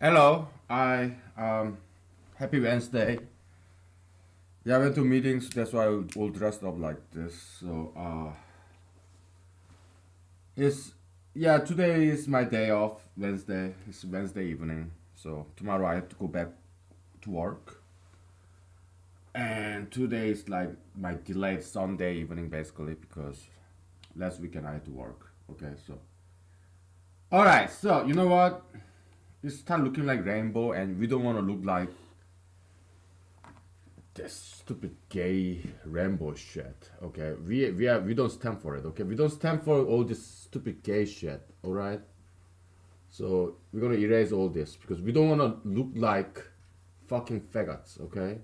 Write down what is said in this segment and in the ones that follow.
Hello, I happy Wednesday. Yeah, I went to meetings. That's why I all dressed up like this. It's yeah. Today is my day off. Wednesday. It's Wednesday evening. So tomorrow I have to go back to work. And today is like my delayed Sunday evening basically because last weekend I had to work. Okay, so all right. So you know what? It start looking like rainbow, and we don't want to look like this stupid gay Rambo shit. Okay, we don't stand for it. Okay, we don't stand for all this stupid gay shit. All right. So we're gonna erase all this because we don't wanna look like fucking faggots. Okay.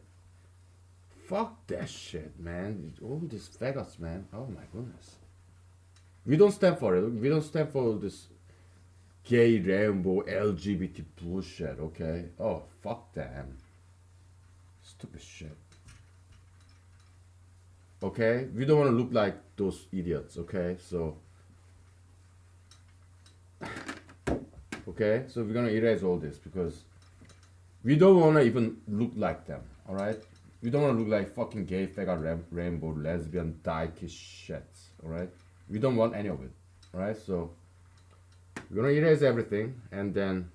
Fuck that shit, man. All these faggots, man. Oh my goodness. We don't stand for it. We don't stand for all this gay rainbow LGBT bullshit. Okay. Oh fuck them. Stupid shit. Okay, we don't want to look like those idiots. Okay, so we're gonna erase all this because we don't want to even look like them. All right, we don't want to look like fucking gay faggot rainbow lesbian dyke shit. All right, we don't want any of it. All right, so we're gonna erase everything and then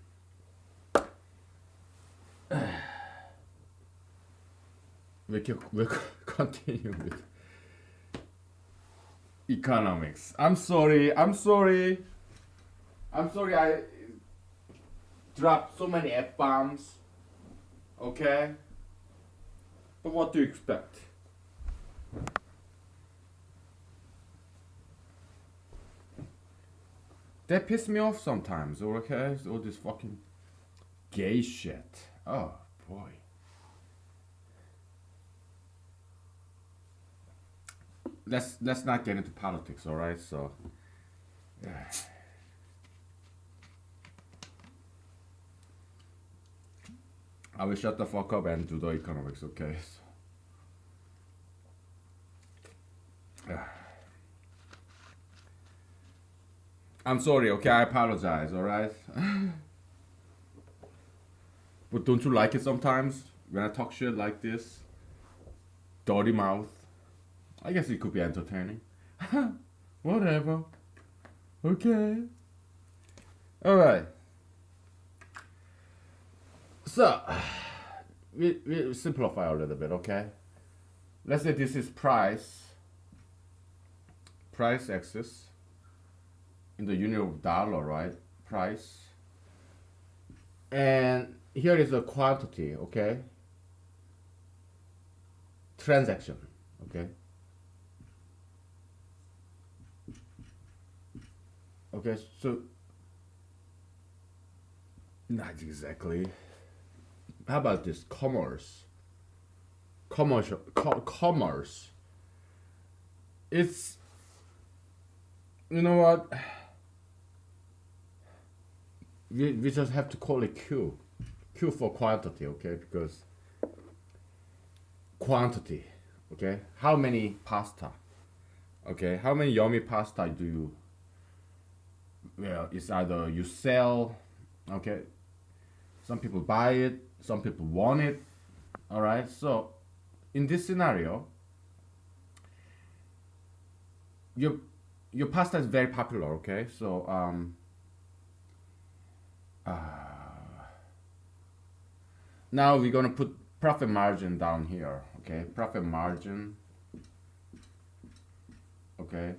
we'll continue with economics. I'm sorry. I'm sorry. I'm sorry. I dropped so many F bombs. Okay? But what do you expect? That piss me off sometimes, okay? All this fucking gay shit. Oh boy. Let's not get into politics, alright? So yeah. I will shut the fuck up and do the economics, okay? So, I'm sorry, okay? I apologize, alright? But don't you like it sometimes when I talk shit like this? Dirty mouth. I guess it could be entertaining. Whatever. Okay. Alright. So, we simplify a little bit, okay? Let's say this is price axis in the unit of dollar, right? Price. And here is a quantity, okay? Transaction, okay? Okay, so not exactly. How about this? Commerce. It's, you know what? We just have to call it Q. Q for quantity, okay? Because quantity, okay? How many pasta? Okay, how many yummy pasta do you? Well, it's either you sell, okay? Some people buy it, some people want it. All right. So, in this scenario, your your pasta is very popular. Okay. So now we're gonna put profit margin down here. Okay. Profit margin. Okay.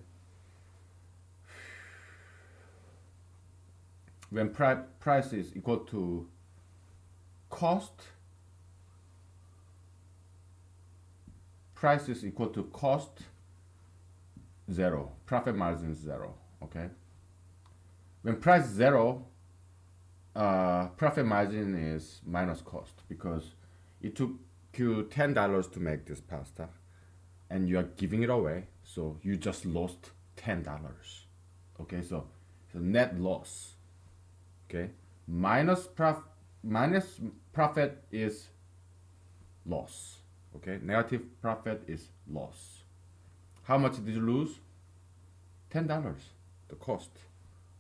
When price is equal to cost, price is equal to cost zero. Profit margin is zero. Okay. When price zero, profit margin is minus cost because it took you $10 to make this pasta, and you are giving it away, so you just lost $10. Okay, so net loss. Okay, minus profit is loss. Okay, negative profit is loss. How much did you lose? $10. The cost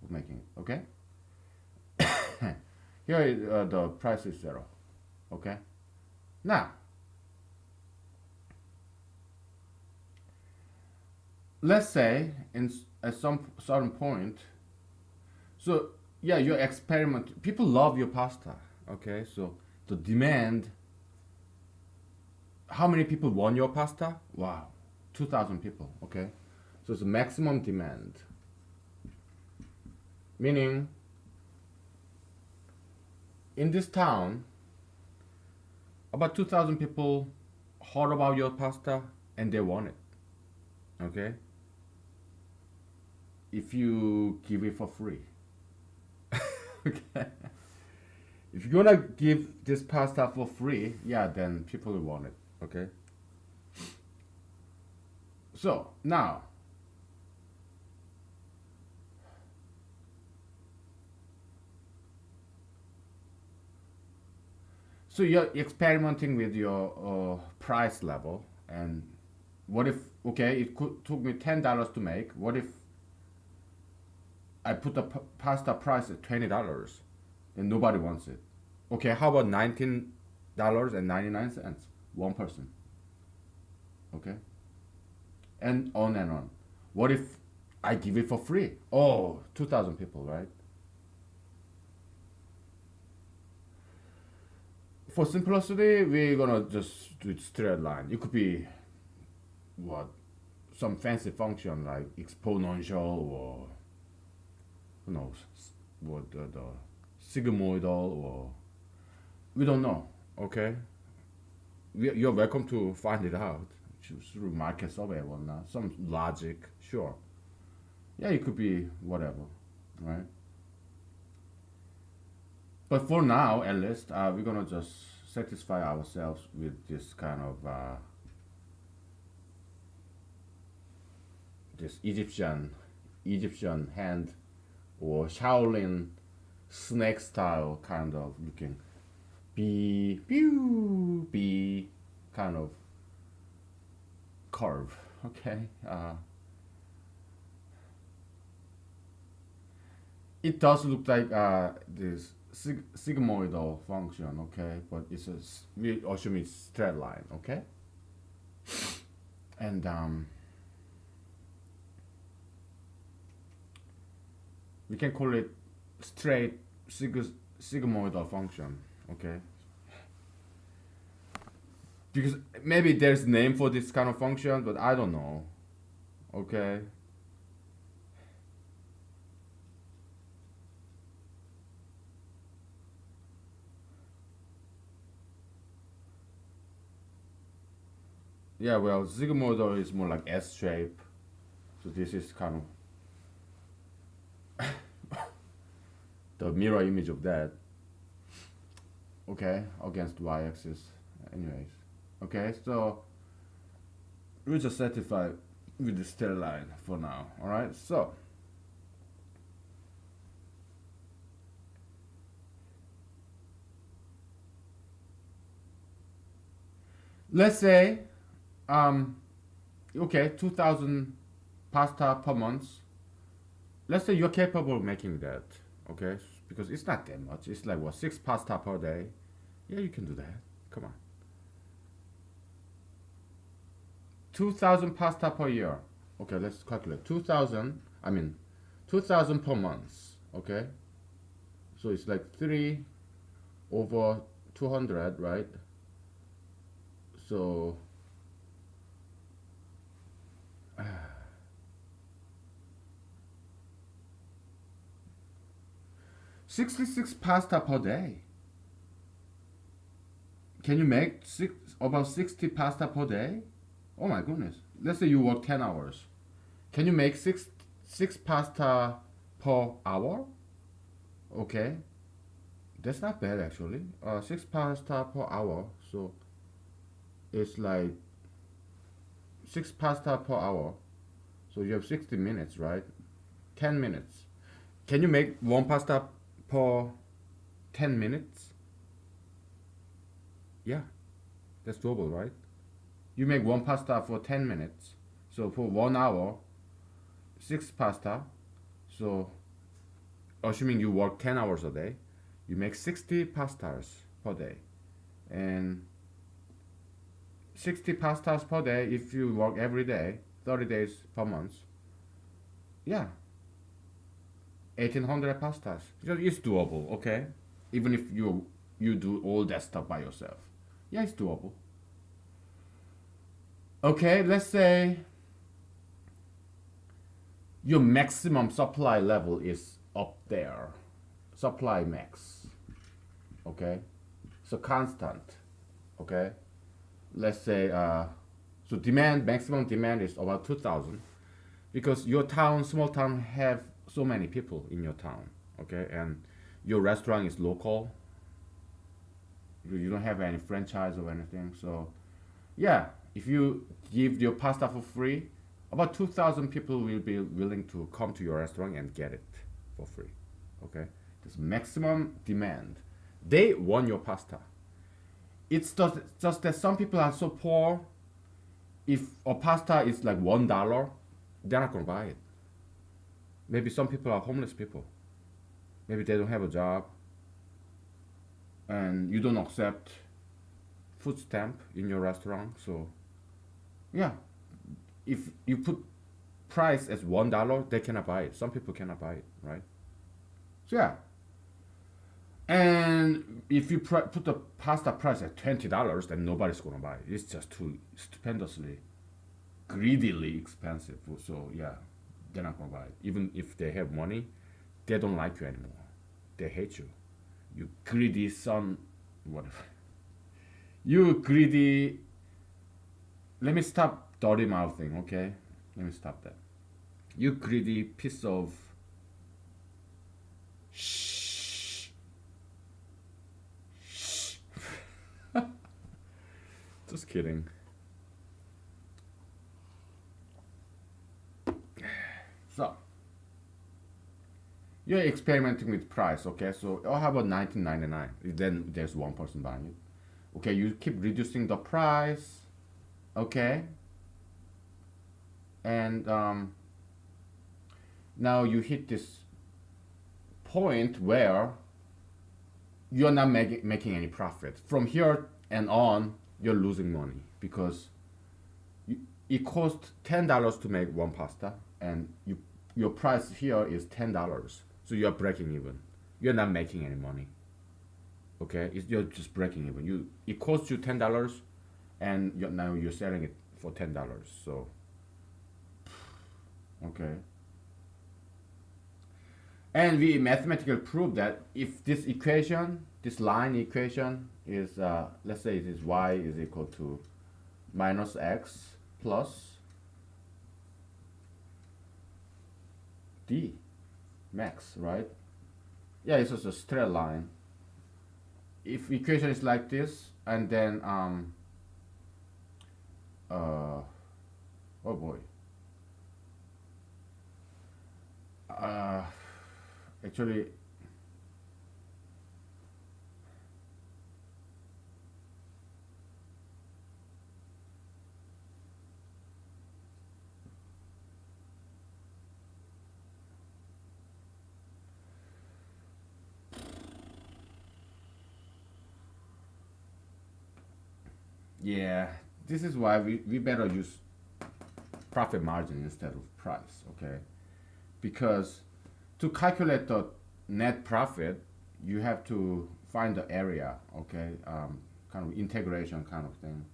of making it. Okay. Here the price is 0. Okay. Now, let's say at some certain point, so yeah, your experiment. People love your pasta. Okay, so the demand. How many people want your pasta? Wow, 2,000 people. Okay, so it's a maximum demand. Meaning, in this town, about 2,000 people heard about your pasta and they want it. Okay, if you give it for free. Okay. If you're gonna give this pasta for free, yeah, then people will want it. Okay. So now, so you're experimenting with your price level, and what if okay, it took me $10 to make. What if I put the pasta price at $20 and nobody wants it? Okay, how about $19.99? One person. Okay, and on and on. What if I give it for free? Oh, 2,000 people, right? For simplicity, we're gonna just do it straight line. It could be what some fancy function like exponential or who knows what the sigmoidal or we don't know. Okay, you're welcome to find it out through market survey or whatnot. Some logic, sure. Yeah, it could be whatever, right? But for now, at least, we're gonna just satisfy ourselves with this kind of this Egyptian hand or Shaolin snake style kind of looking bee pew bee kind of curve. Okay, it does look like this sigmoidal function. Okay, but we assume it's straight line. Okay, and we can call it straight sigmoidal function. Okay, because maybe there's a name for this kind of function, but I don't know. Okay. Yeah, well, sigmoidal is more like S shape, so this is kind of the mirror image of that. Okay, against y-axis. Anyways, okay, so we're just satisfied with the straight line for now. All right, so let's say, um, okay, 2,000 pasta per month. Let's say you're capable of making that. Okay, because it's not that much. It's like what, 6 pasta per day. Yeah, you can do that. Come on. 2,000 pasta per year. Okay, let's calculate. 2,000, I mean, 2,000 per month. Okay, so it's like 3 over 200, right? So 66 pasta per day. Can you make about 60 pasta per day? Oh my goodness. Let's say you work 10 hours. Can you make six pasta per hour? Okay. That's not bad actually. 6 pasta per hour. So it's like 6 pasta per hour. So you have 60 minutes, right? 10 minutes. Can you make one pasta per 10 minutes? Yeah, that's doable, right? You make one pasta for 10 minutes. So for 1 hour, 6 pasta. So assuming you work 10 hours a day, You make 60 pastas per day. And 60 pastas per day, if you work every day, 30 days per month, yeah, 1800 pastas. It's doable, okay? Even if you do all that stuff by yourself. Yeah, it's doable. Okay, let's say your maximum supply level is up there. Supply max. Okay? So constant. Okay? Let's say so demand maximum demand is about 2000 because your town, small town, have so many people in your town. Okay? And your restaurant is local. You don't have any franchise or anything. So yeah, if you give your pasta for free, about 2,000 people will be willing to come to your restaurant and get it for free. Okay, this maximum demand. They want your pasta. It's just that some people are so poor. If a pasta is like $1, they're not gonna buy it. Maybe some people are homeless people. Maybe they don't have a job, and you don't accept food stamp in your restaurant. So yeah, if you put price as $1, they cannot buy it. Some people cannot buy it, right? So yeah, and if you put the pasta price at $20, then nobody's gonna buy it. It's just too stupendously, greedily expensive. So yeah, they're not gonna buy it. Even if they have money, they don't like you anymore. They hate you. You greedy son, whatever. You greedy. Let me stop dirty mouthing, okay? Let me stop that. You greedy piece of. Shh. Shh. Just kidding. So, you're experimenting with price, okay? So, how about 1999? Then there's one person buying it. Okay, you keep reducing the price, okay? And now you hit this point where you're not making any profit. From here and on, you're losing money because it costs $10 to make one pasta, and your price here is $10. So you're breaking even. You're not making any money. Okay, you're just breaking even. It costs you $10, and now you're selling it for $10. So okay. And we mathematically prove that if this equation, this line equation is, let's say it is y is equal to minus x plus d max, right? Yeah, it's just a straight line. If equation is like this, and then oh boy, uh, actually, yeah, this is why we better use profit margin instead of price, okay? Because to calculate the net profit, you have to find the area, okay? Kind of integration kind of thing.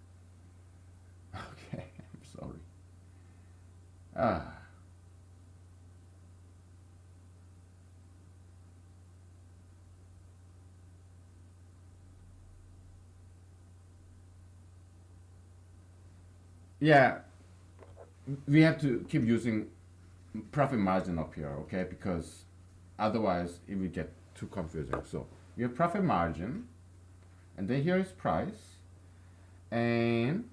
Okay, I'm sorry. Ah, yeah, we have to keep using profit margin up here, okay? Because otherwise it will get too confusing. So we have profit margin, and then here is price, and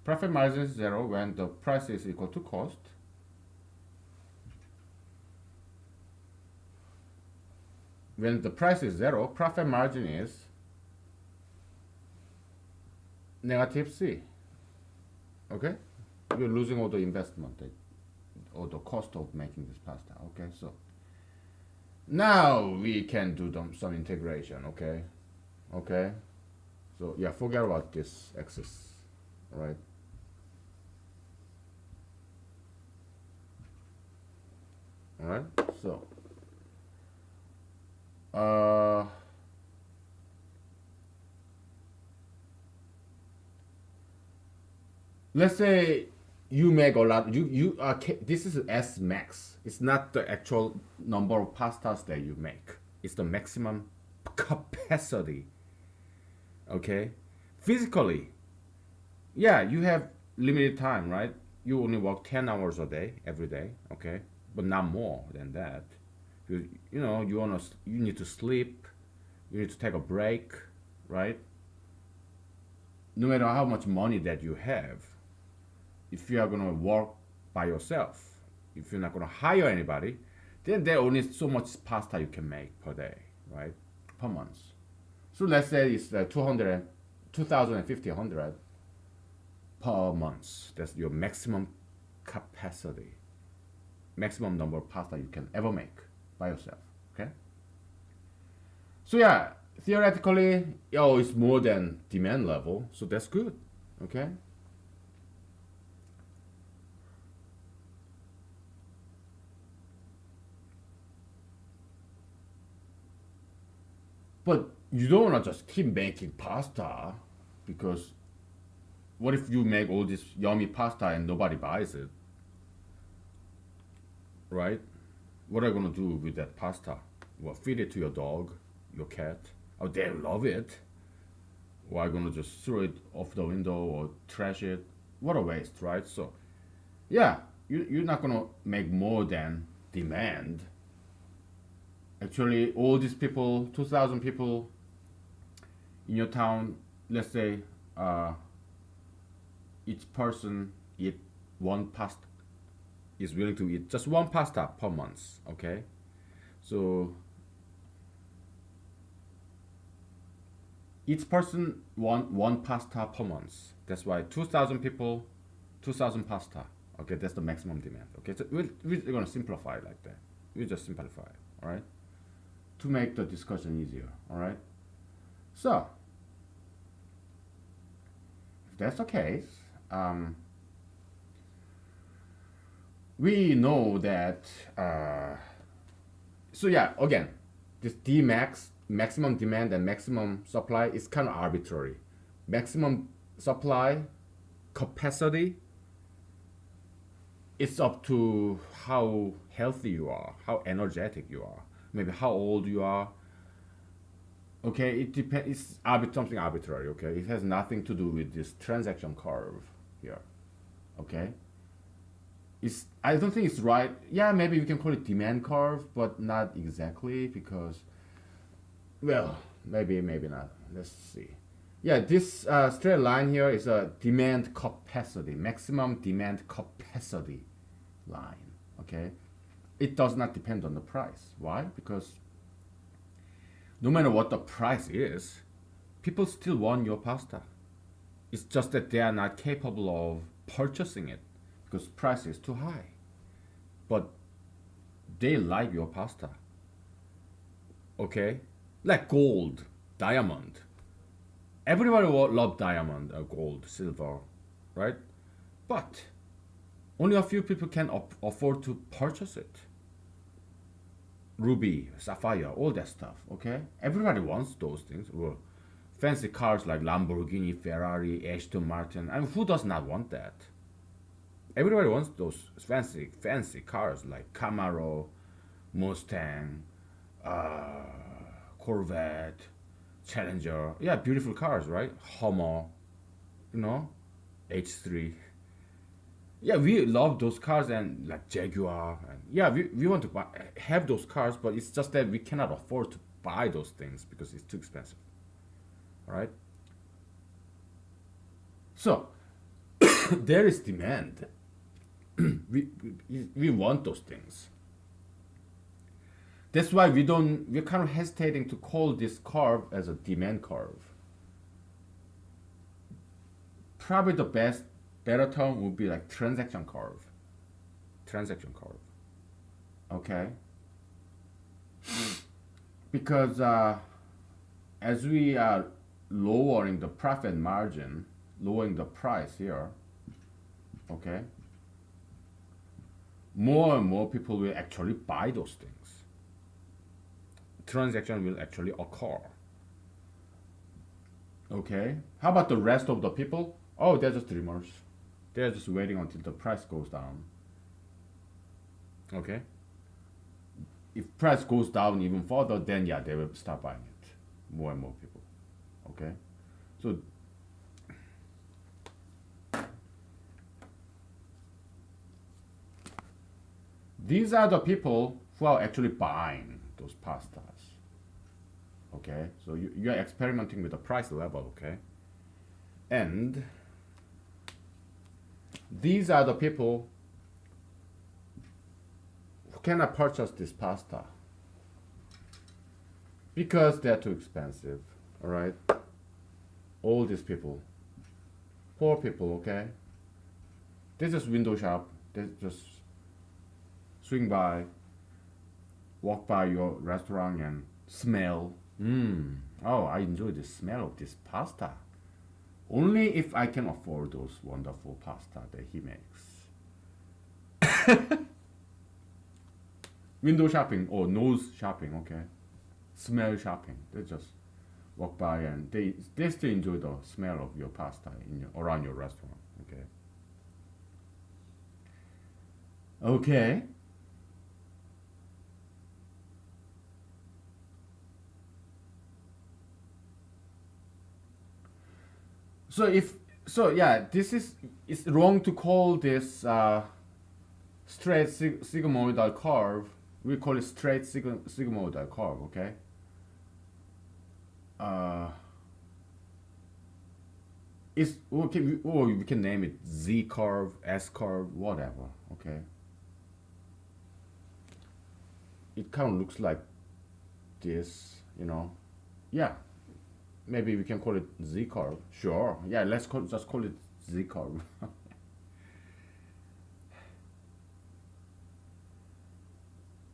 profit margin is 0 when the price is equal to cost. When the price is 0, profit margin is negative C. Okay? We're losing all the investment or the cost of making this pasta. Okay, so now we can do some integration. Okay, okay. So yeah, forget about this excess. All right. All right. So uh, let's say you make a lot. You are this is S max. It's not the actual number of pastas that you make. It's the maximum capacity. Okay, physically, yeah, you have limited time, right? You only work 10 hours a day every day. Okay, but not more than that. You know you need to sleep. You need to take a break, right? No matter how much money that you have, if you are gonna work by yourself, if you're not gonna hire anybody, then there only so much pasta you can make per day, right? Per month. So let's say it's 200, 2,050, 100 per month. That's your maximum capacity, maximum number of pasta you can ever make by yourself. Okay. So yeah, theoretically, it's more than demand level, so that's good. Okay. But you don't want to just keep making pasta because what if you make all this yummy pasta and nobody buys it, right? What are you gonna do with that pasta? Well, feed it to your dog, your cat. Oh, they love it. Or are you gonna just throw it off the window or trash it? What a waste, right? So, yeah, you're not gonna make more than demand. Actually, all these people, 2,000 people in your town, let's say each person eat one pasta, is willing to eat just one pasta per month. Okay, so each person want one pasta per month. That's why 2,000 people, 2,000 pasta. Okay, that's the maximum demand. Okay, so we're gonna simplify it like that. We just simplify it. All right, to make the discussion easier. All right, so if that's the case, we know that. So yeah, again, this D max, maximum demand and maximum supply is kind of arbitrary. Maximum supply capacity, it's up to how healthy you are, how energetic you are, maybe how old you are. Okay, it depends. It's something arbitrary. Okay, it has nothing to do with this transaction curve here. Okay, I don't think it's right. Yeah, maybe we can call it demand curve, but not exactly because, well, maybe not. Let's see. Yeah, this straight line here is a demand capacity, maximum demand capacity line. Okay, it does not depend on the price. Why? Because no matter what the price is, people still want your pasta. It's just that they are not capable of purchasing it because price is too high. But they like your pasta. Okay? Like gold, diamond. Everybody will love diamond, gold, silver, right? But only a few people can afford to purchase it. Ruby, sapphire, all that stuff. Okay, everybody wants those things. Well, fancy cars like Lamborghini, Ferrari, Aston Martin. I mean, who does not want that? Everybody wants those fancy cars like Camaro, Mustang, Corvette, Challenger. Yeah, beautiful cars, right? Hummer, you know, H3. Yeah, we love those cars and like Jaguar. And yeah, we want to have those cars, but it's just that we cannot afford to buy those things because it's too expensive. All right. So there is demand. we want those things. That's why we're kind of hesitating to call this curve as a demand curve. Probably the best better term would be like transaction curve. Transaction curve. Okay. Because as we are lowering the profit margin, lowering the price here, okay, more and more people will actually buy those things. Transaction will actually occur. Okay. How about the rest of the people? Oh, they're just dreamers. They're just waiting until the price goes down. Okay. If price goes down even further, then yeah, they will start buying it. More and more people. Okay. So these are the people who are actually buying those pastas. Okay. So you are experimenting with the price level. Okay. And these are the people who cannot purchase this pasta because they're too expensive. All right. All these people, poor people. Okay. They just window shop. They just swing by, walk by your restaurant and smell. Oh, I enjoy the smell of this pasta. Only if I can afford those wonderful pasta that he makes. Window shopping or nose shopping, okay? Smell shopping. They just walk by and they still enjoy the smell of your pasta around your restaurant, okay? Okay. Yeah, this is it's wrong to call this straight sigmoidal curve. We call it straight sigmoidal curve. Okay. It's okay, or we can name it Z curve, S curve, whatever. Okay. It kind of looks like this, you know. Yeah, maybe we can call it Z curve. Sure. Yeah, just call it Z curve.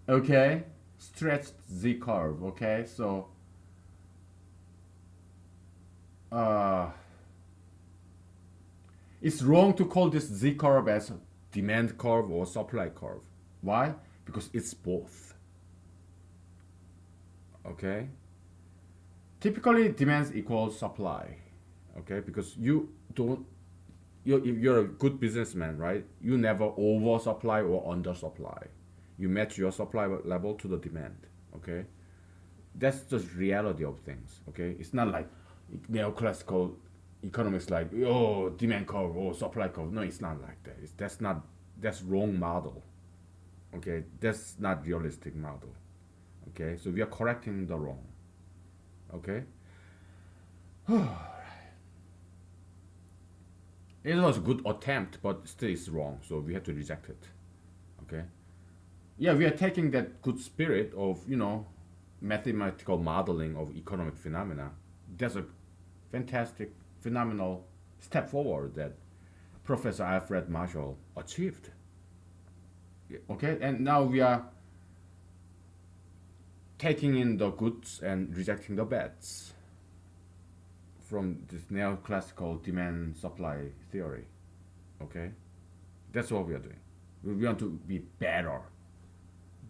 Okay, stretched Z curve. Okay, so uh, it's wrong to call this Z curve as demand curve or supply curve. Why? Because it's both. Okay. Typically, demand equals supply. Okay, because you don't. If you're a good businessman, right? You never oversupply or undersupply. You match your supply level to the demand. Okay, that's just reality of things. Okay, it's not like neoclassical economics like oh demand curve or supply curve. No, it's not like that. That's wrong model. Okay, that's not realistic model. Okay, so we are correcting the wrong. Okay, it was a good attempt, but still it's wrong. So we have to reject it. Okay, yeah, we are taking that good spirit of mathematical modeling of economic phenomena. That's a fantastic, phenomenal step forward that Professor Alfred Marshall achieved. Okay, and now we are taking in the goods and rejecting the bads from this neoclassical demand supply theory. Okay, that's what we are doing. We want to be better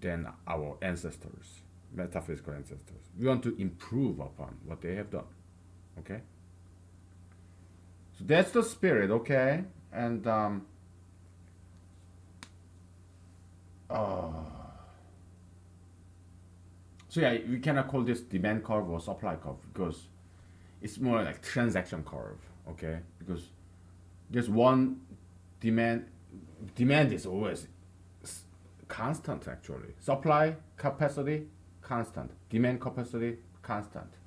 than our ancestors, metaphysical ancestors. We want to improve upon what they have done. Okay, so that's the spirit. Okay, and uh, so yeah, we cannot call this demand curve or supply curve because it's more like transaction curve. Okay, because there's one demand. Demand is always constant actually. Supply capacity constant. Demand capacity constant.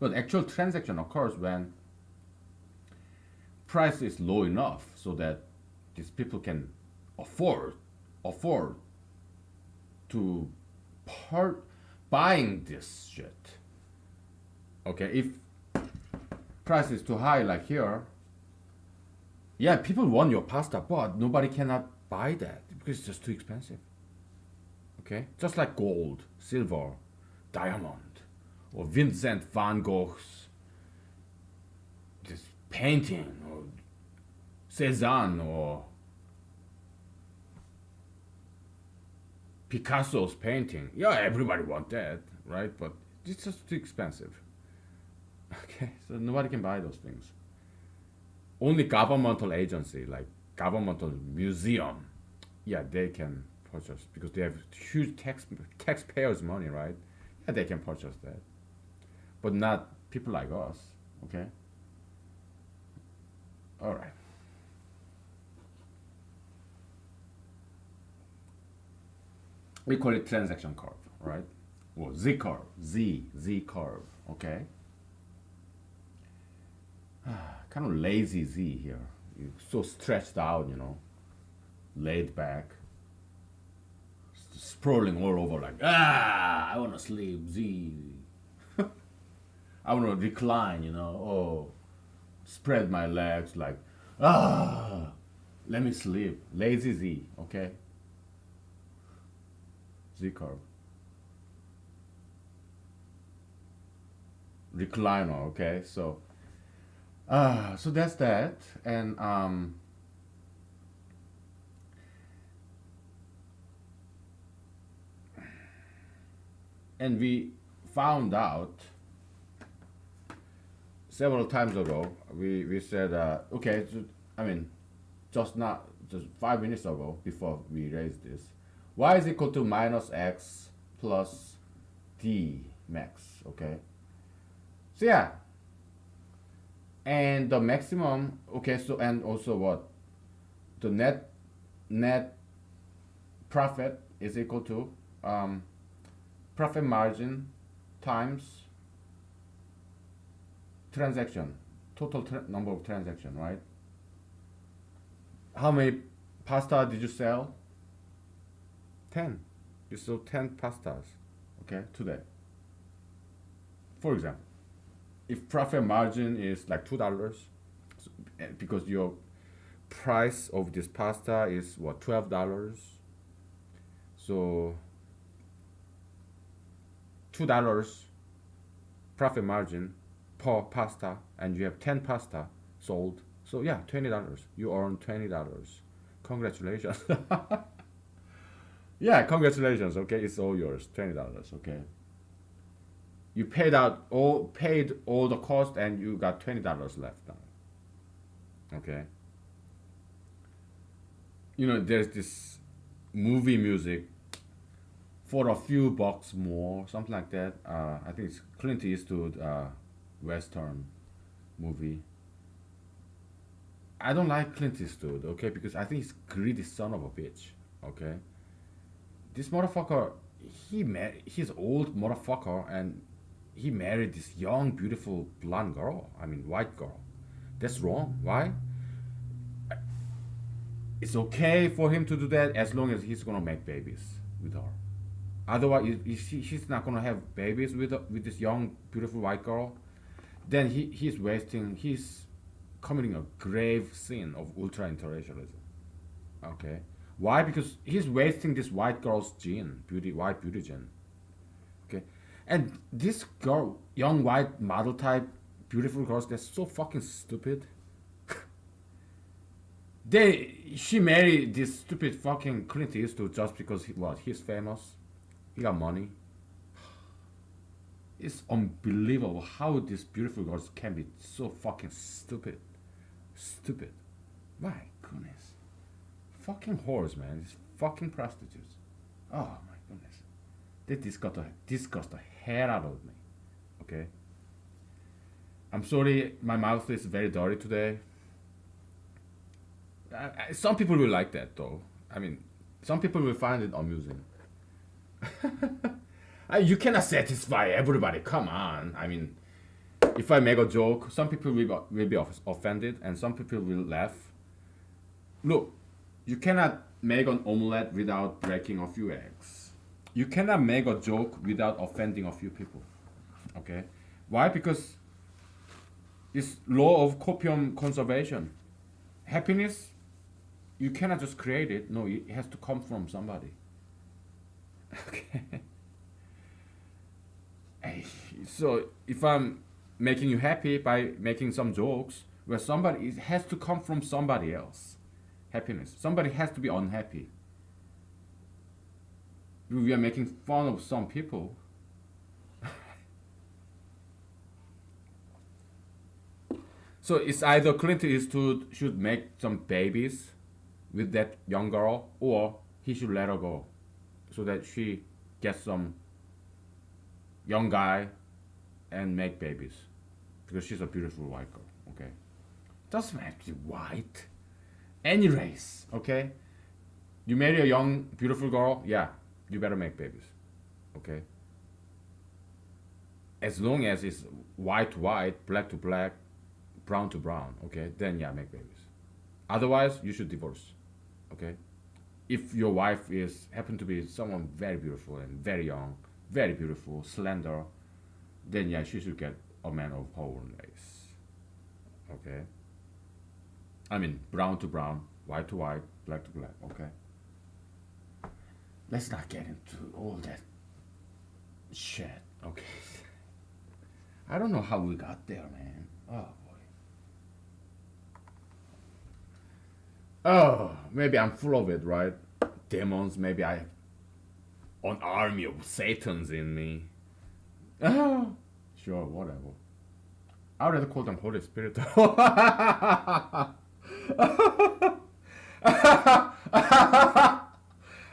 But actual transaction occurs when price is low enough so that these people can afford to part buying this shit. Okay, if price is too high like here, Yeah, people want your pasta, but nobody cannot buy that because it's just too expensive. Okay, just like gold, silver, diamond, or Vincent van Gogh's this painting, or Cezanne, or Picasso's painting. Yeah, everybody want that, right? But it's just too expensive. Okay, so nobody can buy those things. Only governmental agency like governmental museum, yeah, they can purchase because they have huge taxpayers' money, right? Yeah, they can purchase that, but not people like us. Okay, all right. We call it transaction curve, right? Or Z curve, Z curve. Okay, kind of lazy Z here. You so stretched out, laid back, sprawling all over like I want to sleep. Z. I want to recline, Oh, spread my legs like ah. Let me sleep. Lazy Z. Okay. Z curve. Recliner. Okay. So that's that, and we found out several times ago. We said okay. I mean, just 5 minutes ago before we raised this, y is equal to minus x plus d max. Okay. So yeah, and the maximum. Okay. So and also what the net profit is equal to profit margin times transaction, total number of transaction, right? How many pasta did you sell? 10. You sold 10 pastas, okay, today. For example, if profit margin is like $2, because your price of this pasta is what, $12, so $2 profit margin per pasta, and you have 10 pasta sold, so yeah, $20. You earn $20. Congratulations. Yeah, congratulations. Okay, it's all yours. $20. Okay. You paid all the cost, and you got $20 left now. Okay. There's this movie music for a few bucks more, something like that. I think it's Clint Eastwood Western movie. I don't like Clint Eastwood, okay, because I think he's greedy son of a bitch. Okay. This motherfucker, he's old motherfucker, and he married this young, beautiful blonde girl. I mean, white girl. That's wrong. Why? It's okay for him to do that as long as he's gonna make babies with her. Otherwise, if he's not gonna have babies with this young, beautiful white girl, then he's committing a grave sin of ultra interracialism. Okay, why? Because he's wasting this white girl's gene, white beauty gene. Okay, and this girl, young white model type, beautiful girls, they're so fucking stupid. She married this stupid fucking Clint Eastwood just because he's famous, he got money. It's unbelievable how these beautiful girls can be so fucking stupid. Stupid. My goodness. Fucking whores, man. These fucking prostitutes. Oh my goodness. They disgust the hell out of me. Okay? I'm sorry, my mouth is very dirty today. Some people will like that though. I mean, some people will find it amusing. You cannot satisfy everybody. Come on. I mean, if I make a joke, some people will be offended, and some people will laugh. Look, you cannot make an omelette without breaking a few eggs. You cannot make a joke without offending a few people. Okay? Why? Because it's law of copium conservation. happiness, you cannot just create it. No, it has to come from somebody. Okay. Hey, so if I'm making you happy by making some jokes, well, somebody, it has to come from somebody else. Happiness. Somebody has to be unhappy. We are making fun of some people. So it's either Clint Eastwood should make some babies with that young girl, or he should let her go, so that she gets some young guy and make babies, because she's a beautiful white girl. Okay, doesn't have to be white, any race. Okay, you marry a young beautiful girl, yeah, you better make babies. Okay, as long as it's white to white, black to black, brown to brown. Okay, then yeah, make babies. Otherwise, you should divorce. Okay, if your wife is happen to be someone very beautiful and very young, very beautiful, slender, then yeah, she should get a man of her own race. Okay, I mean brown to brown, white to white, black to black. Okay, let's not get into all that shit. Okay, I don't know how we got there, man. Oh boy. Oh, maybe I'm full of it, right? Demons. Maybe I have an army of Satans in me. Oh, sure, whatever. I would rather call them Holy Spirit. I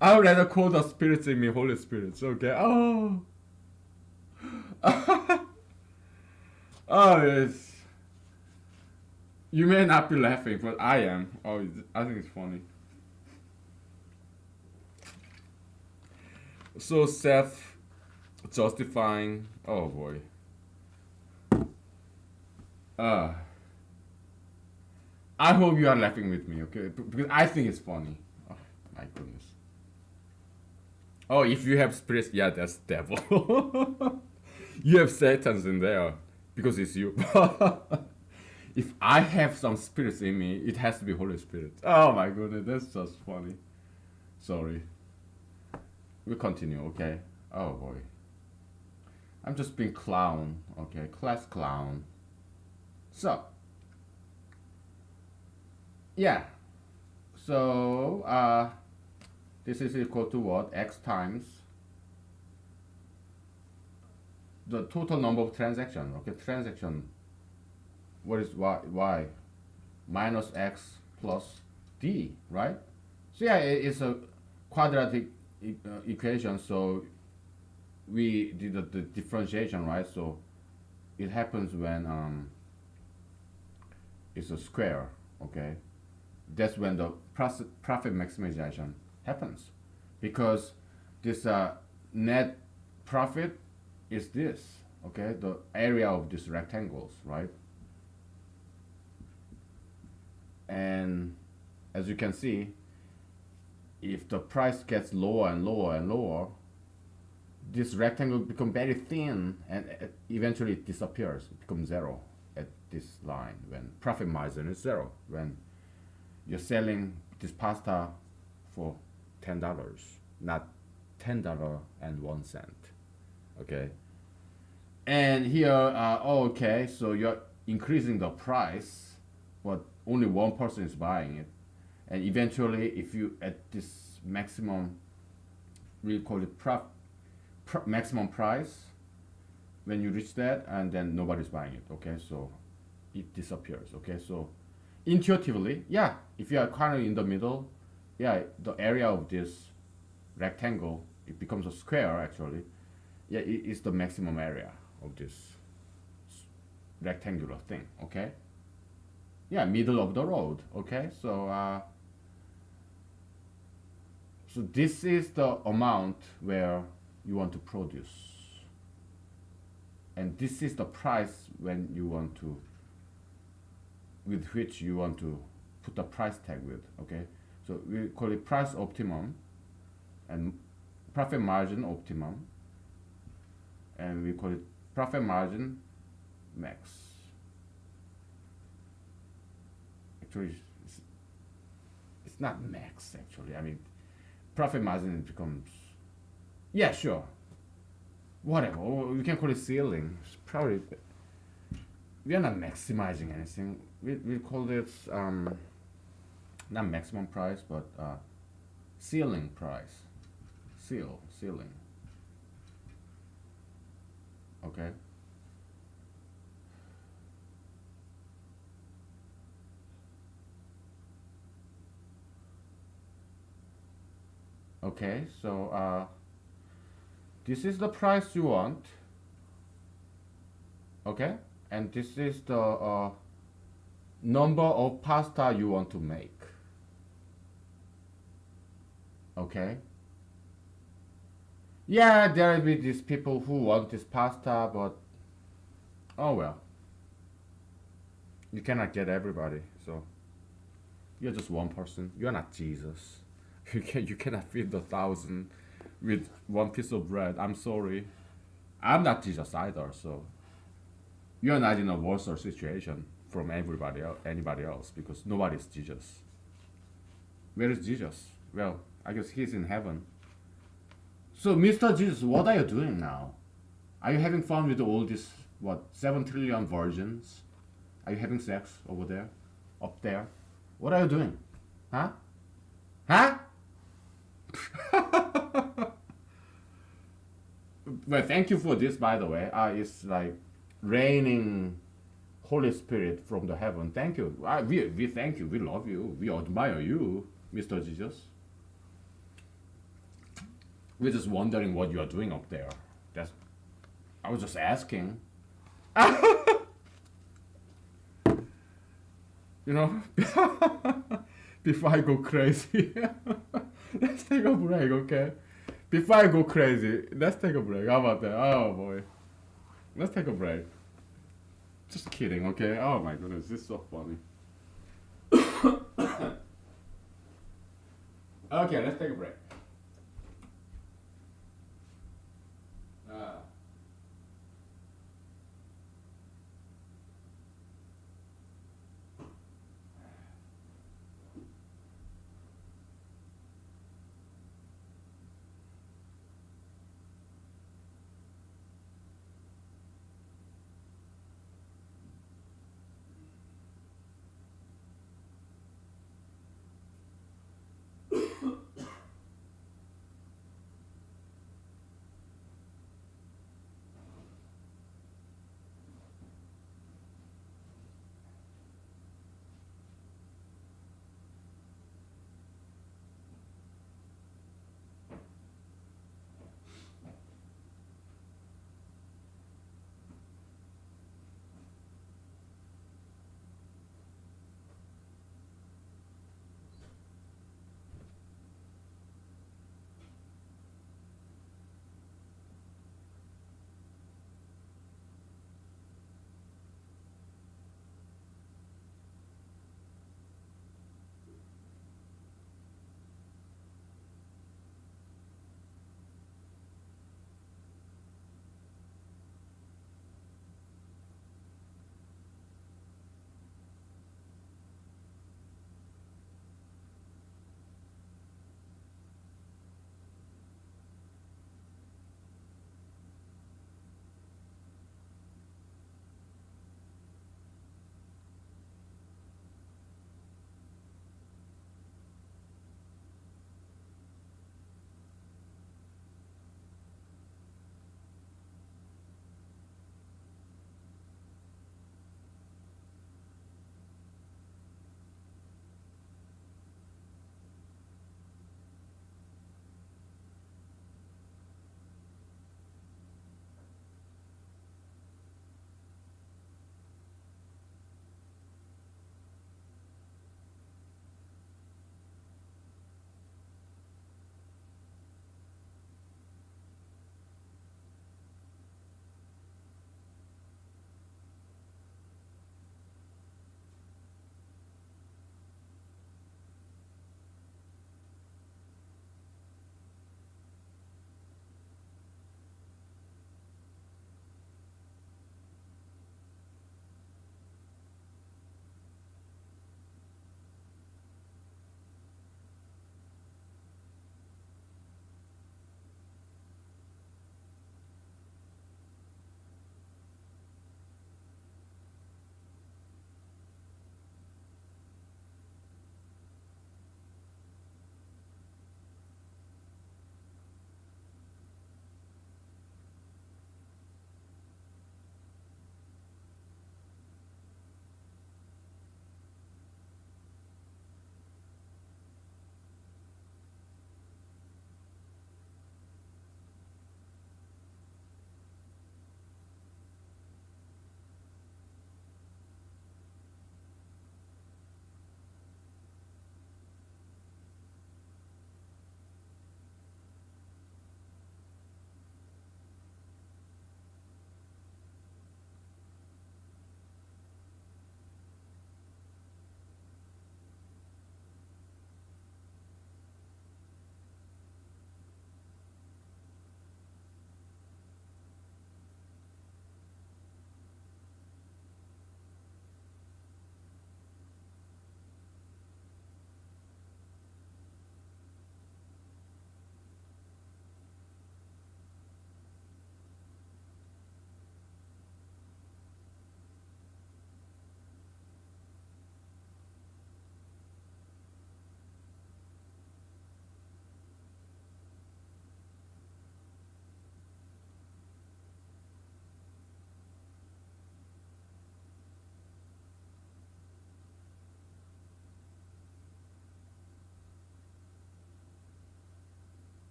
would rather call the spirits in me Holy Spirits. Okay. Oh. Oh, yes. You may not be laughing, but I am. Oh, I think it's funny. So self justifying. Oh boy. Uh, I hope you are laughing with me, okay? Because I think it's funny. Oh my goodness. Oh, if you have spirits, yeah, that's devil. You have Satans in there because it's you. If I have some spirits in me, it has to be Holy Spirit. Oh my goodness, that's just funny. Sorry. We'll continue, okay? Oh boy. I'm just being clown, okay? Class clown. So, yeah. So, this is equal to what? X times the total number of transaction, okay? Transaction, what is y? Minus x plus d, right? So yeah, it's a quadratic equation, so we did the differentiation, right? So it happens when it's a square, okay? That's when the profit maximization happens, because this net profit is this, okay? The area of these rectangles, right? And as you can see, if the price gets lower and lower and lower, this rectangle becomes very thin, and eventually it disappears. It becomes zero at this line when profit margin is zero. When you're selling this pasta for $10, not $10.01. Okay, and here, okay, so you're increasing the price, but only one person is buying it, and eventually, if you at this maximum, we call it maximum price, when you reach that, and then nobody's buying it. Okay, so it disappears. Okay, so intuitively, yeah, if you are kind of in the middle, yeah, the area of this rectangle, it becomes a square actually. Yeah, it is the maximum area of this rectangular thing. Okay, yeah, middle of the road. Okay, so so this is the amount where you want to produce, and this is the price when you want to, with which you want to put the price tag with. Okay, so we call it price optimum and profit margin optimum, and we call it profit margin max. Actually, It's not max actually. I mean, profit margin becomes, yeah, sure, whatever. Or you can call it ceiling. It's probably we are not maximizing anything. We call it not maximum price, but ceiling price. Ceiling. Okay. Okay. So this is the price you want. Okay. And this is the number of pasta you want to make. Okay. Yeah, there will be these people who want this pasta, but oh well, you cannot get everybody. So you're just one person. You're not Jesus. You cannot feed the thousand with one piece of bread. I'm sorry. I'm not Jesus either. So you're not in a worse situation from anybody else, because nobody's Jesus. Where is Jesus? Well, I guess he's in heaven. So, Mr. Jesus, what are you doing now? Are you having fun with all these, what, 7 trillion virgins? Are you having sex over there? Up there? What are you doing? Huh? Huh? Well, thank you for this, by the way. It's like raining Holy Spirit from the heaven. Thank you. We thank you. We love you. We admire you, Mr. Jesus. We're just wondering what you are doing up there. That's, I was just asking. You know, before I go crazy. Let's take a break, okay? Before I go crazy, let's take a break. How about that? Oh boy. Let's take a break. Just kidding, okay? Oh my goodness, this is so funny. Okay, let's take a break. Uh,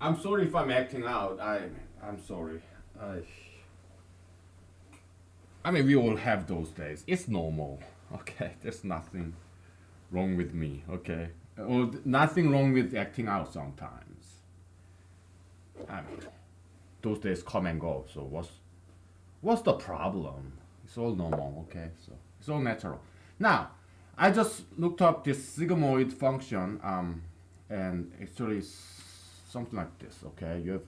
I'm sorry if I'm acting out. I'm sorry. I I mean, we all have those days. It's normal. Okay, there's nothing wrong with me. Okay, or nothing wrong with acting out sometimes. I mean, those days come and go. So what's the problem? It's all normal. Okay, so it's all natural. Now, I just looked up this sigmoid function. And actually it's something like this. Okay, you have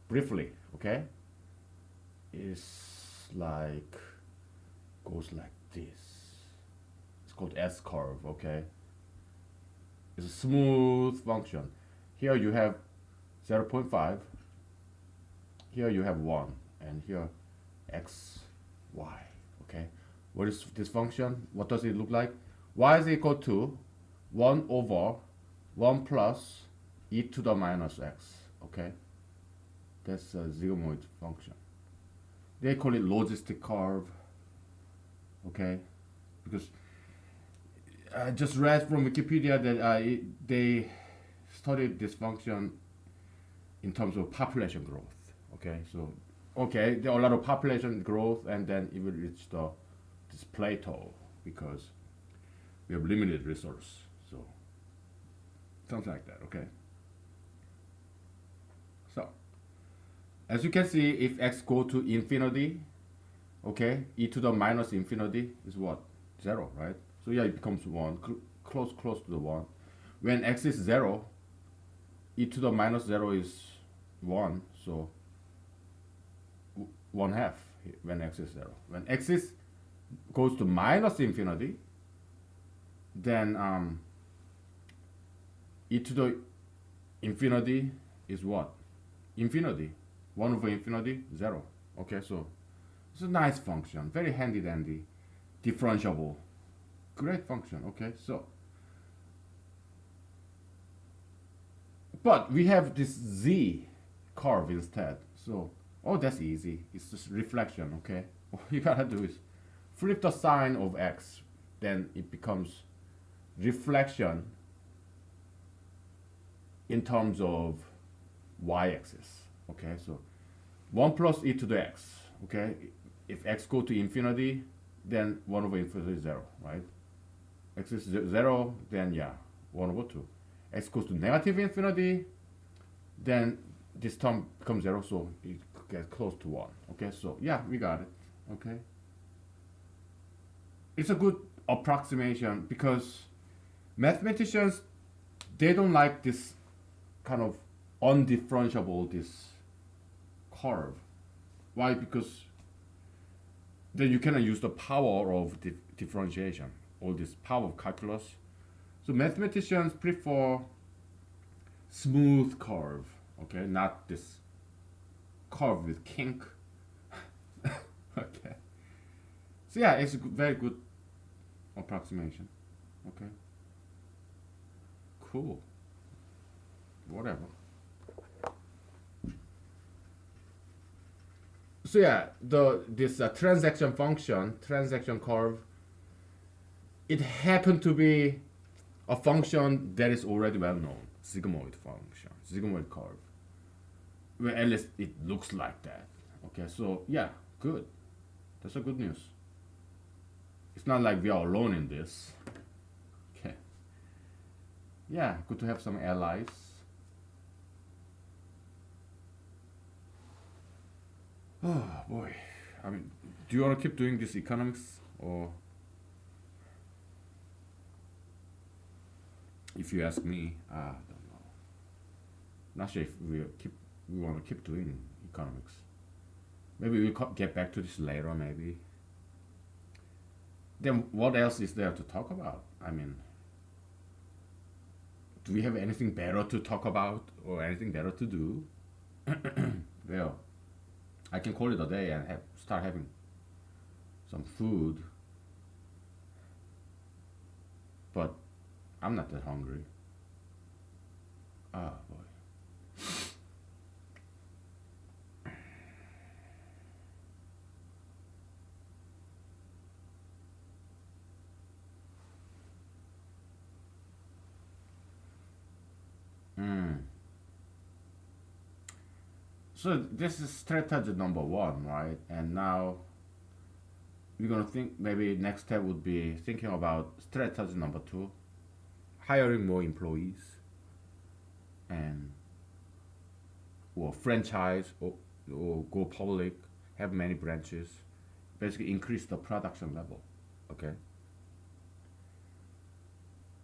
briefly. Okay, it's like goes like this. It's called S curve. Okay, it's a smooth function. Here you have 0.5. Here you have 1, and here x, y. Okay, what is this function? What does it look like? Y is equal to 1 over 1 plus e to the minus x. Okay, that's a sigmoid function. They call it logistic curve. Okay, because I just read from Wikipedia that they studied this function in terms of population growth. Okay, so okay, there are a lot of population growth, and then it will reach this plateau because we have limited resource. So something like that. Okay. So as you can see, if x go to infinity, okay, e to the minus infinity is what? 0, right? So yeah, it becomes 1, close to the 1. When x is 0, e to the minus 0 is 1, so 1 half when x is 0. When x is goes to minus infinity, then e to the infinity is what? Infinity. 1 over infinity, 0. Okay, so it's a nice function, very handy dandy, differentiable, great function. Okay, so but we have this z curve instead. So oh, that's easy. It's just reflection. Okay, all you gotta do is flip the sign of x, then it becomes reflection in terms of y-axis. Okay, so 1 plus e to the x. Okay, if x go to infinity, then 1 over infinity is 0, right? X is 0, then yeah, 1 over 2. X goes to negative infinity, then this term becomes 0, so it gets close to 1. Okay, so yeah, we got it. Okay, it's a good approximation because mathematicians, they don't like this kind of undifferentiable this curve. Why? Because then you cannot use the power of differentiation, all this power of calculus. So mathematicians prefer smooth curve, okay, not this curve with kink. Okay. So yeah, it's a very good approximation. Okay. Cool. Whatever. So yeah, this transaction function, transaction curve, it happened to be a function that is already well known, sigmoid function, sigmoid curve. Well, at least it looks like that. Okay, so yeah, good. That's a good news. It's not like we are alone in this. Okay. Yeah, good to have some allies. Oh boy. I mean, do you want to keep doing this economics, or if you ask me, I don't know. Not sure if we want to keep doing economics. Maybe we'll get back to this later. Maybe. Then what else is there to talk about? I mean, do we have anything better to talk about or anything better to do? Well, I can call it a day and start having some food, but I'm not that hungry. Ah, boy. Mm. So this is strategy number one, right? And now we're gonna think maybe next step would be thinking about strategy number two, hiring more employees and or franchise or go public, have many branches, basically increase the production level. Okay.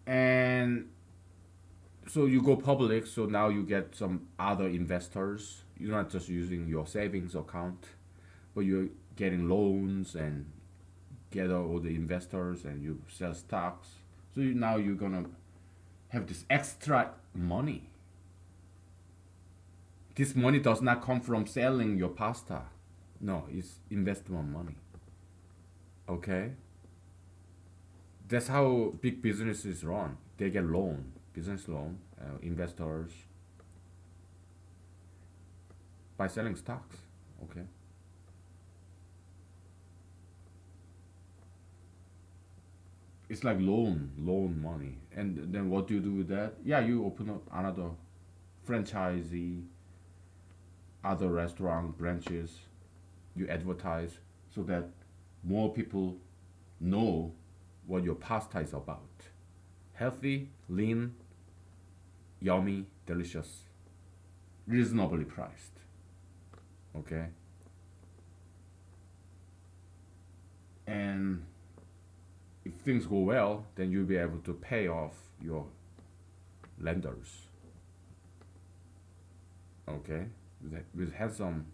And so you go public, so now you get some other investors. You're not just using your savings account, but you're getting loans and gather all the investors and you sell stocks. So now you're gonna have this extra money. This money does not come from selling your pasta. No, it's investment money. Okay? That's how big businesses run. They get loan, business loan, investors by selling stocks. Okay? It's like loan money. And then what do you do with that? Yeah, you open up another franchisee, other restaurant branches, you advertise so that more people know what your pasta is about. Healthy, lean, yummy, delicious, reasonably priced. Okay? And if things go well, then you'll be able to pay off your lenders. Okay? With handsome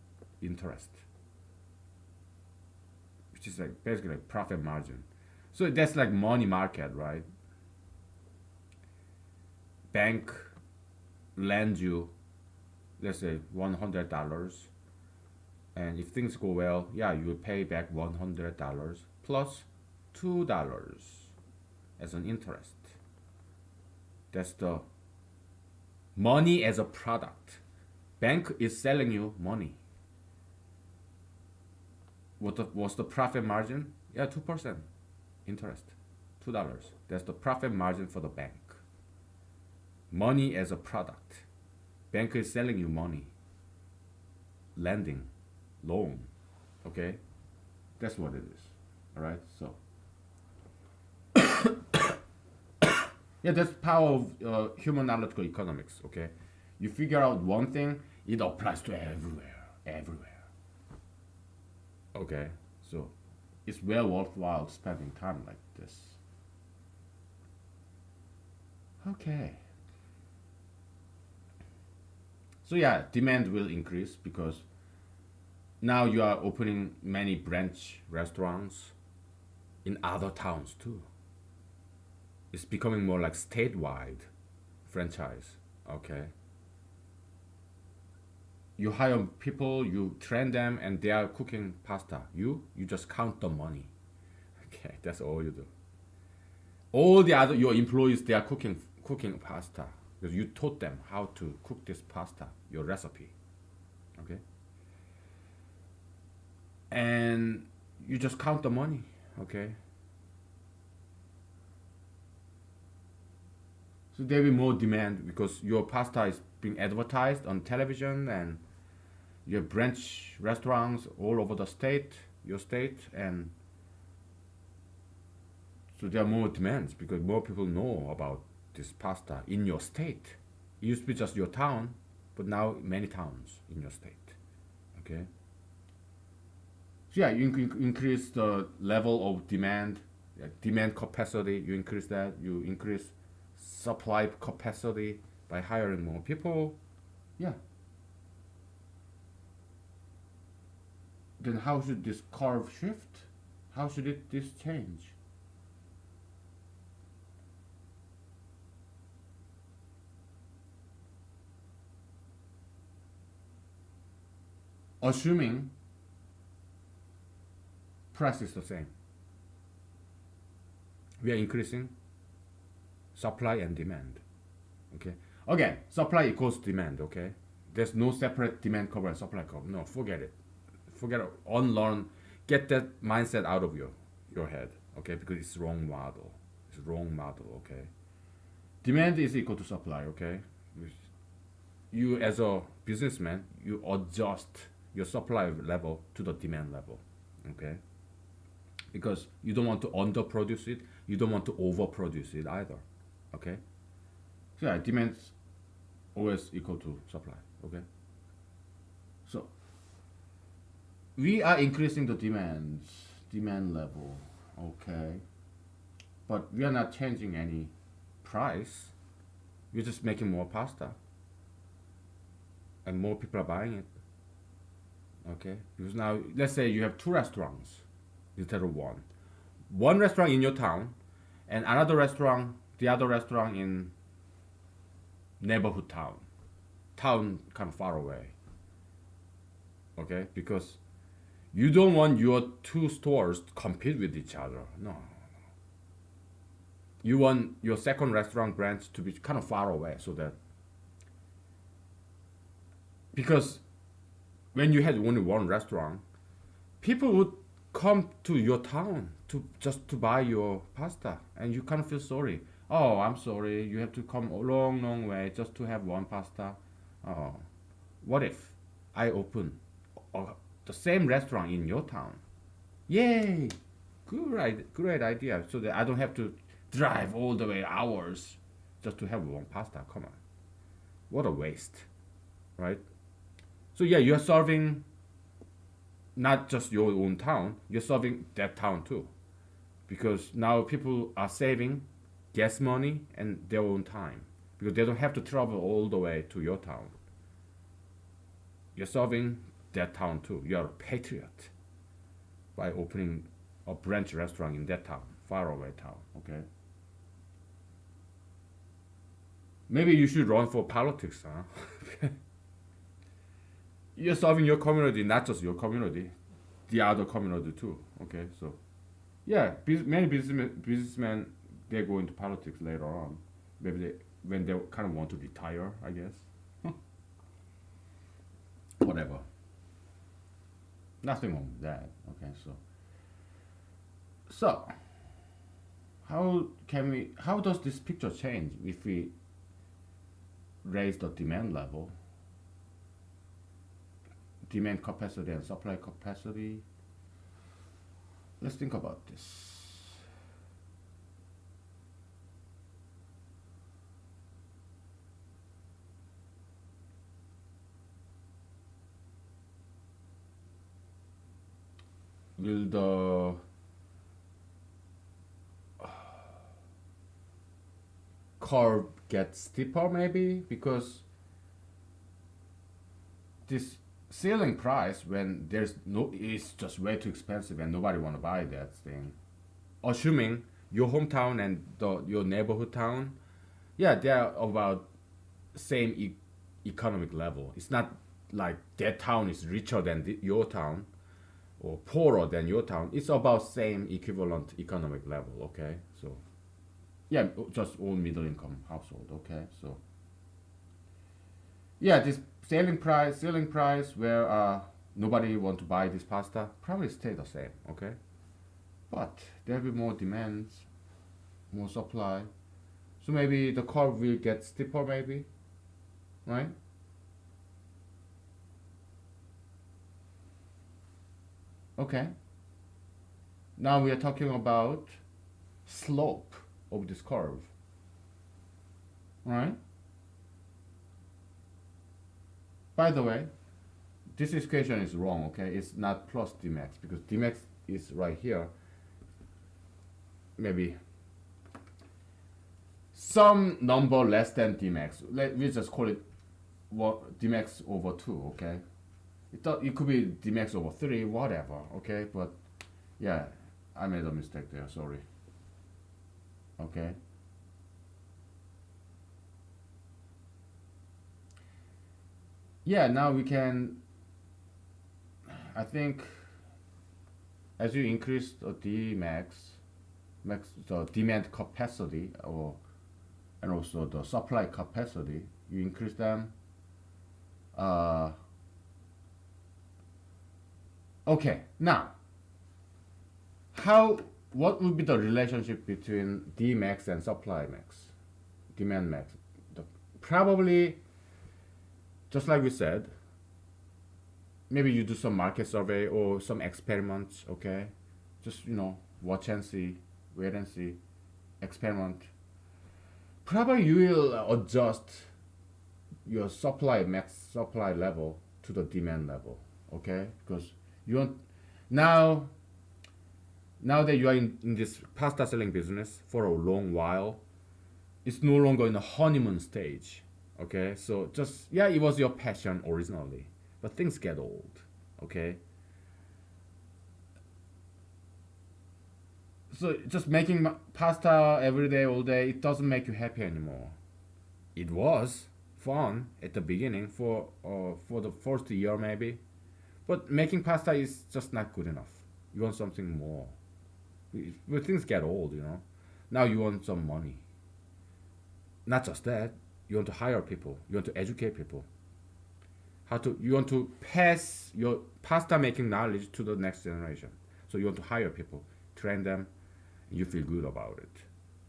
interest, which is like basically like profit margin. So that's like money market, right? Bank lends you, let's say $100, and if things go well, yeah, you will pay back $100 plus $2 as an interest. That's the money as a product. Bank is selling you money. What's the profit margin? Yeah, 2% interest, $2. That's the profit margin for the bank. Money as a product. Bank is selling you money. Lending, loan. Okay, that's what it is. All right. So yeah, that's power of human analytical economics. Okay, you figure out one thing, it applies to everywhere. Okay, so it's well worthwhile spending time like this. Okay. So yeah, demand will increase because now you are opening many branch restaurants in other towns too. It's becoming more like statewide franchise. Okay. You hire people, you train them, and they are cooking pasta. You just count the money. Okay, that's all you do. All the other your employees, they are cooking pasta because you taught them how to cook this pasta, your recipe. Okay, and you just count the money. Okay, so there will be more demand because your pasta is being advertised on television and you have branch restaurants all over the state, your state, and so there are more demands because more people know about this pasta in your state. It used to be just your town, but now many towns in your state. Okay. So yeah, you increase the level of demand, demand capacity. You increase that. You increase supply capacity by hiring more people. Yeah. Then how should this curve shift? How should this change? Assuming price is the same. We are increasing supply and demand. Okay. Again, supply equals demand. Okay. There's no separate demand curve and supply curve. No, forget it. Forget it. Unlearn. Get that mindset out of your head. Okay, because it's wrong model. It's wrong model. Okay. Demand is equal to supply. Okay. you as a businessman, you adjust your supply level to the demand level, okay? Because you don't want to underproduce it, you don't want to overproduce it either, okay? So yeah, demand always equal to supply, okay? So we are increasing the demand level, okay? But we are not changing any price. We're just making more pasta, and more people are buying it, okay? Because now, let's say you have two restaurants instead of one. One restaurant in your town, and another restaurant, the other restaurant in neighborhood town kind of far away, okay? Because you don't want your two stores to compete with each other. No. You want your second restaurant branch to be kind of far away, so that, because when you had only one restaurant, people would come to your town to just to buy your pasta, and you kind of feel sorry. Oh, I'm sorry, you have to come a long way just to have one pasta. Oh, what if I open the same restaurant in your town? Yay! Great idea. So that I don't have to drive all the way hours just to have one pasta. Come on, what a waste, right? So yeah, you're serving not just your own town, you're serving that town too, because now people are saving gas money and their own time, because they don't have to travel all the way to your town. You're serving that town too. You're a patriot by opening a branch restaurant in that town, far away town, okay? Maybe you should run for politics, huh? You're serving your community, not just your community, the other community too, okay? So, yeah, many businessmen, they go into politics later on. Maybe when they kind of want to retire, I guess. Whatever. Nothing wrong with that, okay? So, how does this picture change if we raise the demand level? Demand capacity and supply capacity. Let's think about this. Will the curve get steeper maybe? Because this selling price, when there's no, it's just way too expensive and nobody want to buy that thing. Assuming your hometown and your neighborhood town, yeah, they're about same economic level. It's not like that town is richer than your town or poorer than your town. It's about same equivalent economic level, okay? So yeah, just all middle income household, okay? So yeah, this selling price where nobody want to buy this pasta probably stay the same, okay? But there'll be more demands, more supply. So maybe the curve will get steeper maybe, right? Okay. Now we are talking about slope of this curve, right? By the way, this equation is wrong, okay? It's not plus dmax, because dmax is right here. Maybe some number less than dmax. We just call it dmax over 2, okay? It could be dmax over 3, whatever, okay? But yeah, I made a mistake there, sorry. Okay. Yeah, now we can, I think, as you increase the the demand capacity, and also the supply capacity, you increase them. Okay, now, what would be the relationship between dmax and supply max, demand max? Probably just like we said, maybe you do some market survey or some experiments, okay? Just, watch and see, wait and see, experiment. Probably you will adjust your max supply level to the demand level, okay? Because you want, now, now that you are in this pasta selling business for a long while, it's no longer in a honeymoon stage, okay? So just, yeah, it was your passion originally, but things get old, okay? So just making pasta every day, all day, it doesn't make you happy anymore. It was fun at the beginning for the first year maybe, but making pasta is just not good enough. You want something more. When things get old, now you want some money. Not just that, you want to hire people. You want to educate people. You want to pass your pasta making knowledge to the next generation. So you want to hire people, train them, and you feel good about it.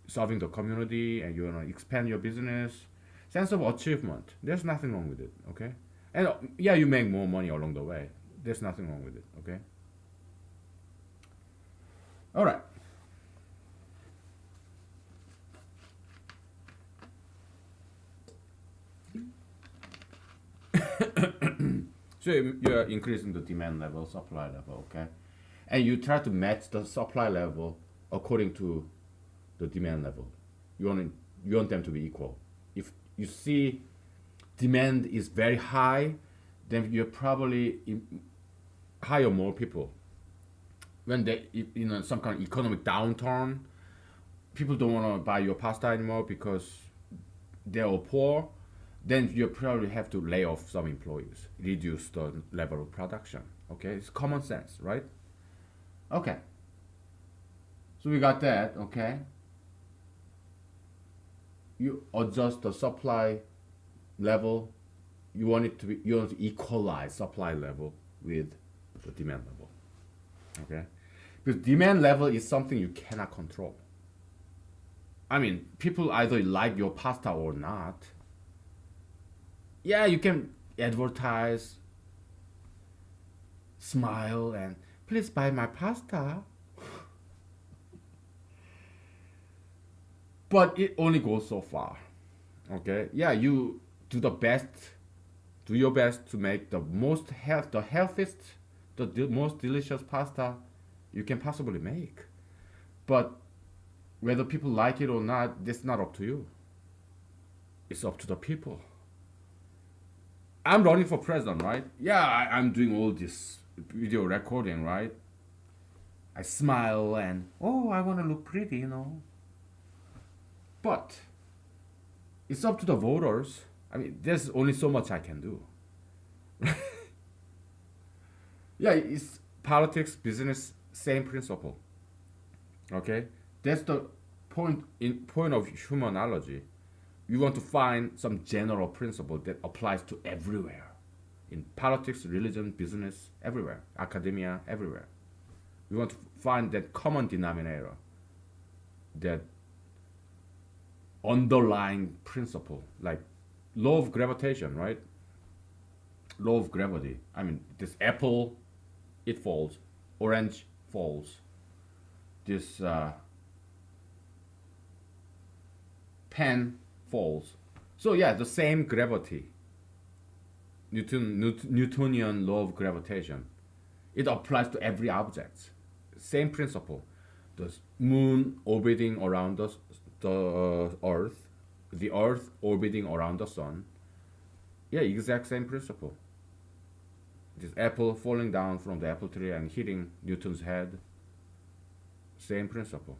Serving the community, and you want to expand your business. Sense of achievement. There's nothing wrong with it, okay? And yeah, you make more money along the way. There's nothing wrong with it, okay? All right. So you're increasing the demand level, supply level, okay? And you try to match the supply level according to the demand level. You want them to be equal. If you see demand is very high, then you probably hire more people. When they some kind of economic downturn, people don't want to buy your pasta anymore because they're all poor. Then you probably have to lay off some employees, reduce the level of production. Okay, it's common sense, right? Okay, so we got that. Okay, you adjust the supply level. You want to equalize supply level with the demand level. Okay, because demand level is something you cannot control. I mean, people either like your pasta or not. Yeah, you can advertise, smile, and please buy my pasta. But it only goes so far. Okay? Yeah, you do the best, do your best to make the healthiest, the most delicious pasta you can possibly make. But whether people like it or not, that's not up to you. It's up to the people. I'm running for president, right? Yeah, I'm doing all this video recording, right? I smile and, oh, I want to look pretty. But it's up to the voters. I mean, there's only so much I can do. Yeah, it's politics, business, same principle. Okay? That's the point of humanology. You want to find some general principle that applies to everywhere. In politics, religion, business, everywhere. Academia, everywhere. We want to find that common denominator, that underlying principle, like law of gravitation, right? Law of gravity. I mean, this apple, it falls. Orange falls. This pen falls. So yeah, the same gravity. Newtonian law of gravitation. It applies to every object. Same principle. The moon orbiting around the Earth, the Earth orbiting around the sun. Yeah, exact same principle. This apple falling down from the apple tree and hitting Newton's head. Same principle.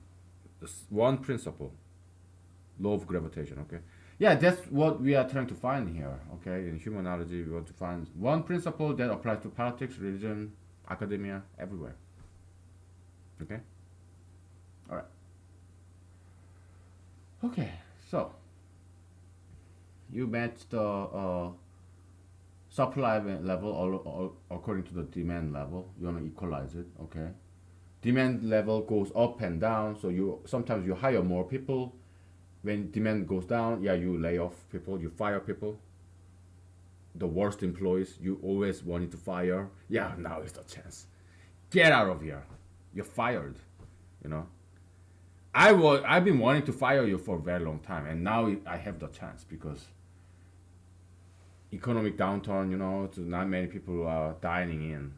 One principle. Law of gravitation, okay? Yeah, that's what we are trying to find here, okay? In humanology, we want to find one principle that applies to politics, religion, academia, everywhere. Okay? All right. Okay, so you match the supply level according to the demand level. You want to equalize it, okay? Demand level goes up and down, so sometimes you hire more people. When demand goes down, yeah, you lay off people, you fire people. the worst employees you always wanted to fire. Yeah, now is the chance. Get out of here. You're fired. You know. I've been wanting to fire you for a very long time, and now I have the chance because economic downturn. You know, so not many people are dining in,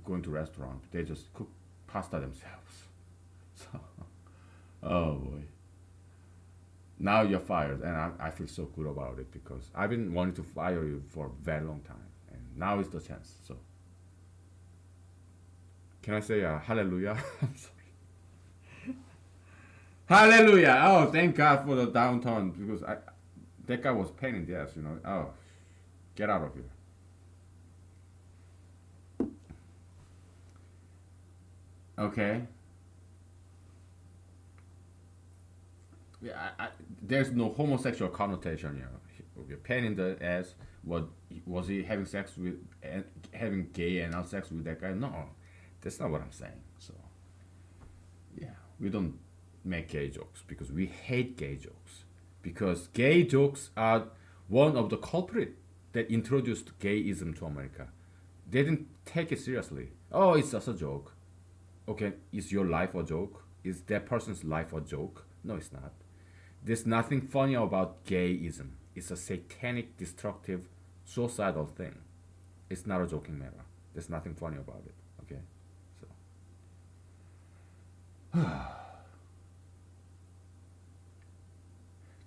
going to restaurant. They just cook pasta themselves. So, oh boy. Now you're fired, and I feel so good about it because I've been wanting to fire you for a very long time, and now is the chance. So, can I say hallelujah? I'm sorry. Hallelujah! Oh, thank God for the downturn because that guy was pain in the ass. You know. Oh, get out of here. Okay. Yeah, there's no homosexual connotation here. Okay, pain in the ass. What was he having sex with? Having gay anal sex with that guy? No, that's not what I'm saying. So yeah, we don't make gay jokes because we hate gay jokes because gay jokes are one of the culprit that introduced gayism to America. They didn't take it seriously. Oh, it's just a joke. Okay, is your life a joke? Is that person's life a joke? No, it's not. There's nothing funny about gayism. It's a satanic, destructive, suicidal thing. It's not a joking matter. There's nothing funny about it. Okay? So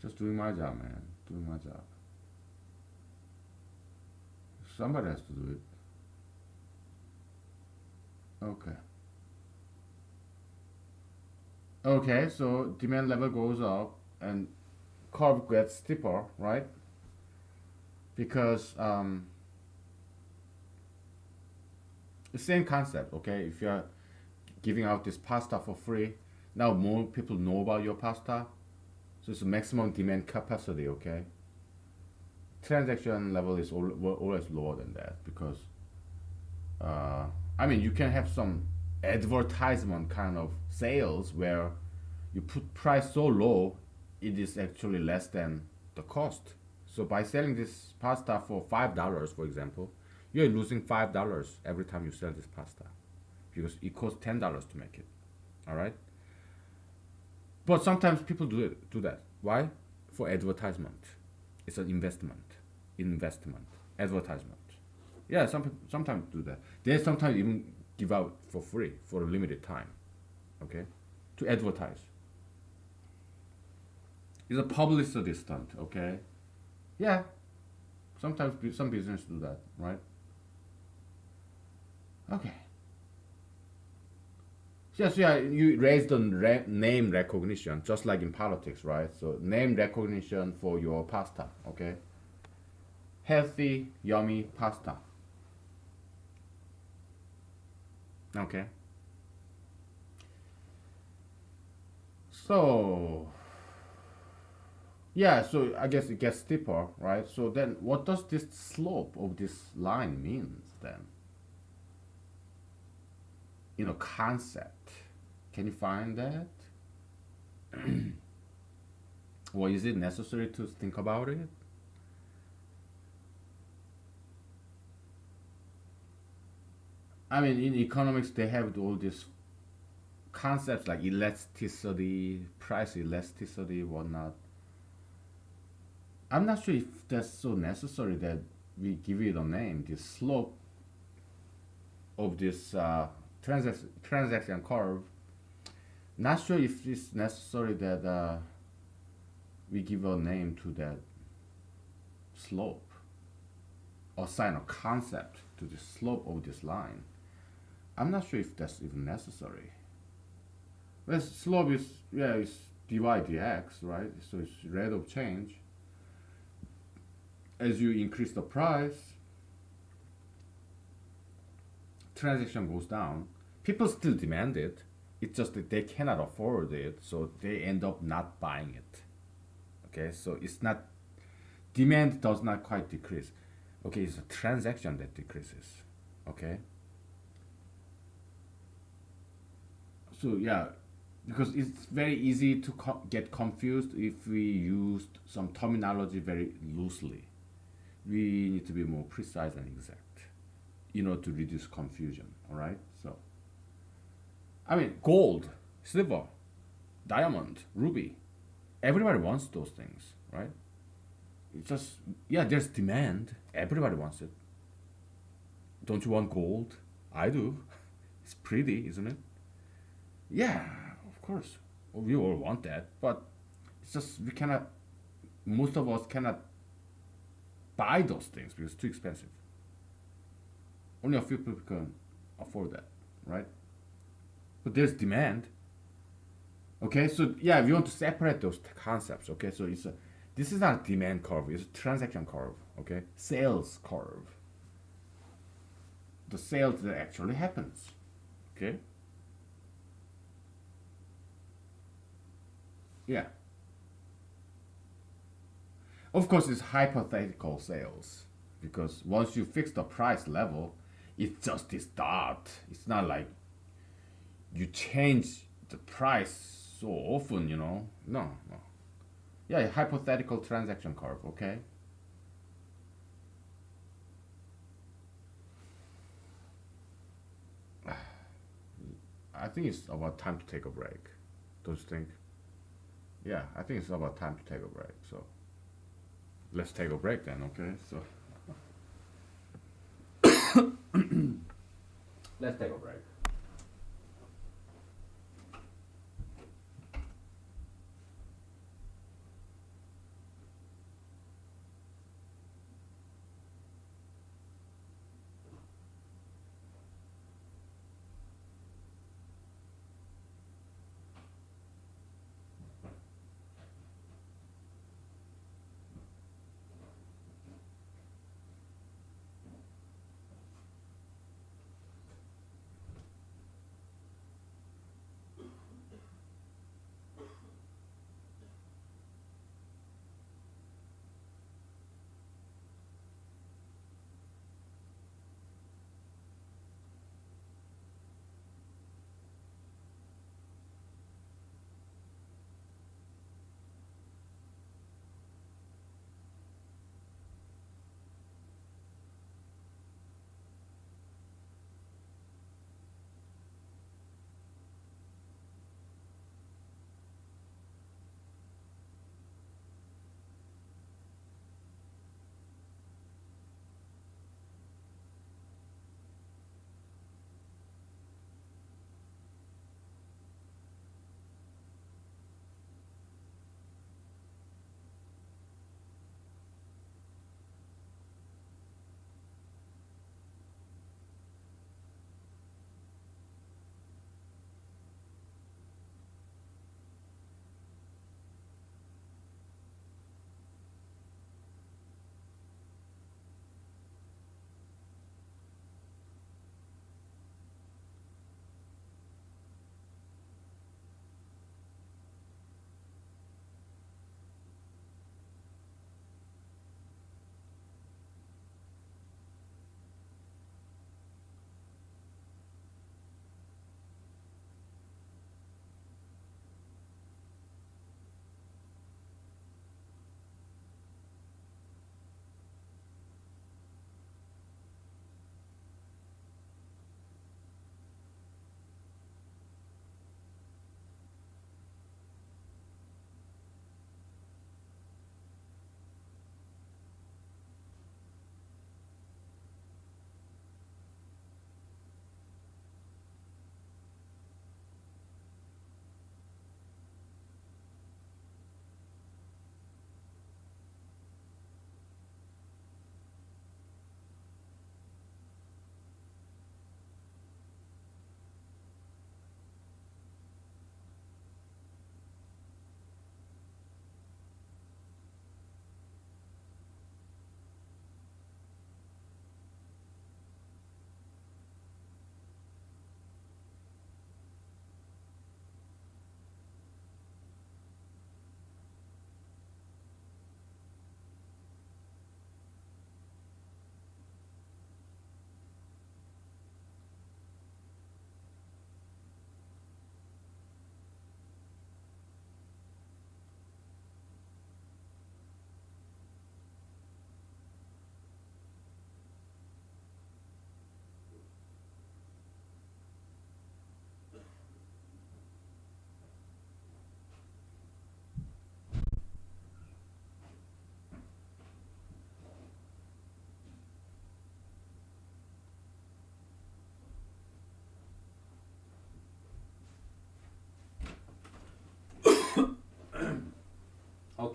just doing my job, man. Doing my job. Somebody has to do it. Okay. Okay, so demand level goes up and curve gets steeper, right? Because the same concept, okay? If you're giving out this pasta for free, now more people know about your pasta, so it's a maximum demand capacity, okay? Transaction level is always lower than that because, I mean, you can have some advertisement kind of sales where you put price so low, it is actually less than the cost. So by selling this pasta for $5, for example, you're losing $5 every time you sell this pasta because it costs $10 to make it. All right. But sometimes people do that. Why? For advertisement. It's an investment, advertisement. Yeah, some people sometimes do that. They sometimes even give out for free for a limited time. Okay, to advertise. It's a publicity stunt. Okay, yeah. Sometimes some business do that, right? Okay. Yes, yeah, you raise the name recognition, just like in politics, right? So name recognition for your pasta, okay? Healthy, yummy pasta, okay? So, yeah, so I guess it gets steeper, right? So then what does this slope of this line means then? Concept. Can you find that? Or is it necessary to think about it? I mean, in economics, they have all these concepts like elasticity, price elasticity, whatnot. I'm not sure if that's so necessary that we give it a name. The slope of this transaction curve. Not sure if it's necessary that we give a name to that slope, assign a concept to the slope of this line. I'm not sure if that's even necessary. Well, slope is, yeah, it's dy dx, right? So it's rate of change. As you increase the price, transaction goes down. People still demand it. It's just that they cannot afford it, so they end up not buying it. Okay, so it's not, demand does not quite decrease. Okay, it's a transaction that decreases. Okay. So yeah, because it's very easy to get confused if we used some terminology very loosely. we need to be more precise and exact, to reduce confusion. All right. So, I mean, gold, silver, diamond, ruby. Everybody wants those things, right? It's just, yeah, there's demand. Everybody wants it. Don't you want gold? I do. It's pretty, isn't it? Yeah, of course. We all want that, but it's just we cannot. Most of us cannot buy those things because it's too expensive. Only a few people can afford that, right? But there's demand. Okay, so yeah, we want to separate those concepts. Okay, so this is not a demand curve; it's a transaction curve. Okay, sales curve. The sales that actually happens. Okay, yeah. Of course, it's hypothetical sales because once you fix the price level, it's just this dot. It's not like you change the price so often. No, no. Yeah, hypothetical transaction curve. Okay. I think it's about time to take a break. Don't you think? Yeah, I think it's about time to take a break. So let's take a break then. Okay. So let's take a break.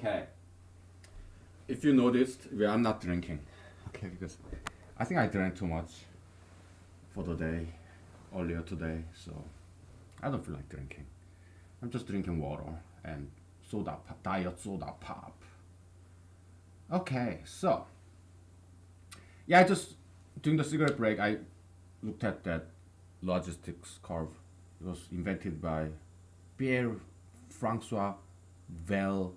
Okay. If you noticed, I'm not drinking. Okay, because I think I drank too much for the day earlier today, so I don't feel like drinking. I'm just drinking water and diet soda pop. Okay, so yeah, just during the cigarette break, I looked at that logistics curve. It was invented by Pierre Francois Verhulst.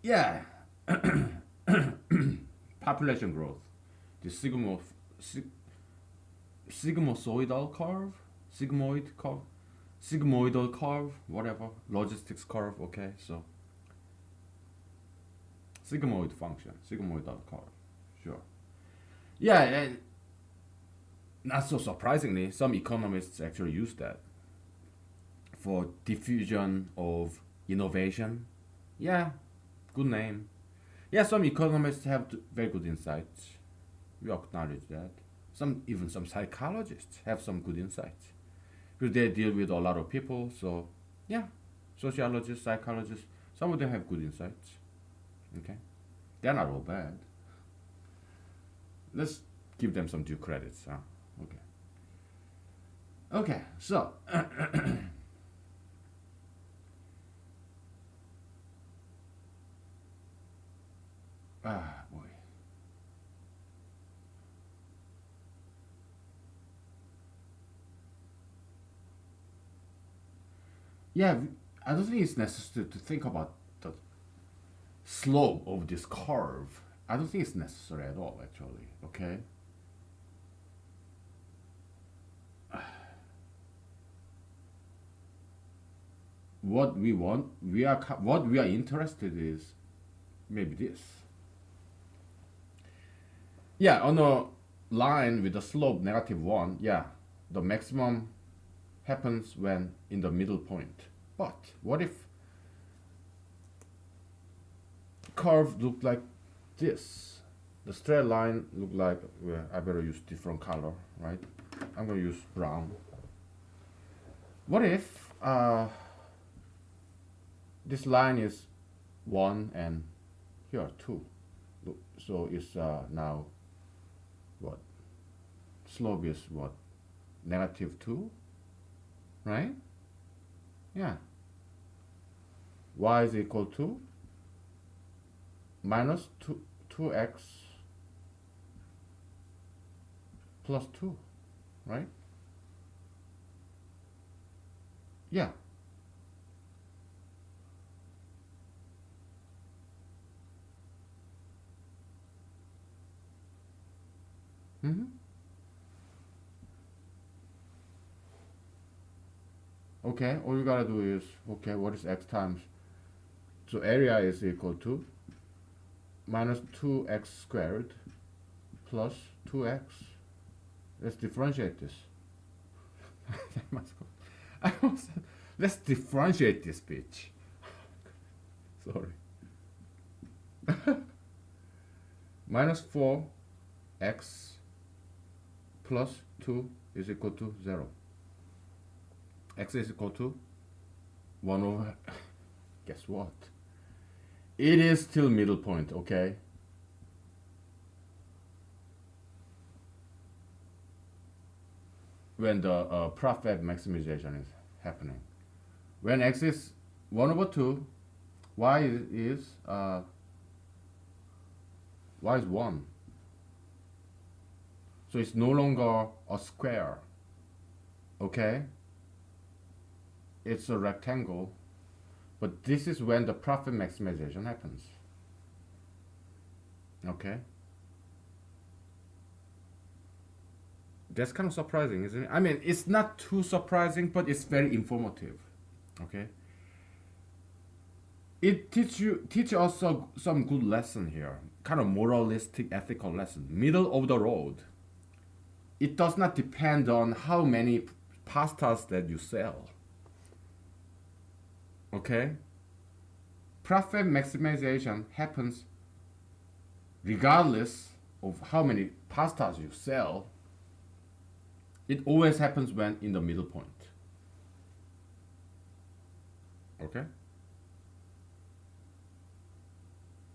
Yeah, population growth, the sigmoidal curve, sigmoidal curve, whatever, logistics curve. Okay, so sigmoid function, sigmoidal curve, sure. Yeah, and not so surprisingly, some economists actually use that for diffusion of innovation. Yeah, good name. Yeah, some economists have very good insights. We acknowledge that. Even some psychologists have some good insights because they deal with a lot of people. So, yeah, sociologists, psychologists, some of them have good insights. Okay, they're not all bad. Let's give them some due credits. Huh? Okay. Okay, so boy. Yeah, I don't think it's necessary to think about the slope of this curve. I don't think it's necessary at all, actually. Okay. What we want, what we are interested is maybe this. Yeah, on a line with a slope -1, yeah, the maximum happens when in the middle point. But what if curve looked like this? The straight line look like, well, I better use different color, right? I'm gonna use brown. What if this line is 1 and here 2? So it's now what? Slope is what? -2, right? Yeah. Y is equal to minus 2x plus 2, right? Yeah. Mm-hmm. Okay, all you gotta do is, okay, what is x times? So area is equal to minus 2x squared plus 2x. Let's differentiate this. I almost said, let's differentiate this bitch. Sorry. Minus 4x plus 2 is equal to 0. X is equal to 1 over, guess what? It is still middle point, okay? When the profit maximization is happening. When x is 1 over 2, y is 1. So it's no longer a square, okay? It's a rectangle, but this is when the profit maximization happens, okay? That's kind of surprising, isn't it? I mean, it's not too surprising, but it's very informative, okay? It teach us some good lesson here, kind of moralistic, ethical lesson. Middle of the road. It does not depend on how many pastas that you sell. Okay? Profit maximization happens regardless of how many pastas you sell. It always happens when in the middle point. Okay,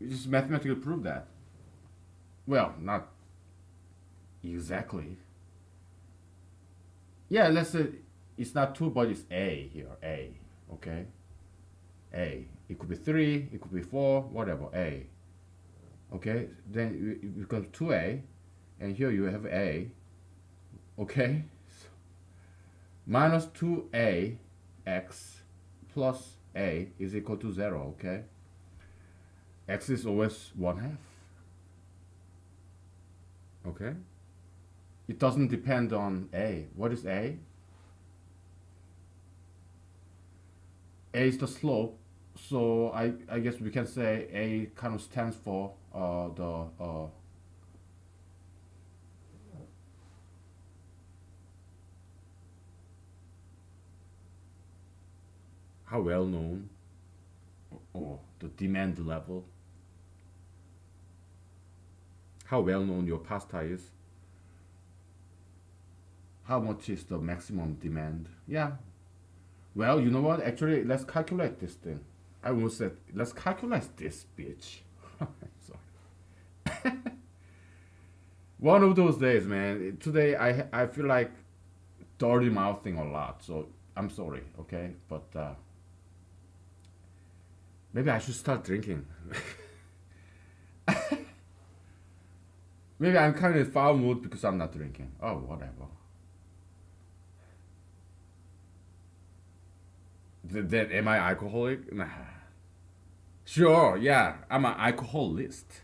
you just mathematically prove that. Well, not exactly. Yeah, let's say it's not 2, but it's A here. A. Okay, A. It could be 3, it could be 4, whatever. A. Okay, then you got 2A, and here you have A. Okay, so minus 2A x plus A is equal to 0. Okay, x is always 1/2. Okay, it doesn't depend on A. What is A? A is the slope, so I guess we can say A kind of stands for the how well known, or the demand level, how well known your pasta is, how much is the maximum demand. Yeah, well, you know what, actually let's calculate this thing. I almost said let's calculate this bitch. Sorry. One of those days, man. Today I feel like dirty mouthing a lot, so I'm sorry, okay, but maybe I should start drinking. Maybe I'm kind of in foul mood because I'm not drinking. Oh, whatever. Then am I alcoholic? Nah. Sure, yeah, I'm an alcoholist.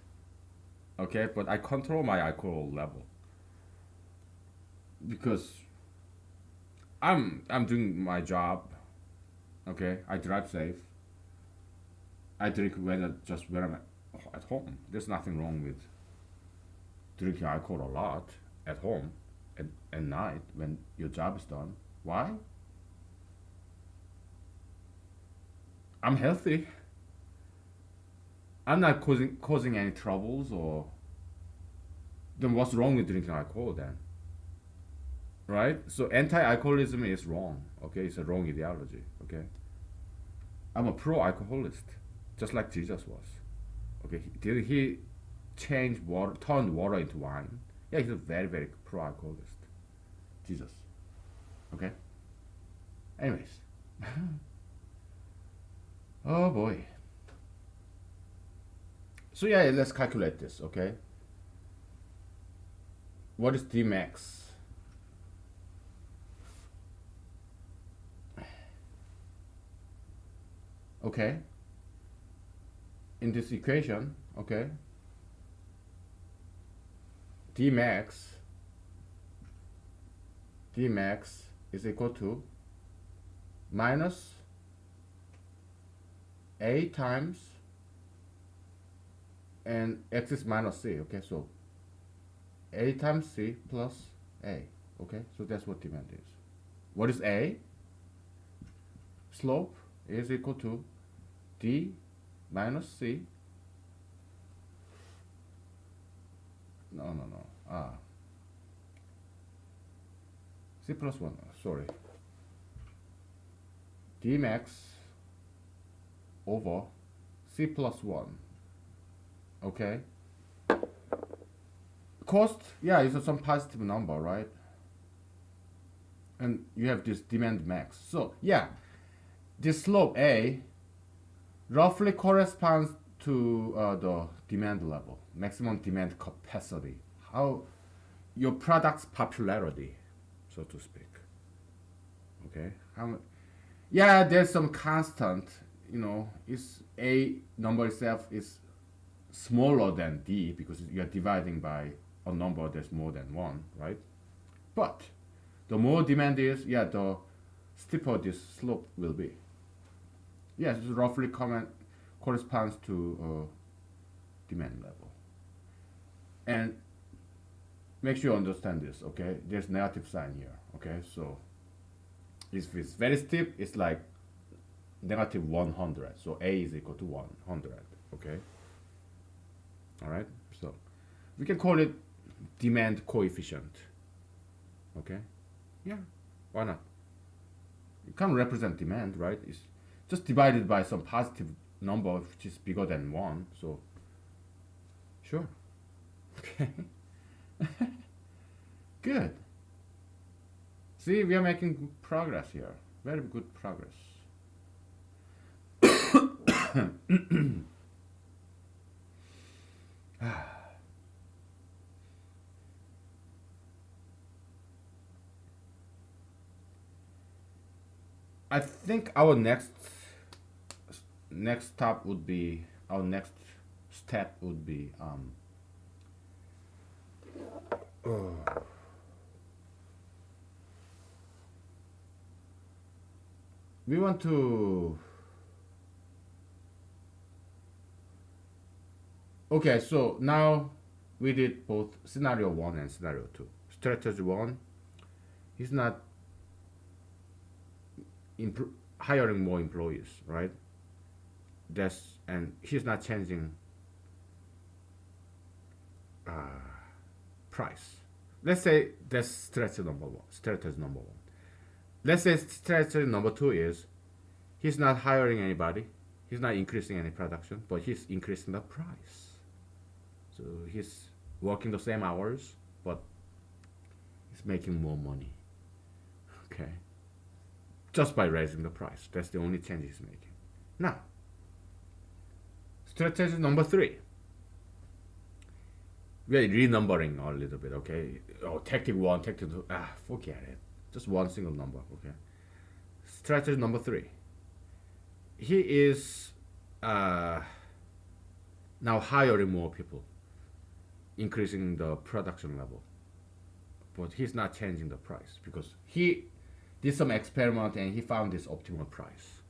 Okay, but I control my alcohol level because I'm doing my job. Okay, I drive safe. I drink when I'm at home. There's nothing wrong with drinking alcohol a lot at home at night when your job is done. Why? I'm healthy. I'm not causing any troubles, or then what's wrong with drinking alcohol then? Right? So anti-alcoholism is wrong. Okay, it's a wrong ideology. Okay, I'm a pro-alcoholist, just like Jesus was. Okay, did he change water, turn water into wine? Yeah, he's a very very pro-alcoholist. Jesus. Okay. Anyways, oh boy. So yeah, let's calculate this. Okay. What is D max? Okay. In this equation, okay, D max is equal to minus A times, and x is minus c. Okay, so A times c plus A. Okay, so that's what demand is. What is A? Slope is equal to D minus C. No. C plus 1. Sorry. D max over C plus 1. Okay. Cost, yeah, is some positive number, right? And you have this demand max. So, yeah, this slope A roughly corresponds to the demand level, maximum demand capacity, how your product's popularity, so to speak. Okay, yeah, there's some constant, is A number itself is smaller than D because you're dividing by a number that's more than 1, right? But the more demand is, yeah, the steeper this slope will be. Yes, it roughly corresponds to demand level. And make sure you understand this, okay? There's negative sign here, okay? So if it's very steep, it's like negative 100. So A is equal to 100, okay? All right, so we can call it demand coefficient, okay? Yeah, why not? You can't represent demand, right? just divide it by some positive number which is bigger than 1. So sure. Okay. Good. See, we are making good progress here. Very good progress. I think our next step would be our next step would be we want to. Okay, so now we did both scenario 1 and scenario 2. Strategy 1, he's not hiring more employees, right? And he's not changing price. Let's say that's strategy number 1. Strategy number 1. Let's say strategy number 2 is he's not hiring anybody, he's not increasing any production, but he's increasing the price. So he's working the same hours, but he's making more money. Okay. Just by raising the price. That's the only change he's making. Now, strategy number 3. We are renumbering a little bit, okay? Oh, tactic 1, tactic 2. Forget it. Just one single number, okay? Strategy number 3. He is now hiring more people, increasing the production level, but he's not changing the price because he did some experiment and he found this optimal price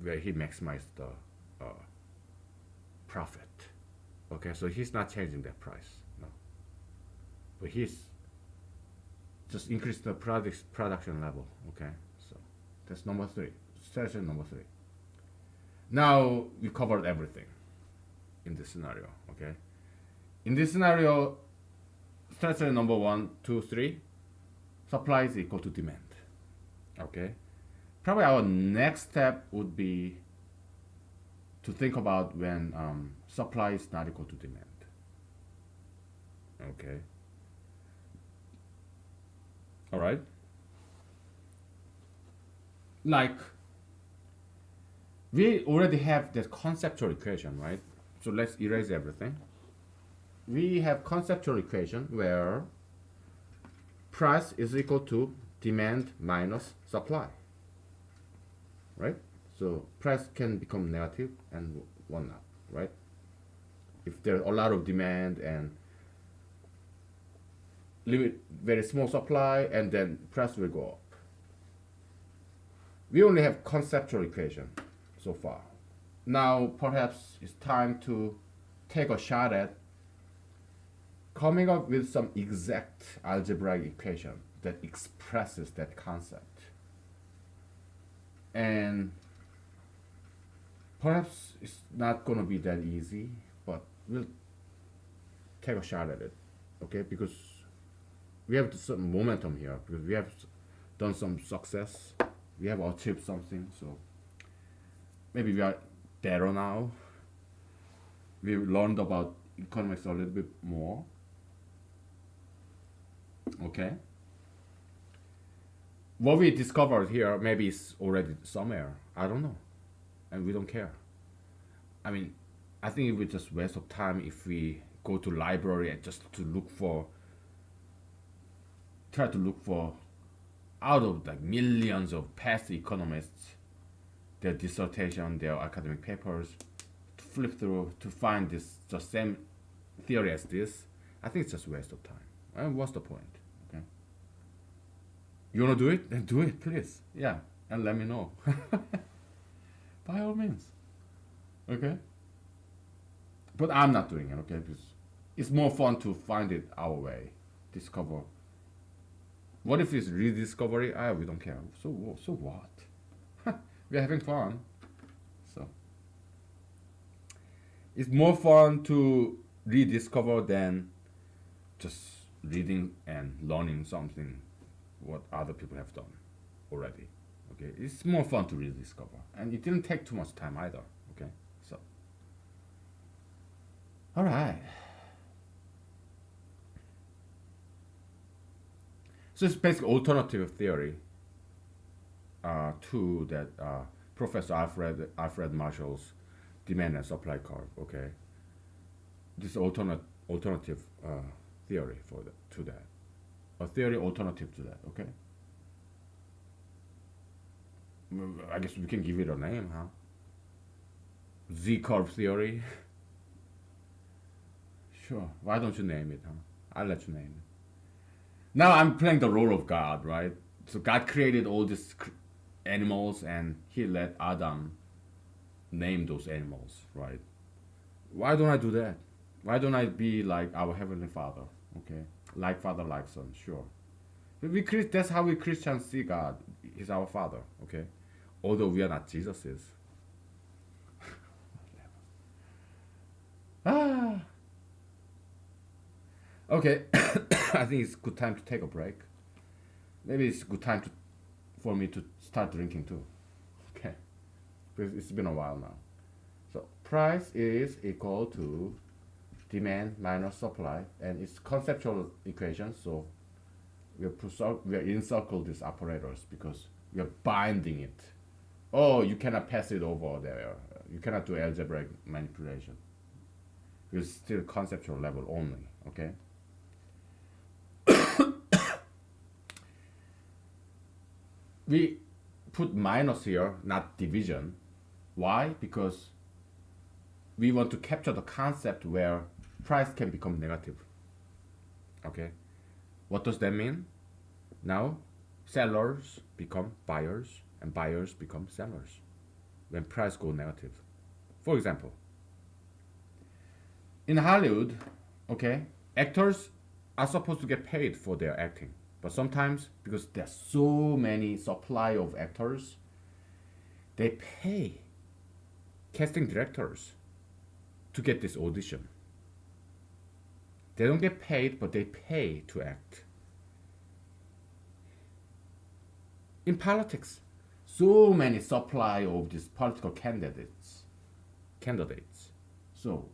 where he maximized the profit. Okay, so he's not changing that price, no, but he's just increased the production level. Okay, so that's number 3, strategy number 3. Now we covered everything in this scenario. Okay, in this scenario, strategy number 1, 2, 3, supply is equal to demand. Okay, probably our next step would be to think about when supply is not equal to demand. Okay, all right, like we already have this conceptual equation, right? So let's erase everything. We have conceptual equation where price is equal to demand minus supply, right? So price can become negative and one not, right? If there's a lot of demand and very small supply, and then price will go up. We only have conceptual equation so far. Now perhaps it's time to take a shot at coming up with some exact algebraic equation that expresses that concept. And perhaps it's not going to be that easy, but we'll take a shot at it, okay? Because we have some momentum here, because we have done some success, we have achieved something, so maybe we are better now. We learned about economics a little bit more, okay? What we discovered here maybe is already somewhere, I don't know, and we don't care. I mean, I think it would just waste of time if we go to library and just to try to look for out of like millions of past economists, their dissertation, their academic papers, to flip through to find this the same theory as this. I think it's just a waste of time. And what's the point? Okay. You wanna do it? Then do it, please. Yeah, and let me know. By all means. Okay. But I'm not doing it, okay? Because it's more fun to find it our way, discover. What if it's rediscovery? We don't care. So what? We're having fun. So it's more fun to rediscover than just reading and learning something what other people have done already. Okay, it's more fun to rediscover, and it didn't take too much time either. Okay, so all right. So it's basically alternative theory to that Professor Alfred Marshall's demand and supply curve. Okay, this alternative theory for to that, a theory alternative to that. Okay, I guess we can give it a name, huh? Z curve theory. Sure. Why don't you name it, huh? I'll let you name it. Now I'm playing the role of God, right? So God created all these animals, and He let Adam name those animals, right? Why don't I do that? Why don't I be like our heavenly Father? Okay, like Father, like Son. Sure. That's how we Christians see God. He's our Father. Okay, although we are not Jesus's. Ah. Okay, I think it's good time to take a break. Maybe it's a good time for me to start drinking too. Okay, because it's been a while now. So price is equal to demand minus supply, and it's conceptual equation. So we are encircle these operators because we are binding it. Oh, you cannot pass it over there. You cannot do algebraic manipulation. It's still conceptual level only. Okay. We put minus here, not division. Why? Because we want to capture the concept where price can become negative. Okay. What does that mean? Now, sellers become buyers and buyers become sellers when price go negative. For example, in Hollywood, okay, actors are supposed to get paid for their acting. But sometimes, because there's so many supply of actors, they pay casting directors to get this audition. They don't get paid, but they pay to act. In politics, so many supply of these political candidates. So,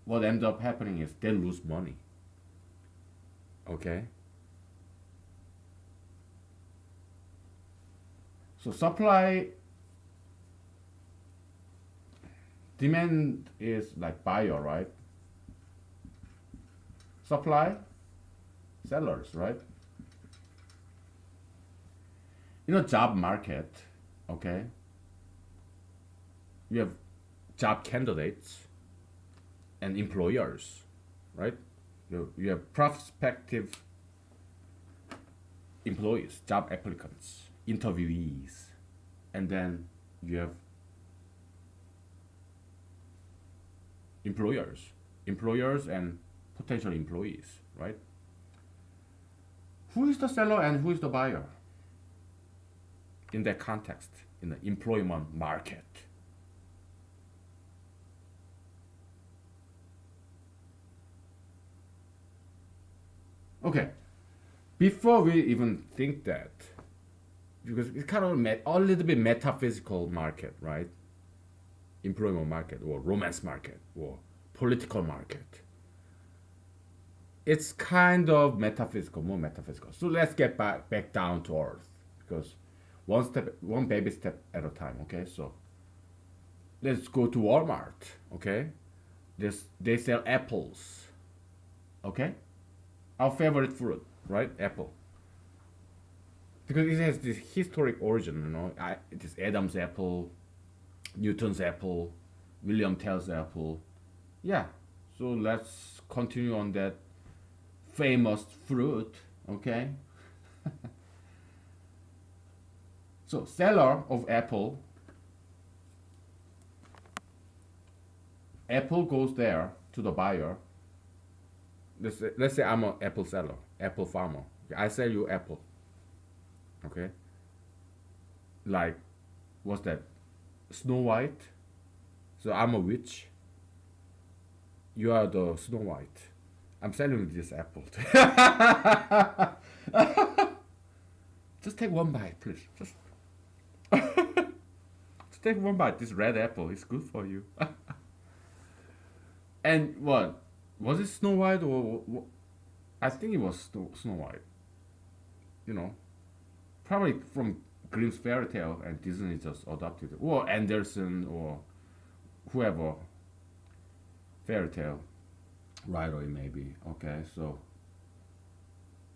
what ends up happening is they lose money. Okay? So supply demand is like buyer, right? Supply sellers, right? Job market, okay? You have job candidates and employers, right? You have prospective employees, job applicants, interviewees, and then you have employers and potential employees, right? Who is the seller and who is the buyer in that context, in the employment market? Okay, before we even think that, because it's kind of a little bit metaphysical market, right? Employment market or romance market or political market. It's kind of metaphysical, more metaphysical. So let's get back down to earth, because one baby step at a time. Okay, so let's go to Walmart. Okay, they sell apples. Okay, our favorite fruit, right? Apple. Because it has this historic origin, it is Adam's apple, Newton's apple, William Tell's apple. Yeah, so let's continue on that famous fruit, okay? So, seller of apple, apple goes there to the buyer. Let's say I'm an apple seller, apple farmer. I sell you apple, okay? Like, what's that? Snow White. So I'm a witch. You are the Snow White. I'm selling you this apple. Just take one bite, please. Just take one bite. This red apple is good for you. And what? Was it Snow White or I think it was Snow White. You know, probably from Grimm's fairy tale, and Disney just adopted it, or Anderson or whoever fairy tale writer it may be. Okay, so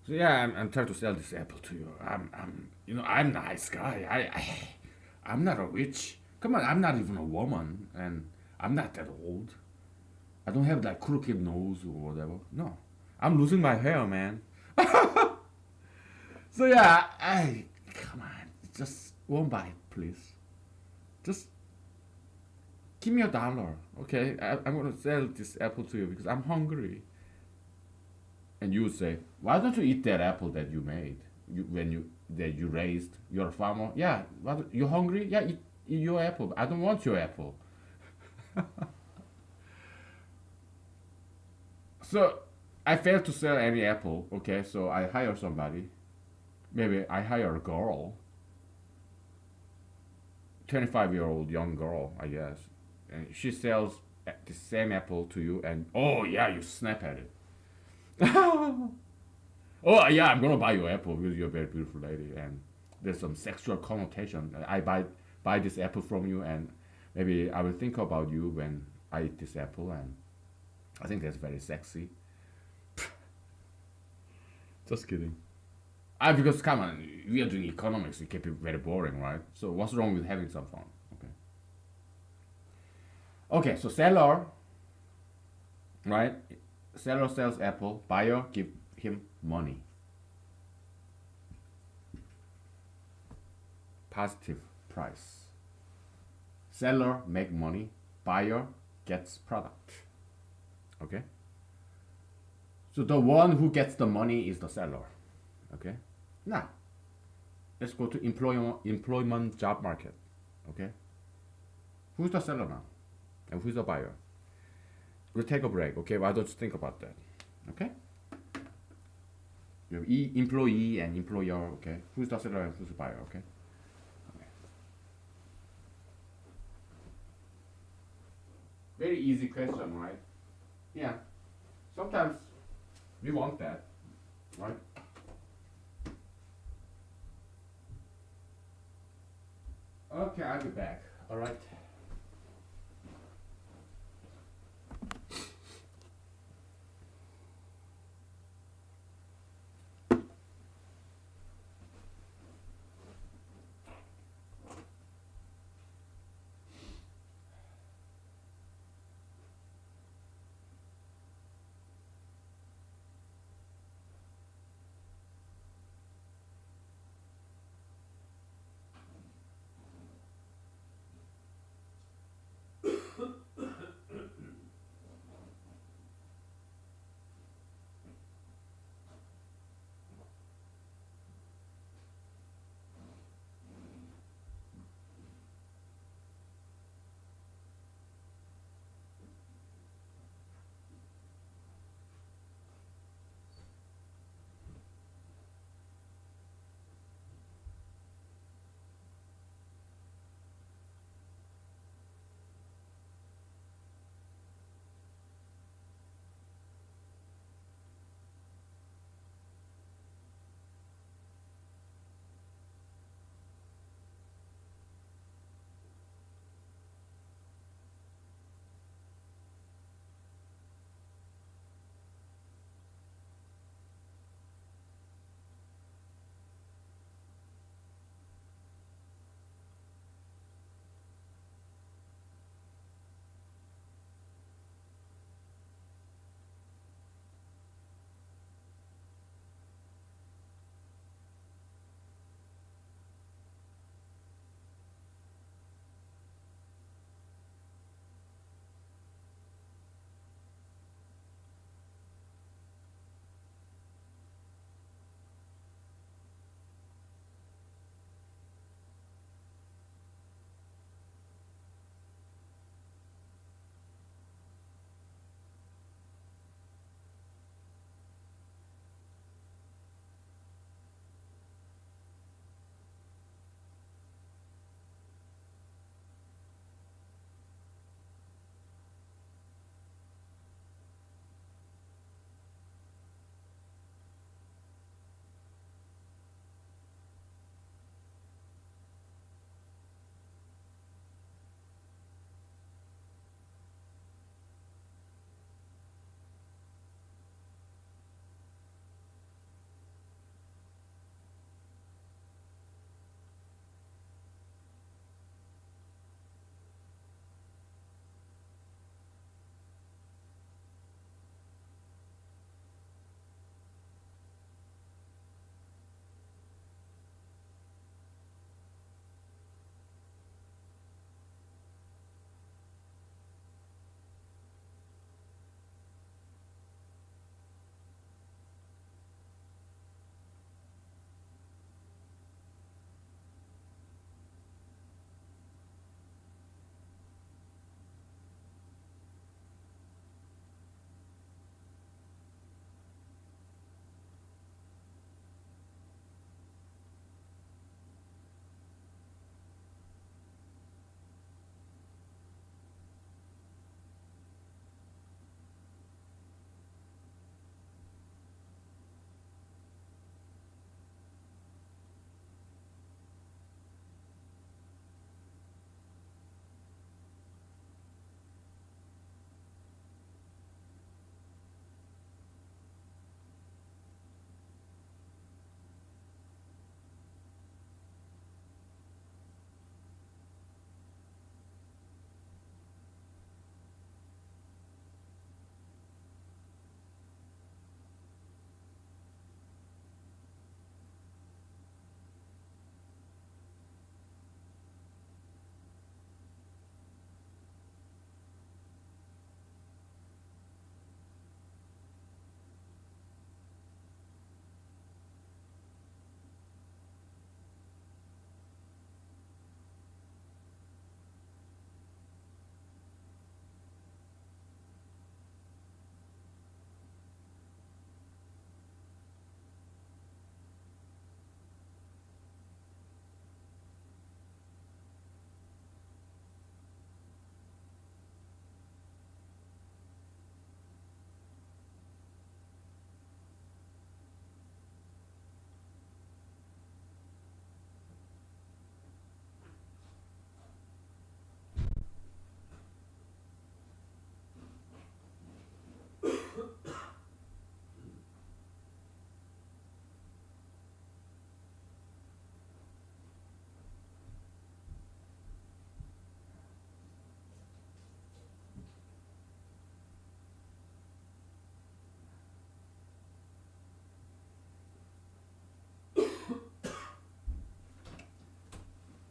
yeah, I'm trying to sell this apple to you. I'm nice guy. I'm not a witch. Come on, I'm not even a woman, and I'm not that old. I don't have like crooked nose or whatever. No, I'm losing my hair, man. So yeah, I come on, just one bite, please. Just give me $1, okay? I'm gonna sell this apple to you because I'm hungry. And you would say, why don't you eat that apple that you made? When you raised. You're a farmer. Yeah. You hungry? Yeah. Eat your apple. I don't want your apple. So I failed to sell any apple. Okay. So I hire somebody. Maybe I hire a girl. 25-year-old young girl, I guess. And she sells the same apple to you, and oh yeah, you snap at it. Oh yeah, I'm gonna buy your apple because you're a very beautiful lady, and there's some sexual connotation. I buy this apple from you, and maybe I will think about you when I eat this apple, and I think that's very sexy. Just kidding. Because come on, we are doing economics. It can be very boring, right? So what's wrong with having some fun? Okay. Okay. So seller, right? Seller sells apple. Buyer give him money. Positive price. Seller make money. Buyer gets product. Okay. So the one who gets the money is the seller. Okay. Now, let's go to employment job market. Okay. Who's the seller now? And who's the buyer? We'll take a break. Okay. Why don't you think about that? Okay. You have employee and employer. Okay. Who's the seller and who's the buyer? Okay. Okay. Very easy question, right? Yeah. Sometimes we want that, right? Okay, I'll be back. All right.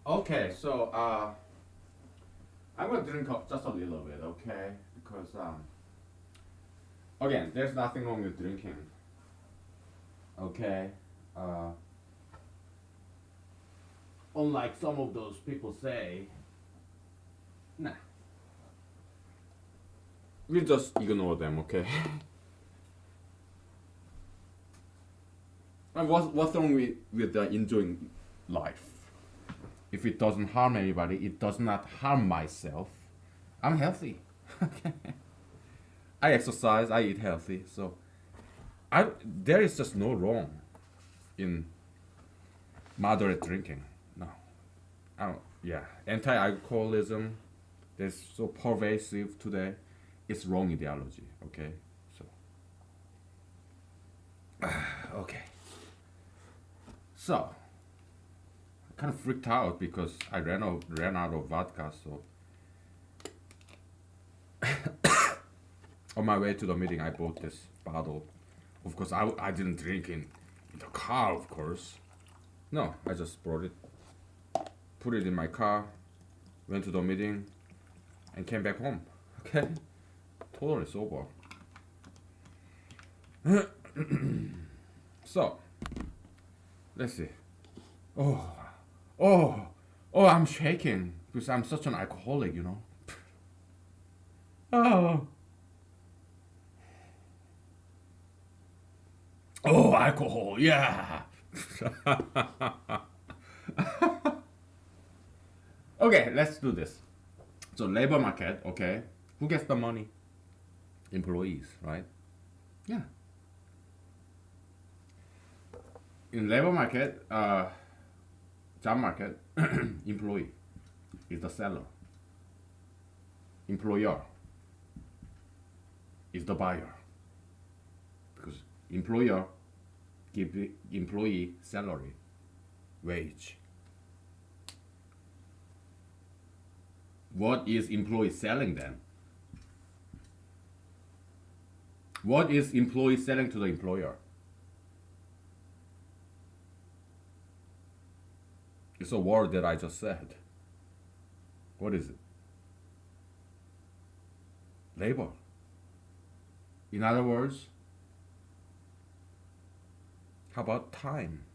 Okay, so I'm gonna drink just a little bit, okay? Because again, there's nothing wrong with drinking, okay? Uh, Unlike some of those people say, nah, we just ignore them, okay? And what's wrong with enjoying life? If it doesn't harm anybody, it does not harm myself. I'm healthy. Okay. I exercise, I eat healthy, so there is just no wrong in moderate drinking. No, I don't. Yeah, anti-alcoholism, that's so pervasive today. It's wrong ideology. Okay, so okay, so I kind of freaked out because I ran out of vodka. So on my way to the meeting, I bought this bottle. Of course, I didn't drink in the car. Of course, no, I just brought it, put it in my car, went to the meeting, and came back home. Okay, totally sober. So let's see. Oh, oh, oh! I'm shaking because I'm such an alcoholic, you know. Oh, oh, alcohol, yeah. Okay, let's do this. So labor market, okay. Who gets the money? Employees, right? Yeah. In labor market, job market, employee is the seller. Employer is the buyer. Because employer give the employee salary, wage. What is employee selling then? What is employee selling to the employer? It's a word that I just said. What is it? Labor. In other words, how about time?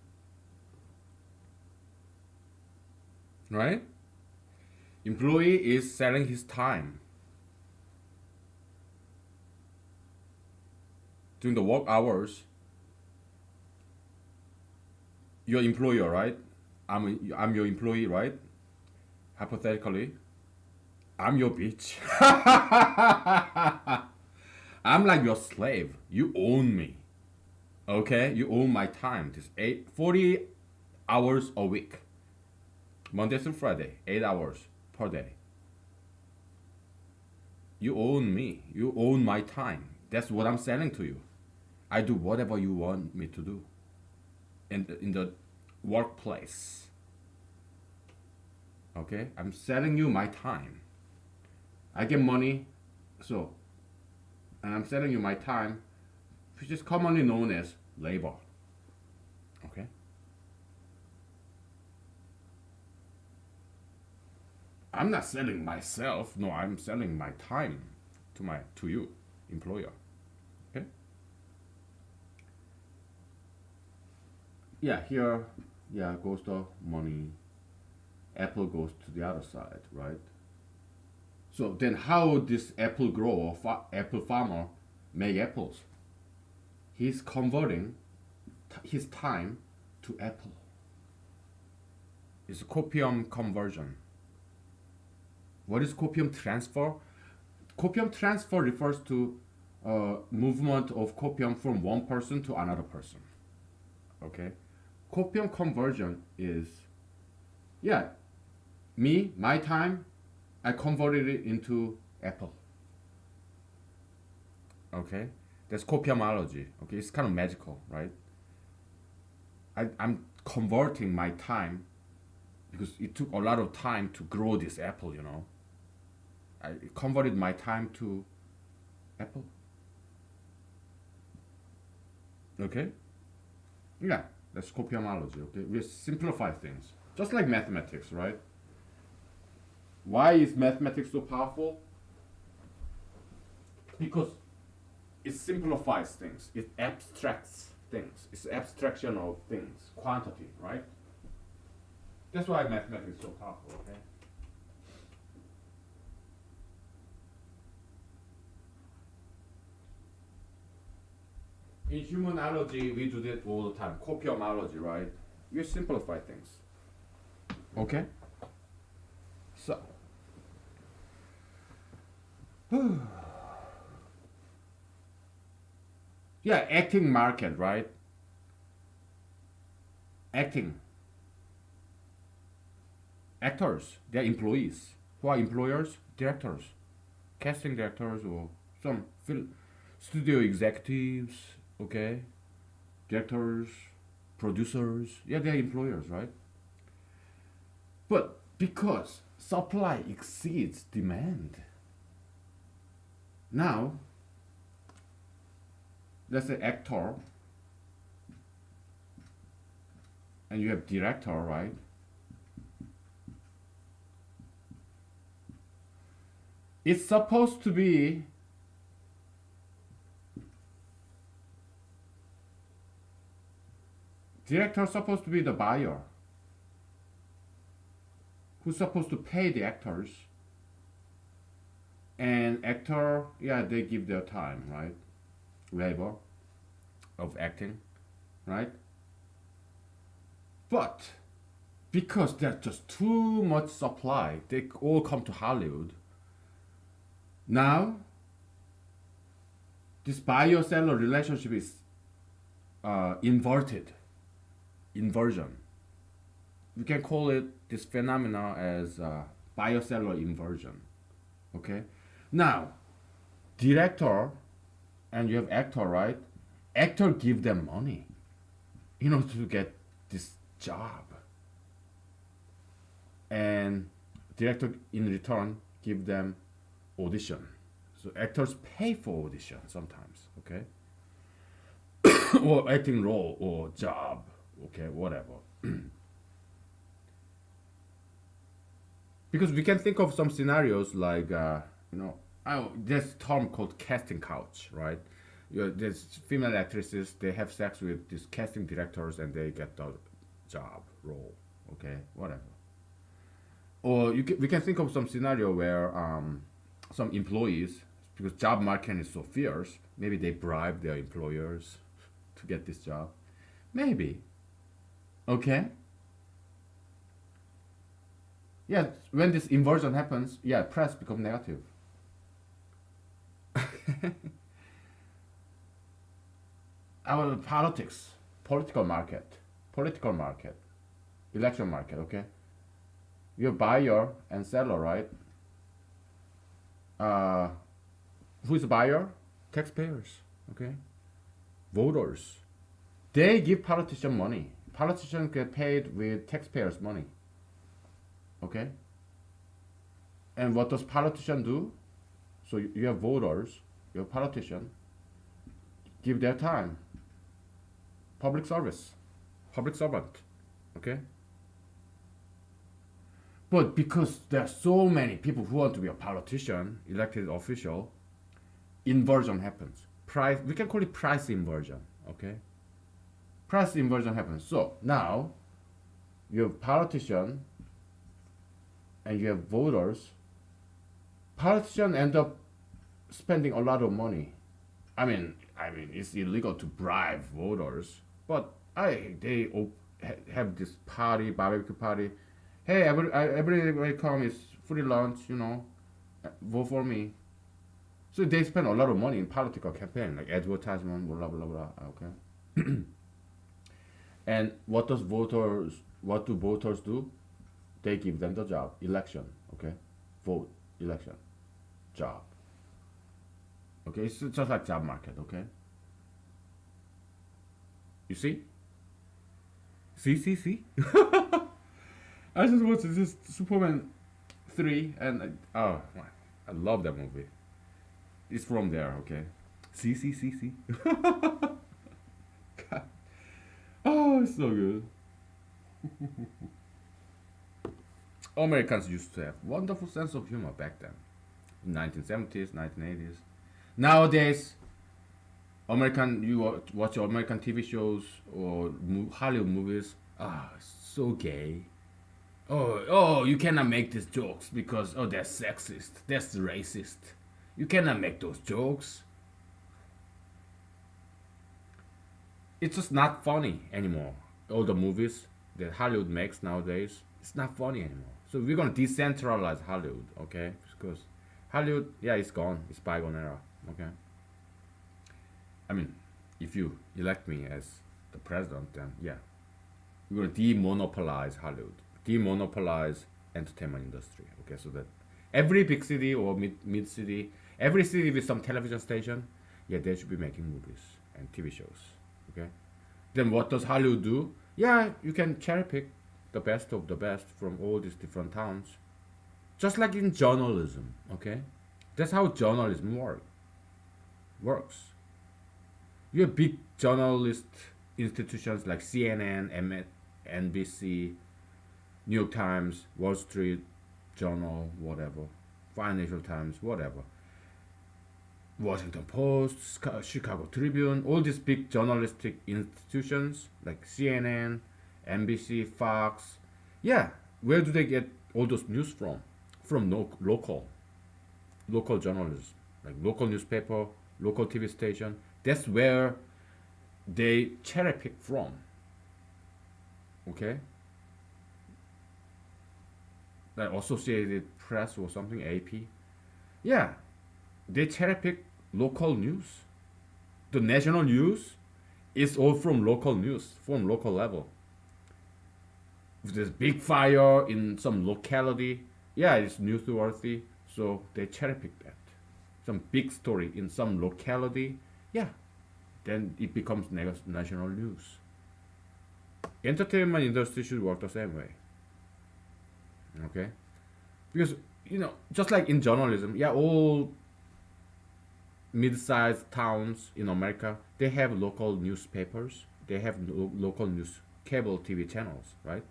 Right? Employee is selling his time. During the work hours, your employer, right? I'm your employee, right? Hypothetically, I'm your bitch. I'm like your slave. You own me. Okay? You own my time. This 40 hours a week. Monday through Friday, 8 hours per day. You own me. You own my time. That's what I'm selling to you. I do whatever you want me to do. In the workplace. Okay? I'm selling you my time. I get money, and I'm selling you my time, which is commonly known as labor. Okay? I'm not selling myself. No, I'm selling my time to you, employer. Okay? Yeah, here, yeah, goes the money. Apple goes to the other side, right? So then how this apple grower, apple farmer make apples? He's converting his time to apple. It's copium conversion. What is copium transfer? Copium transfer refers to movement of copium from one person to another person. Okay? Copium conversion is, yeah, my time, I converted it into apple. Okay? That's copiumology. Okay? It's kind of magical, right? I'm converting my time because it took a lot of time to grow this apple, you know. I converted my time to apple. Okay? Yeah, that's copiumology, okay? We simplify things. Just like mathematics, right? Why is mathematics so powerful? Because it simplifies things. It abstracts things. It's abstraction of things, quantity, right? That's why mathematics is so powerful. Okay. In humanology, we do that all the time. Copiomology, right? You simplify things. Okay. So. Yeah, acting market, right? Acting. Actors, they're employees. Who are employers? Directors. Casting directors or some studio executives, okay? Directors, producers. Yeah, they're employers, right? But because supply exceeds demand, now, let's say actor, and you have director, right? It's supposed to be director supposed to be the buyer who's supposed to pay the actors, and actor, yeah, they give their time, right? Labor of acting, right? But because there's just too much supply, they all come to Hollywood. Now, this buyer-seller relationship is inverted, inversion. We can call it this phenomena as buyer-seller inversion. Okay. Now, director and you have actor, right? Actor give them money in order to get this job, and director in return give them audition. So actors pay for audition sometimes, okay, or acting role or job, okay, whatever. Because we can think of some scenarios like there's term called casting couch, right? There's female actresses, they have sex with these casting directors and they get the job role, okay, whatever. Or we can think of some scenario where some employees, because job market is so fierce, maybe they bribe their employers to get this job, maybe, okay. Yeah, when this inversion happens, yeah, press become negative. Our politics, political market, political market, election market, okay? You're buyer and seller, right? Uh, who is the buyer? Taxpayers, okay? Voters. They give politician money. Politicians get paid with taxpayers' money, okay? And what does politician do? So you have voters, you have politician, give their time, public service, public servant, okay? But because there are so many people who want to be a politician, elected official, inversion happens. Price, we can call it price inversion, okay? Price inversion happens. So now you have politician and you have voters. Politicians end up spending a lot of money. I mean, it's illegal to bribe voters, but they have this party, barbecue party. Hey, everybody come, it's free lunch, vote for me. So they spend a lot of money in political campaign, like advertisement, blah blah blah. Okay. And what do voters do? They give them the job, election. Okay, vote, election, job. Okay, it's just like job market. Okay, you see? See. I just watched this Superman 3 and I love that movie. It's from there, okay? See. God. Oh, it's so good. Americans used to have wonderful sense of humor back then, in 1970s, 1980s. Nowadays, watch American TV shows or Hollywood movies. Ah, so gay. Oh, you cannot make these jokes because that's sexist, that's racist. You cannot make those jokes. It's just not funny anymore. All the movies that Hollywood makes nowadays, it's not funny anymore. So we're gonna decentralize Hollywood, okay? Because Hollywood, yeah, it's gone. It's bygone era, okay? I mean, if you elect me as the president, then yeah, we're gonna demonopolize Hollywood, demonopolize entertainment industry, okay? So that every big city or mid city, every city with some television station, yeah, they should be making movies and TV shows, okay? Then what does Hollywood do? Yeah, you can cherry pick the best of the best from all these different towns, just like in journalism, okay? That's how journalism works. You have big journalist institutions like CNN, NBC, New York Times, Wall Street Journal, whatever, Financial Times, whatever. Washington Post, Chicago Tribune, all these big journalistic institutions like CNN, NBC, Fox. Yeah, where do they get all those news from? From local journalism, like local newspaper, local TV station. That's where they cherry pick from. Okay, like Associated Press or something, AP. Yeah, they cherry pick local news. The national news is all from local news, from local level. If there's big fire in some locality, yeah, it's newsworthy, so they cherry pick that. Some big story in some locality, yeah, then it becomes national news. Entertainment industry should work the same way. Okay, because just like in journalism, yeah, all mid-sized towns in America, they have local newspapers, they have local news cable TV channels, right?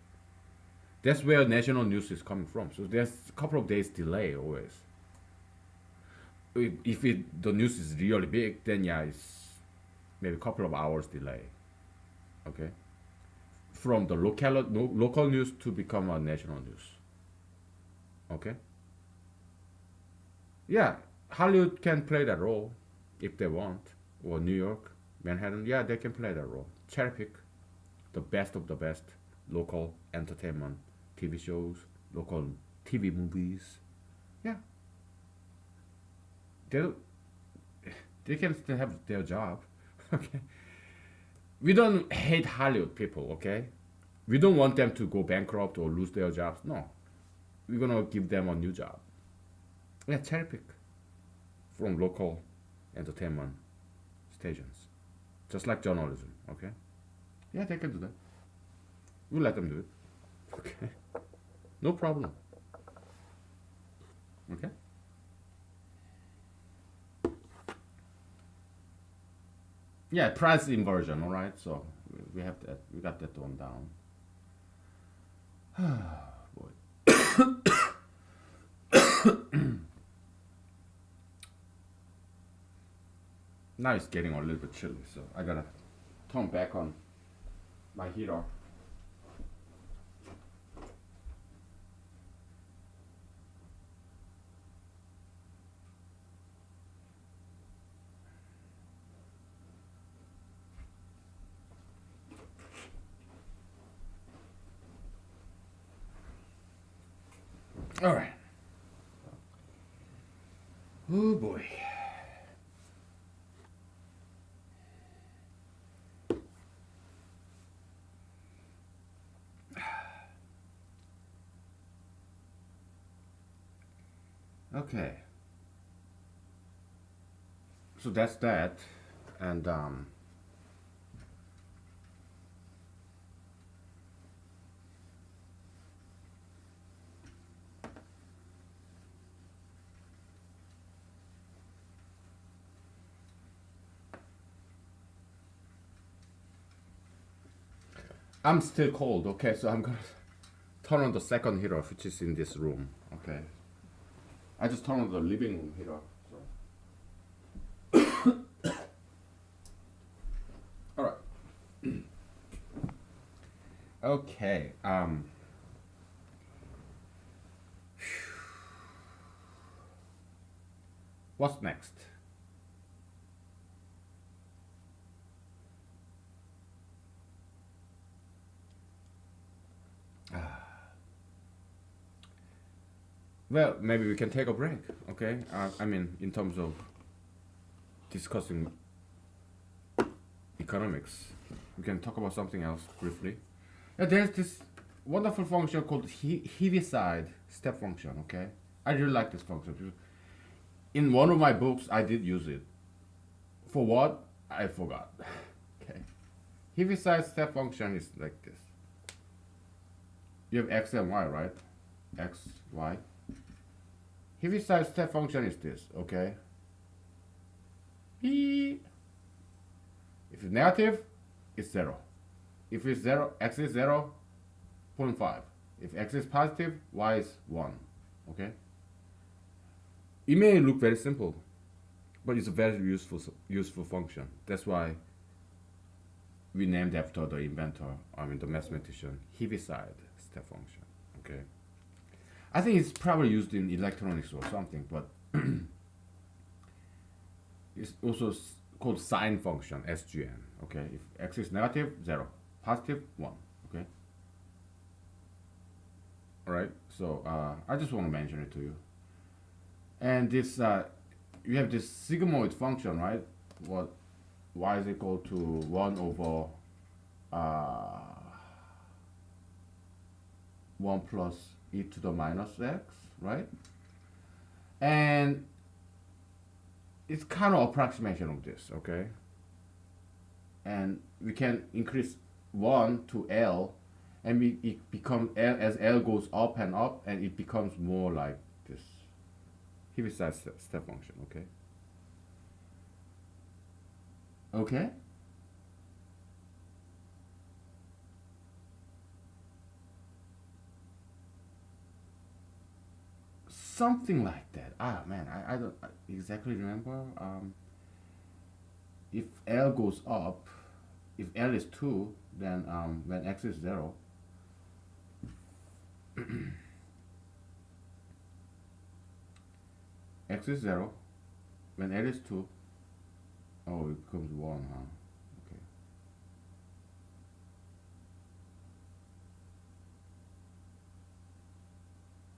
That's where national news is coming from. So there's a couple of days delay always. If the news is really big, then yeah, it's maybe a couple of hours delay. Okay, from the local news to become a national news. Okay. Yeah, Hollywood can play that role if they want, or New York, Manhattan. Yeah, they can play that role. Cherry pick the best of the best local entertainment TV shows, local TV movies. Yeah, they they can still have their job. Okay, we don't hate Hollywood people. Okay, we don't want them to go bankrupt or lose their jobs. No, we're gonna give them a new job. Yeah, cherry pick from local entertainment stations, just like journalism. Okay, yeah, they can do that. We'll let them do it. Okay, no problem. Okay. Yeah, price inversion. All right, so we have that. We got that one down. Boy. Now it's getting a little bit chilly, so I gotta turn back on my heater. All right. Oh boy. Okay. So that's that, and I'm still cold. Okay, so I'm gonna turn on the second heater, which is in this room. Okay. I just turn on the living room heater. So. All right. Okay. What's next? Well, maybe we can take a break. Okay. I mean, in terms of discussing economics, we can talk about something else briefly. There's this wonderful function called Heaviside step function. Okay, I really like this function. In one of my books, I did use it. For what? I forgot. Okay, Heaviside step function is like this. You have x and y, right? X, y. Heaviside step function is this. Okay. If it's negative, it's 0. If it's 0, x is 0, 0.5. If x is positive, y is 1. Okay? It may look very simple, but it's a very useful function. That's why we named after the inventor, the mathematician, Heaviside step function. Okay? I think it's probably used in electronics or something, but it's also called sine function, SGN. Okay, if x is negative, 0, positive, 1. Okay. All right. So I just want to mention it to you. And this, you have this sigmoid function, right? What y is equal to 1 over 1 plus e to the minus x, right? And it's kind of approximation of this, okay? And we can increase 1 to L, and it becomes L as L goes up, and it becomes more like this Heaviside step function, okay? Okay? Something like that. Ah, man, I don't exactly remember. If L goes up, if L is 2, then when x is 0, x is 0, when L is 2, oh, it becomes 1, huh? Okay.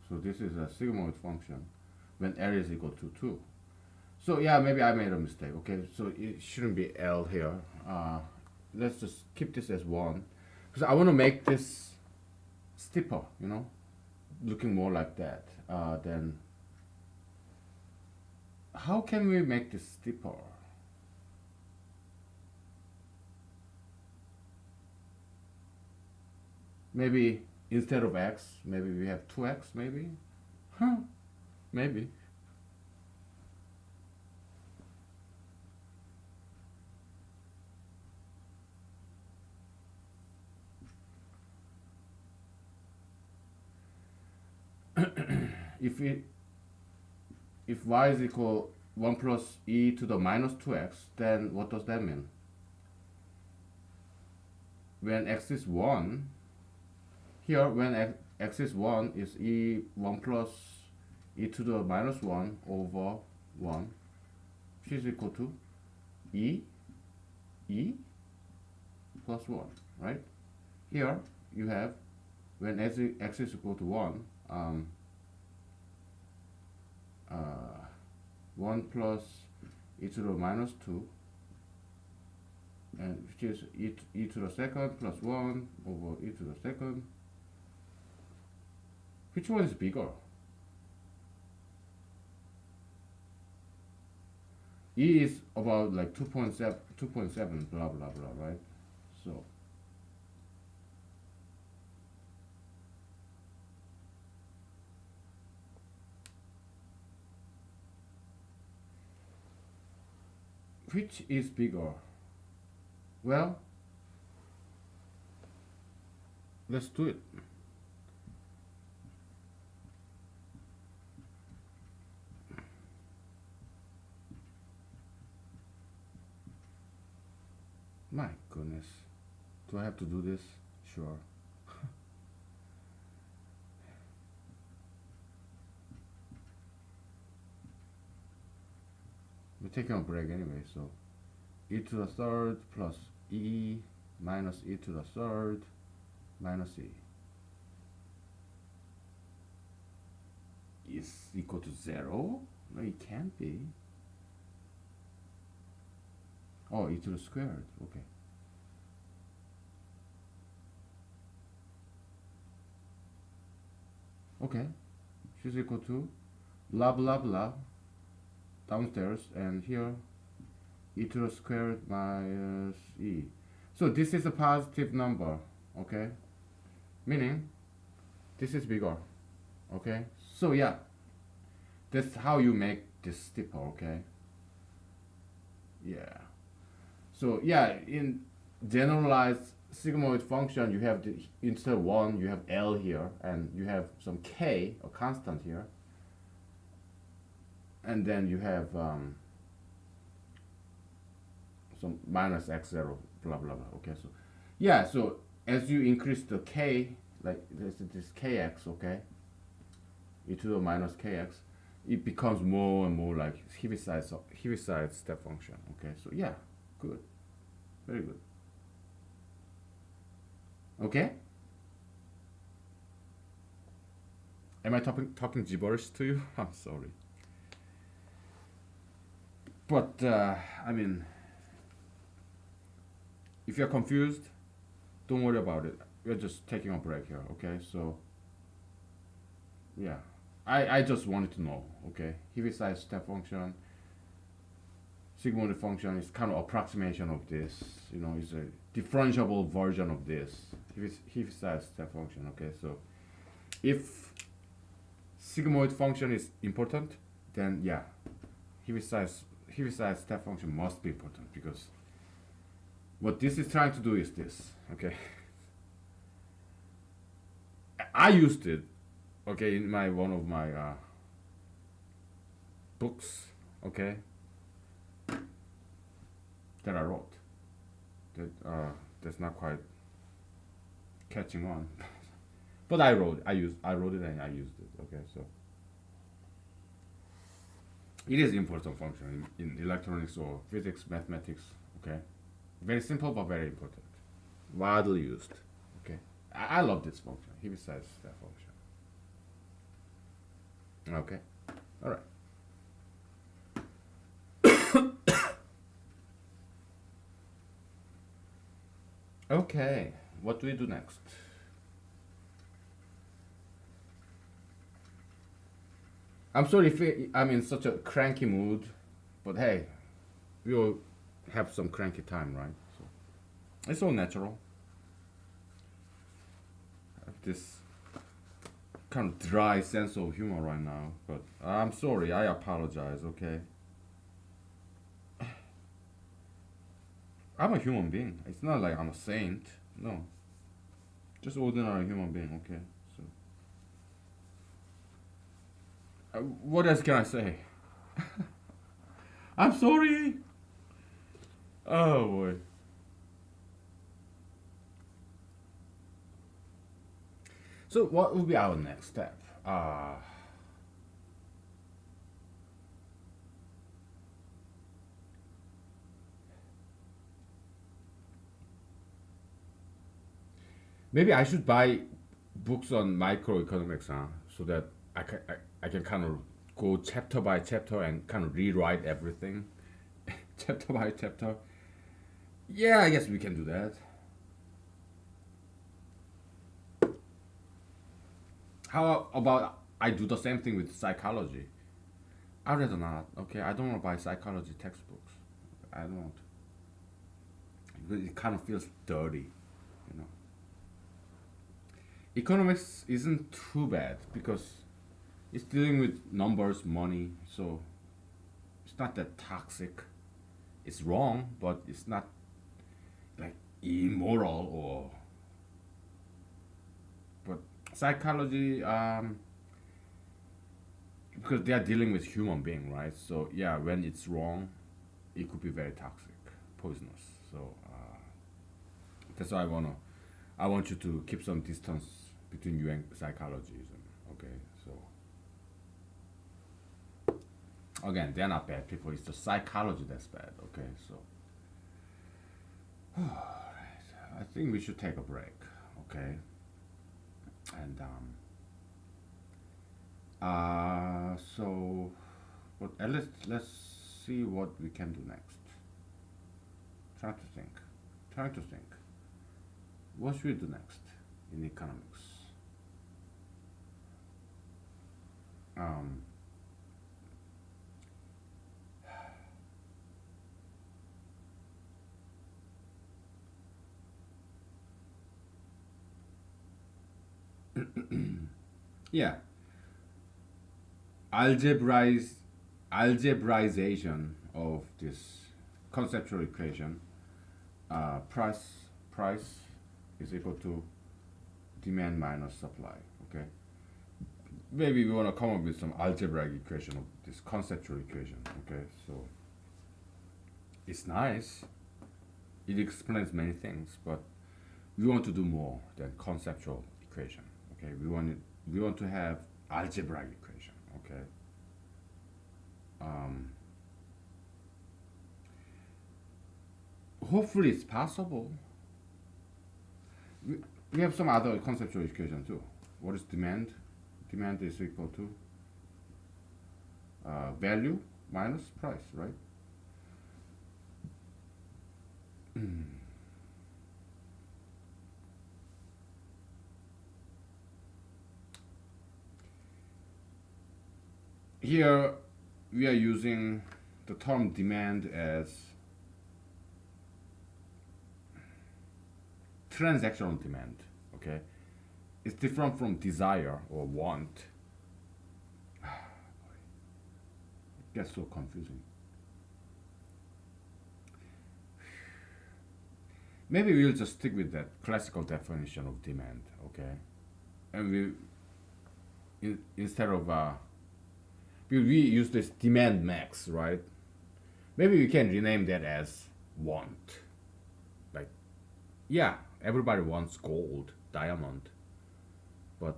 So this is a sigmoid function when L is equal to 2. So yeah, maybe I made a mistake. Okay, so it shouldn't be L here. Let's just keep this as 1, because I want to make this steeper, looking more like that. Then how can we make this steeper? Maybe instead of x, maybe we have 2x, maybe? Huh, maybe. If y is equal 1 plus e to the minus 2x, then what does that mean? When x is 1, here when x is 1 is 1 plus e to the minus 1 over 1, which is equal to e plus 1, right? Here you have when x is equal to 1, 1 plus e to the minus 2, and which is e to the second plus 1 over e to the second. Which one is bigger? E is about like 2.7 blah blah blah, right? So which is bigger? Well, let's do it. My goodness. Do I have to do this? Sure. We're taking a break anyway, so e to the third plus e minus e to the third minus e is equal to 0? No, it can't be. Oh, e to the squared. Okay. Okay. She's equal to blah blah blah downstairs, and here e to the squared minus e. So this is a positive number, okay? Meaning this is bigger, okay? So yeah, that's how you make this steeper, okay? Yeah. So yeah, in generalized sigmoid function, you have the instead of 1, you have L here, and you have some K, a constant here, and then you have some minus x0, blah blah blah. Okay, so yeah, so as you increase the K, like this kx, okay, e to the minus kx, it becomes more and more like Heaviside step function. Okay, so yeah, good, very good. Okay, am I talking gibberish to you? I'm sorry, but I mean, if you're confused, don't worry about it. We're just taking a break here. Okay, so yeah, I just wanted to know. Okay, Heaviside step function, sigmoid function is kind of approximation of this. You know, it's a differentiable version of this Heaviside step function. Okay, so if sigmoid function is important, then yeah, Heaviside step function must be important, because what this is trying to do is this. Okay, I used it. Okay, in my one of my books. Okay, that I wrote. That that's not quite catching on, but I wrote. I wrote it and I used it. Okay, so it is important function in electronics or physics, mathematics. Okay, very simple but very important, widely used. Okay, I love this function. Heaviside step function. Okay, all right. Okay, what do we do next? I'm sorry if I'm in such a cranky mood, but hey, we all have some cranky time, right? So it's all natural. I have this kind of dry sense of humor right now, but I'm sorry. I apologize. Okay, I'm a human being. It's not like I'm a saint. No, just ordinary human being. Okay, so what else can I say? I'm sorry. Oh boy. So what will be our next step? Maybe I should buy books on microeconomics, huh? So that I can kind of go chapter by chapter and kind of rewrite everything, chapter by chapter. Yeah, I guess we can do that. How about I do the same thing with psychology? I'd rather not. Okay, I don't want to buy psychology textbooks. I don't. Because it kind of feels dirty, you know. Economics isn't too bad because it's dealing with numbers, money, so it's not that toxic. It's wrong, but it's not like immoral or. But psychology, because they are dealing with human being, right? So yeah, when it's wrong, it could be very toxic, poisonous. So That's why I want you to keep some distance between you and psychology. Okay, so again, they're not bad people. It's the psychology that's bad. Okay, so I think we should take a break. Okay, and so, but let's see what we can do next. Try to think. Try to think. What should we do next in economics? Um, yeah, algebraiz algebraization of this conceptual equation. Price is equal to demand minus supply. Okay, maybe we want to come up with some algebraic equation of this conceptual equation. Okay, so it's nice. It explains many things, but we want to do more than conceptual equation. Okay, we want to have algebraic equation. Okay. Um, Hopefully it's possible. We, we have some other conceptual equation too. What is demand? Demand is equal to value minus price, right? Here we are using the term demand as transactional demand. Okay, it's different from desire or want. It gets so confusing. Maybe we'll just stick with that classical definition of demand. Okay, and instead of we use this demand max, right? Maybe we can rename that as want. Like, yeah, everybody wants gold, diamond, but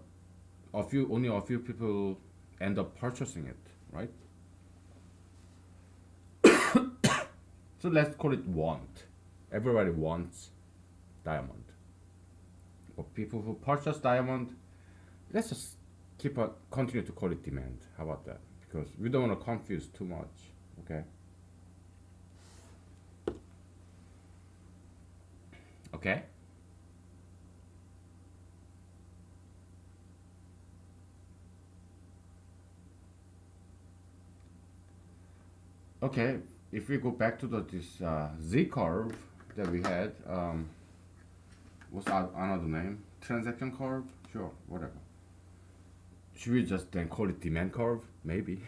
only a few people end up purchasing it, right? So let's call it want. Everybody wants diamond, but people who purchase diamond, let's just continue to call it demand. How about that? Because we don't want to confuse too much. Okay. Okay. Okay. If we go back to this Z curve that we had, what's another name? Transaction curve? Sure, whatever. Should we just then call it demand curve? Maybe.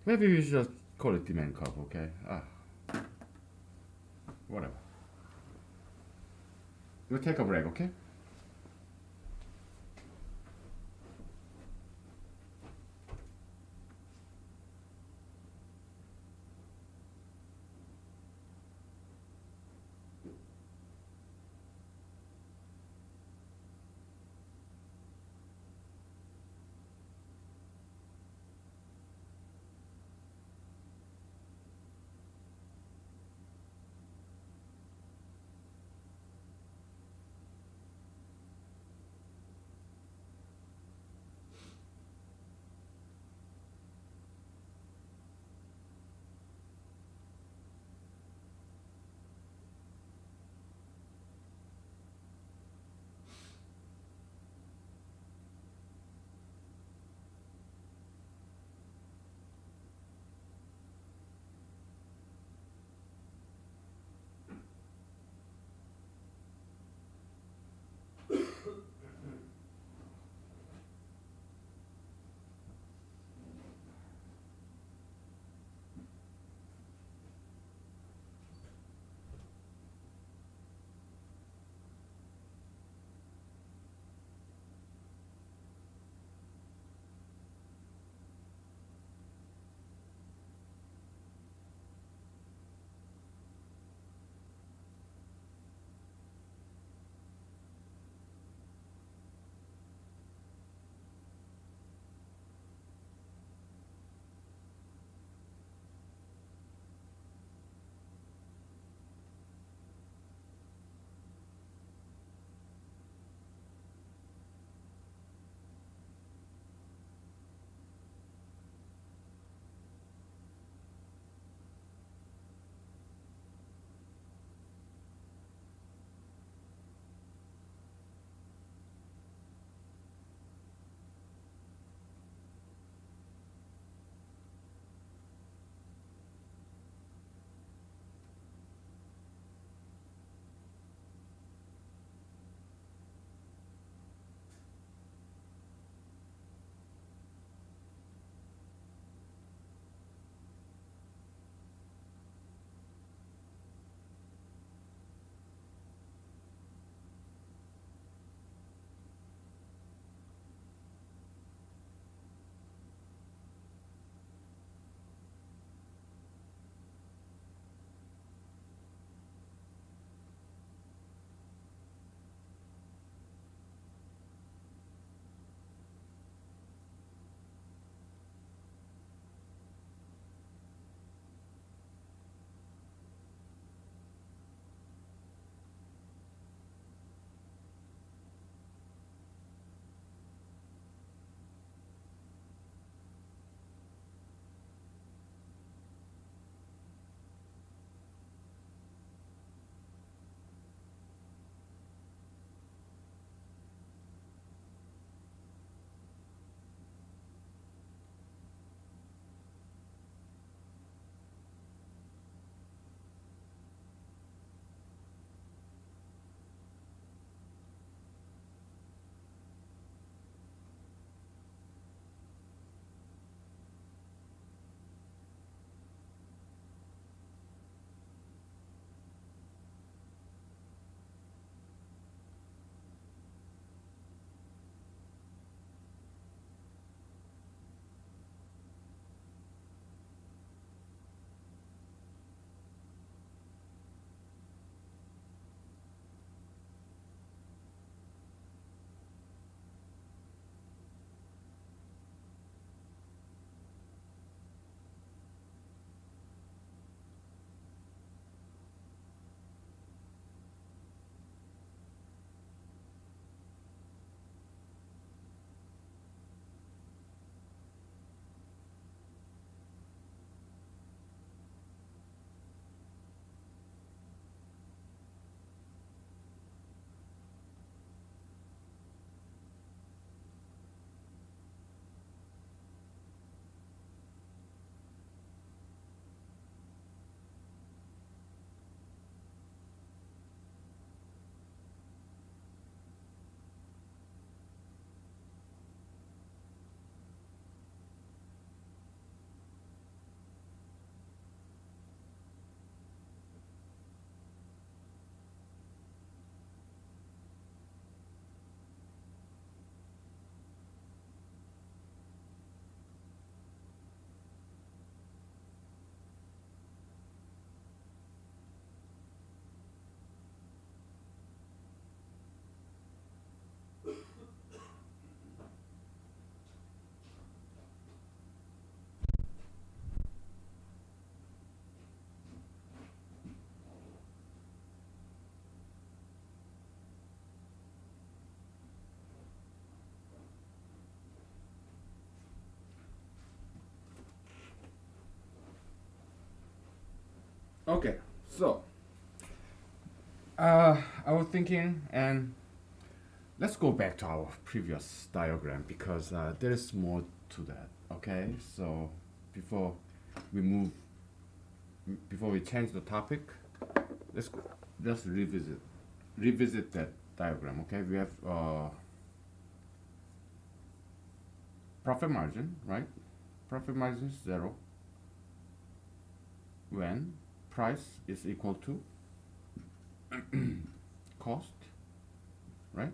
Maybe we should just call it demand curve, okay? Whatever. We'll take a break, okay? Okay, so I was thinking, and let's go back to our previous diagram because there is more to that. Okay, so before we move, before we change the topic, let's go, just revisit that diagram. Okay, we have profit margin, right? Profit margin is zero when price is equal to cost, right?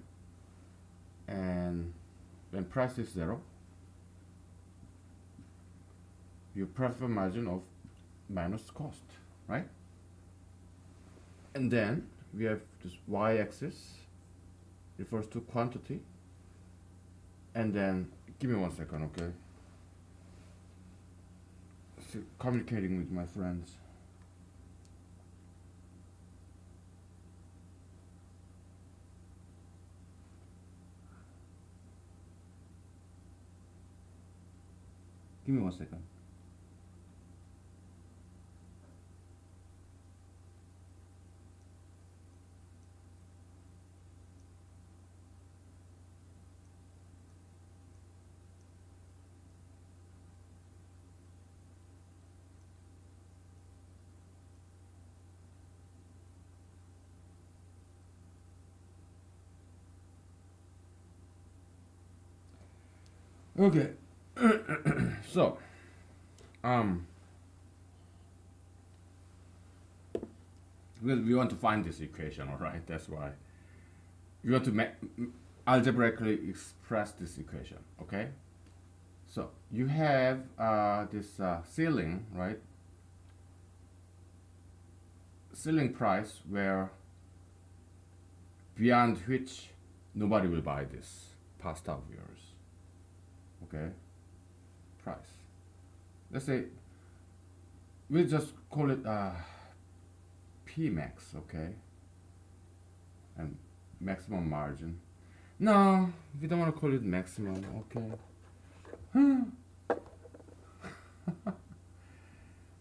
And when price is zero, your profit margin of minus cost, right? And then we have this y-axis refers to quantity, and then give me 1 second, okay? So communicating with my friends. Give me 1 second. Okay, so um, we want to find this equation, all right? That's why we want to algebraically express this equation, okay? So you have this ceiling, right? Ceiling price where beyond which nobody will buy this pasta of yours, okay? Price. Let's say we'll just call it P max, okay? And maximum margin. No, we don't want to call it maximum, okay?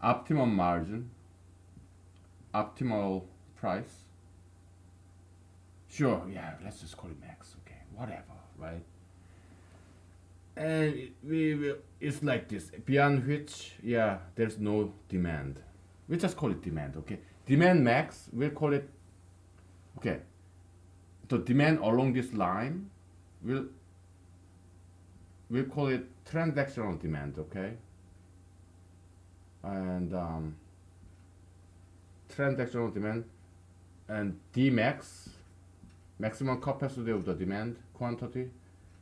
Optimum margin, optimal price. Sure, yeah, let's just call it max, okay? Whatever, right? And it's like this, beyond which, yeah, there's no demand. We just call it demand, okay? Demand max, we'll call it, okay, the demand along this line, we'll call it transactional demand, okay? And transactional demand, and D max, maximum capacity of the demand quantity,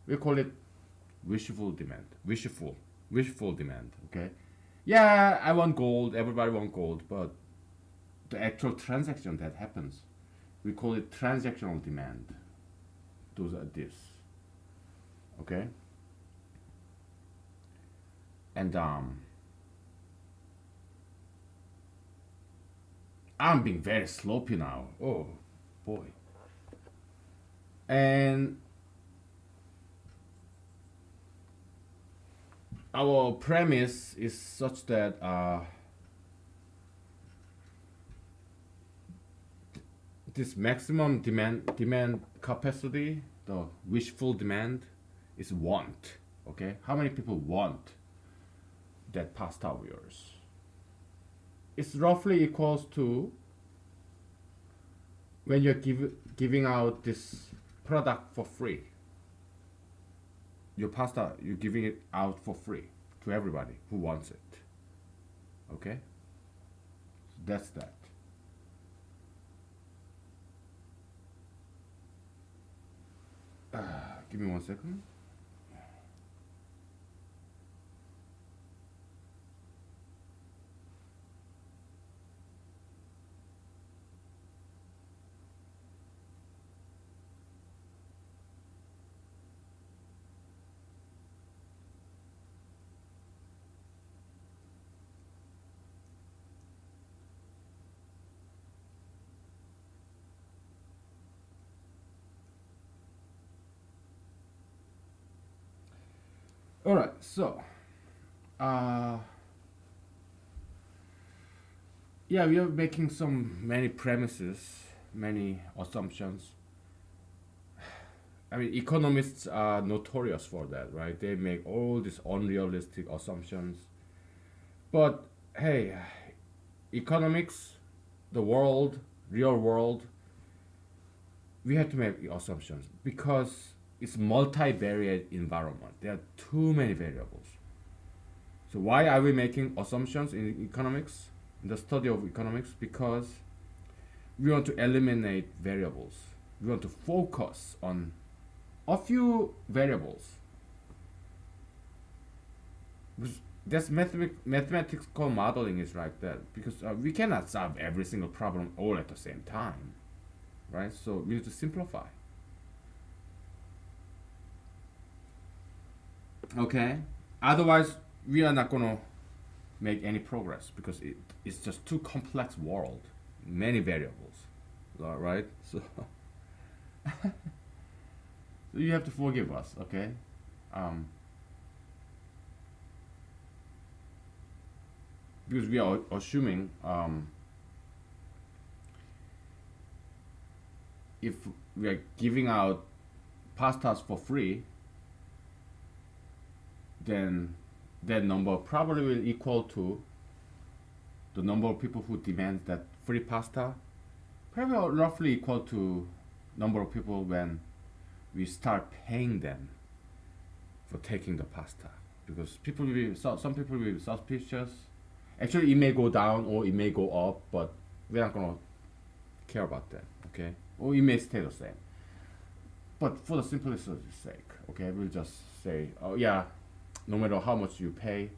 we call it wishful demand, wishful demand, okay? Yeah, I want gold, everybody want gold, but the actual transaction that happens, we call it transactional demand. Those are this, okay? And I'm being very sloppy now. Oh boy. And our premise is such that this maximum demand capacity, the wishful demand, is want. Okay, how many people want that pasta of yours? It's roughly equals to when you're giving out this product for free. Your pasta, you're giving it out for free to everybody who wants it. Okay, so that's that. Give me 1 second. All right, so uh, Yeah, we are making some many premises, many assumptions. I mean, economists are notorious for that, right? They make all these unrealistic assumptions. But hey, economics, the world, real world, we have to make assumptions because it's multivariate environment. There are too many variables. So why are we making assumptions in economics, in the study of economics? Because we want to eliminate variables. We want to focus on a few variables. That's mathematical modeling is like that because we cannot solve every single problem all at the same time, right? So we need to simplify. Okay. Otherwise, we are not gonna make any progress because it's just too complex world, many variables, right? So, so you have to forgive us, okay? Um, because we are assuming if we are giving out pastas for free, then that number probably will equal to the number of people who demand that free pasta, probably roughly equal to number of people when we start paying them for taking the pasta because people will be, some people will be suspicious. Actually, it may go down or it may go up, but we're not gonna care about that, okay? Or it may stay the same. But for the simplicity's sake, okay, we'll just say, oh yeah, no matter how much you pay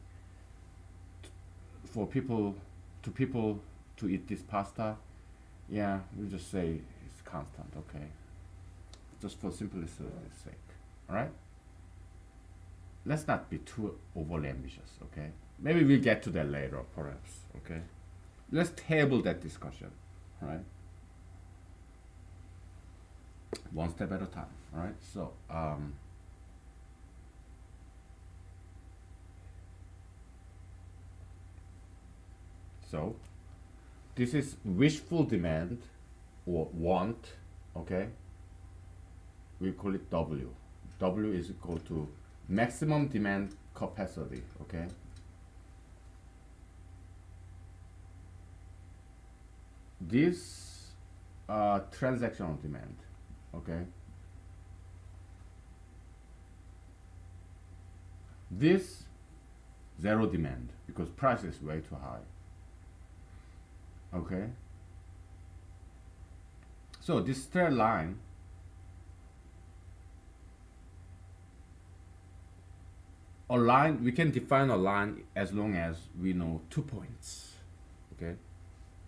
for people to eat this pasta, yeah, we'll just say it's constant, okay? Just for simplicity's sake, all right? Let's not be too overly ambitious, okay? Maybe we'll get to that later, perhaps, okay? Let's table that discussion, all right? One step at a time, all right? So, so this is wishful demand or want, okay? We call it W. W is equal to maximum demand capacity, okay? This transactional demand, okay? This zero demand because price is way too high, okay? So this straight line, a line, we can define a line as long as we know 2 points, okay?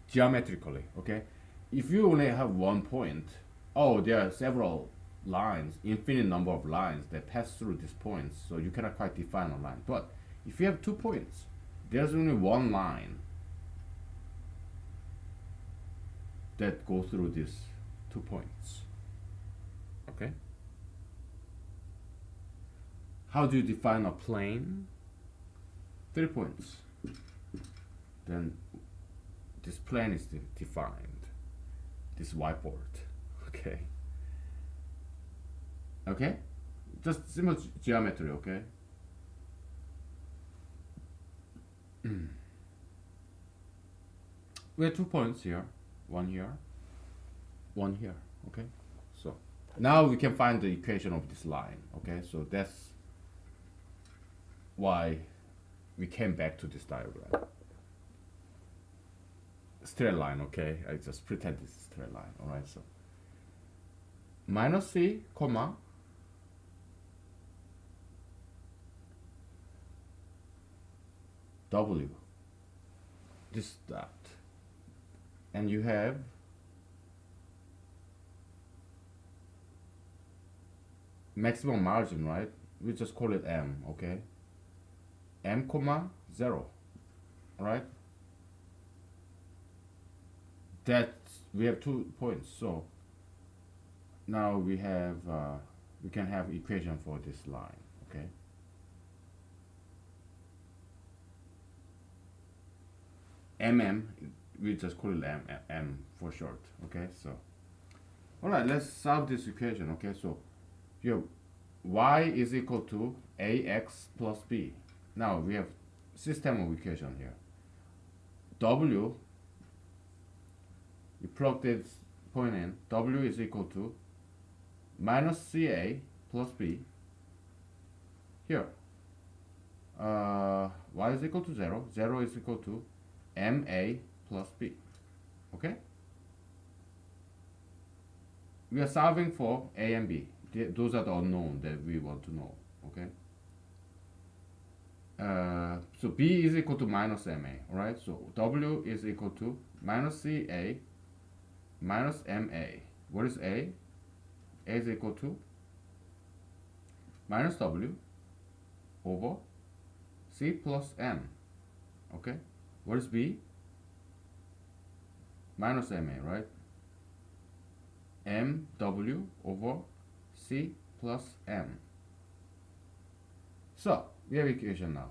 Geometrically, okay? If you only have 1 point, oh, there are several lines, infinite number of lines that pass through these points, so you cannot quite define a line. But if you have 2 points, there's only one line that goes through these 2 points, okay? How do you define a plane? 3 points. Then this plane is defined. This whiteboard. Okay. Okay? Just simple geometry, okay? We have 2 points here. One here. One here. Okay? So now we can find the equation of this line. Okay? So that's why we came back to this diagram. Straight line, okay? I just pretend this is straight line, alright? So minus c, comma, w, this dot, and you have maximum margin, right? We just call it m, okay? M comma 0, right? That we have 2 points, so now we have we can have equation for this line, okay? we just call it M for short. Okay, so all right, let's solve this equation. Okay, so you have y is equal to ax plus b. Now we have system of equation here. W, you plug this point in. W is equal to minus ca plus b. Here, y is equal to 0. 0 is equal to ma plus b. Okay? We are solving for a and b. Those are the unknown that we want to know. Okay? So b is equal to minus ma. Alright? So w is equal to minus ca minus ma. What is a? A is equal to minus w over c plus m. Okay? What is b? Minus ma, right? mw over c plus m. So, we have equation now.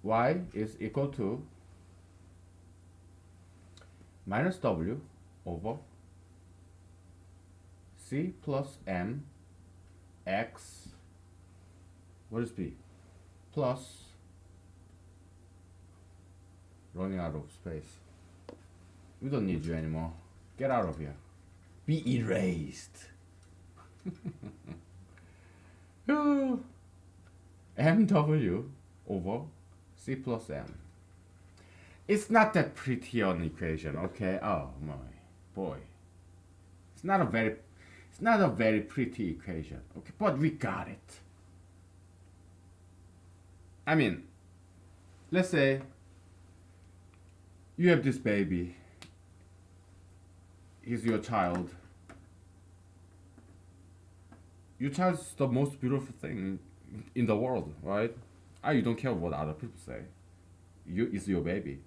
Y is equal to minus w over c plus m x, what is b? Plus, running out of space. We don't need you anymore. Get out of here. Be erased. mw over c plus m. It's not that pretty an equation, okay? Oh my boy. It's not a very pretty equation, okay? But we got it. I mean, let's say you have this baby. He's your child. Your child is the most beautiful thing in the world, right? You don't care what other people say. It's your baby.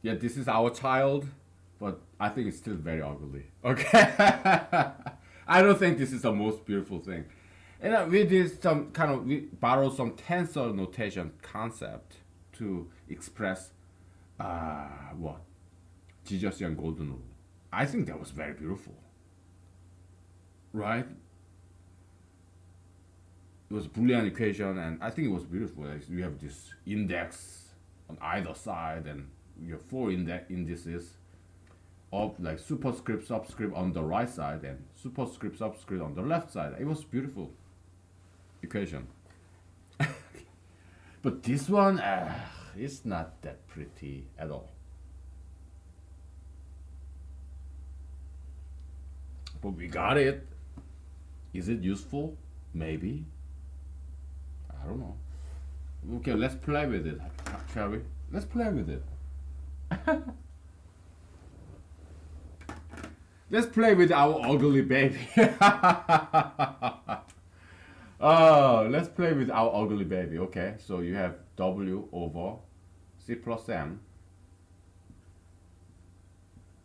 Yeah, this is our child, but I think it's still very ugly. Okay? I don't think this is the most beautiful thing. And we did we borrowed some tensor notation concept to express what? Jesus-Young golden rule. I think that was very beautiful. Right? It was Boolean equation, and I think it was beautiful. Like, you have this index on either side, and you have 4 indices of like superscript, subscript on the right side, and superscript, subscript on the left side. It was beautiful equation. But this one, it's not that pretty at all. But we got it. Is it useful? Maybe. I don't know. Okay, let's play with it, shall we? Let's play with it. Let's play with our ugly baby. Oh, let's play with our ugly baby. Okay, so you have W over C plus M.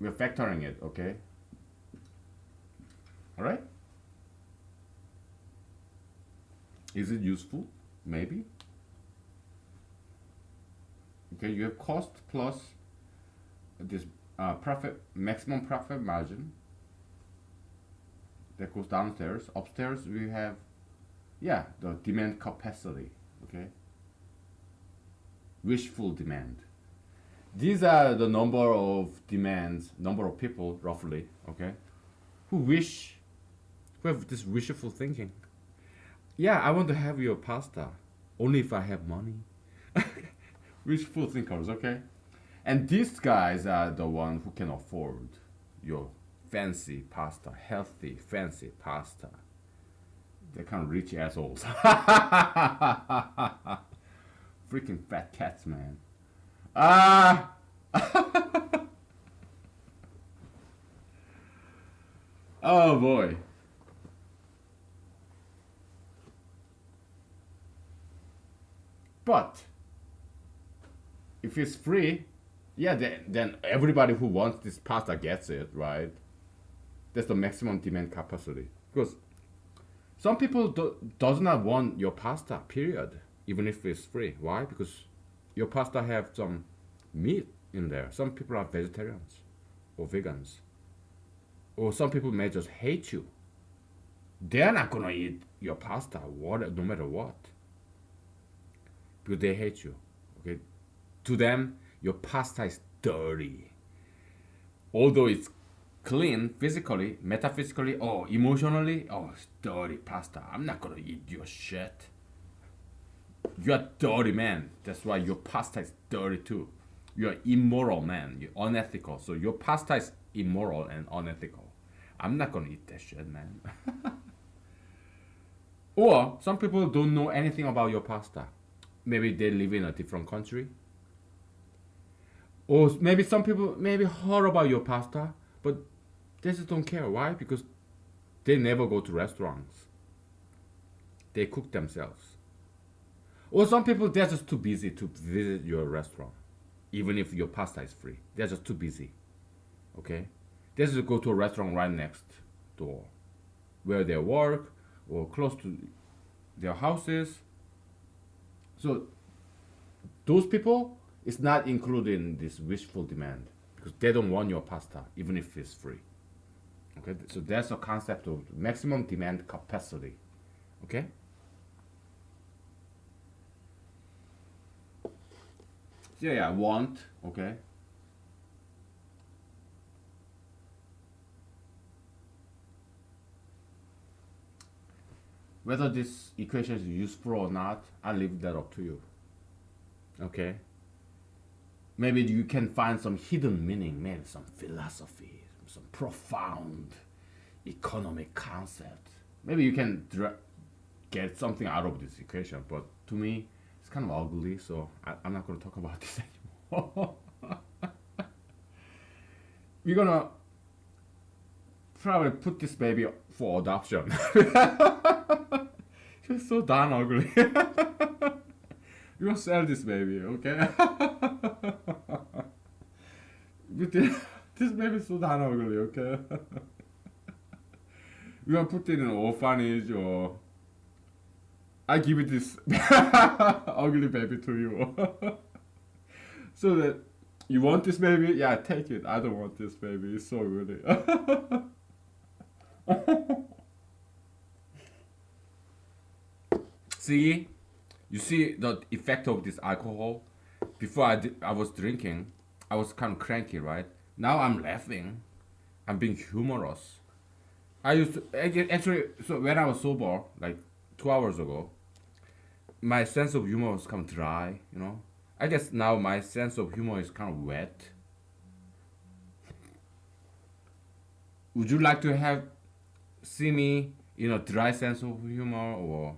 We're factoring it, okay? All right? Is it useful? Maybe. Okay, you have cost plus this maximum profit margin that goes downstairs. Upstairs we have, yeah, the demand capacity. Okay, wishful demand. These are the number of demands, number of people roughly. Okay, who have this wishful thinking. Yeah, I want to have your pasta only if I have money. Wishful thinkers, okay? And these guys are the ones who can afford your fancy pasta, healthy, fancy pasta. They're kind of rich assholes. Freaking fat cats, man. Oh boy. But if it's free, yeah, then everybody who wants this pasta gets it, right? That's the maximum demand capacity. Because some people does not want your pasta, period. even if it's free. Why? Because your pasta have some meat in there. Some people are vegetarians or vegans, or some people may just hate you. They're not gonna eat your pasta, no matter what, because they hate you. Okay, to them, your pasta is dirty, although it's clean physically, metaphysically, or emotionally. Oh, it's dirty pasta. I'm not gonna eat your shit. You're dirty man. That's why your pasta is dirty too. You're immoral man. You're unethical. So your pasta is immoral and unethical. I'm not gonna eat that shit, man. Or some people don't know anything about your pasta. Maybe they live in a different country. Or maybe some people maybe heard about your pasta, but they just don't care. Why? Because they never go to restaurants. They cook themselves. Or some people they're just too busy to visit your restaurant, even if your pasta is free. They're just too busy. Okay, they just go to a restaurant right next door, where they work or close to their houses. So those people is not included in this wishful demand because they don't want your pasta even if it's free. Okay, so that's a concept of maximum demand capacity. Okay. So yeah, want. Okay. Whether this equation is useful or not, I leave that up to you. Okay. Maybe you can find some hidden meaning, maybe some philosophy, some profound economic concept. Maybe you can get something out of this equation, but to me, it's kind of ugly, so I'm not going to talk about this anymore. We're going to probably put this baby for adoption. It's so darn ugly. You're gonna sell this baby, okay? But this baby is so damn ugly, okay? We're gonna put it in an orphanage or I give it this ugly baby to you. So that you want this baby? Yeah, take it. I don't want this baby. It's so ugly. See? You see the effect of this alcohol? Before I was drinking, I was kind of cranky, right? Now I'm laughing. I'm being humorous. I used to actually. So when I was sober, like 2 hours ago, my sense of humor was kind of dry. You know. I guess now my sense of humor is kind of wet. Would you like to have see me in a dry sense of humor or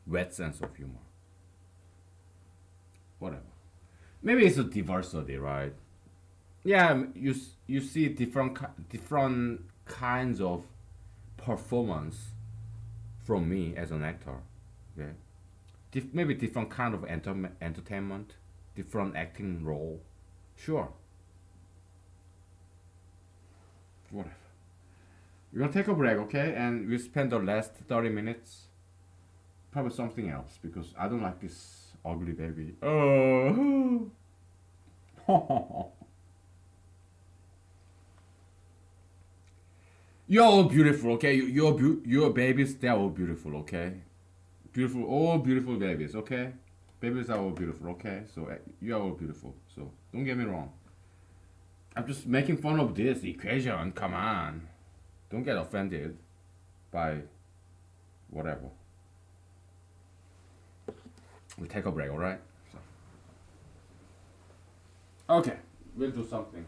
wet sense of humor? Whatever. Maybe it's a diversity, right? Yeah, you see different kinds of performance from me as an actor. Okay, maybe different kind of entertainment, different acting role. Sure, whatever. We're gonna take a break, okay? And we spend the last 30 minutes probably something else because I don't like this ugly baby. Oh. You're all beautiful, okay? Your babies, they're all beautiful, okay? Beautiful, all beautiful babies, okay? Babies are all beautiful, okay? So you're all beautiful. So don't get me wrong. I'm just making fun of this equation. Come on, don't get offended by whatever. We'll take a break, all right? So. Okay, we'll do something.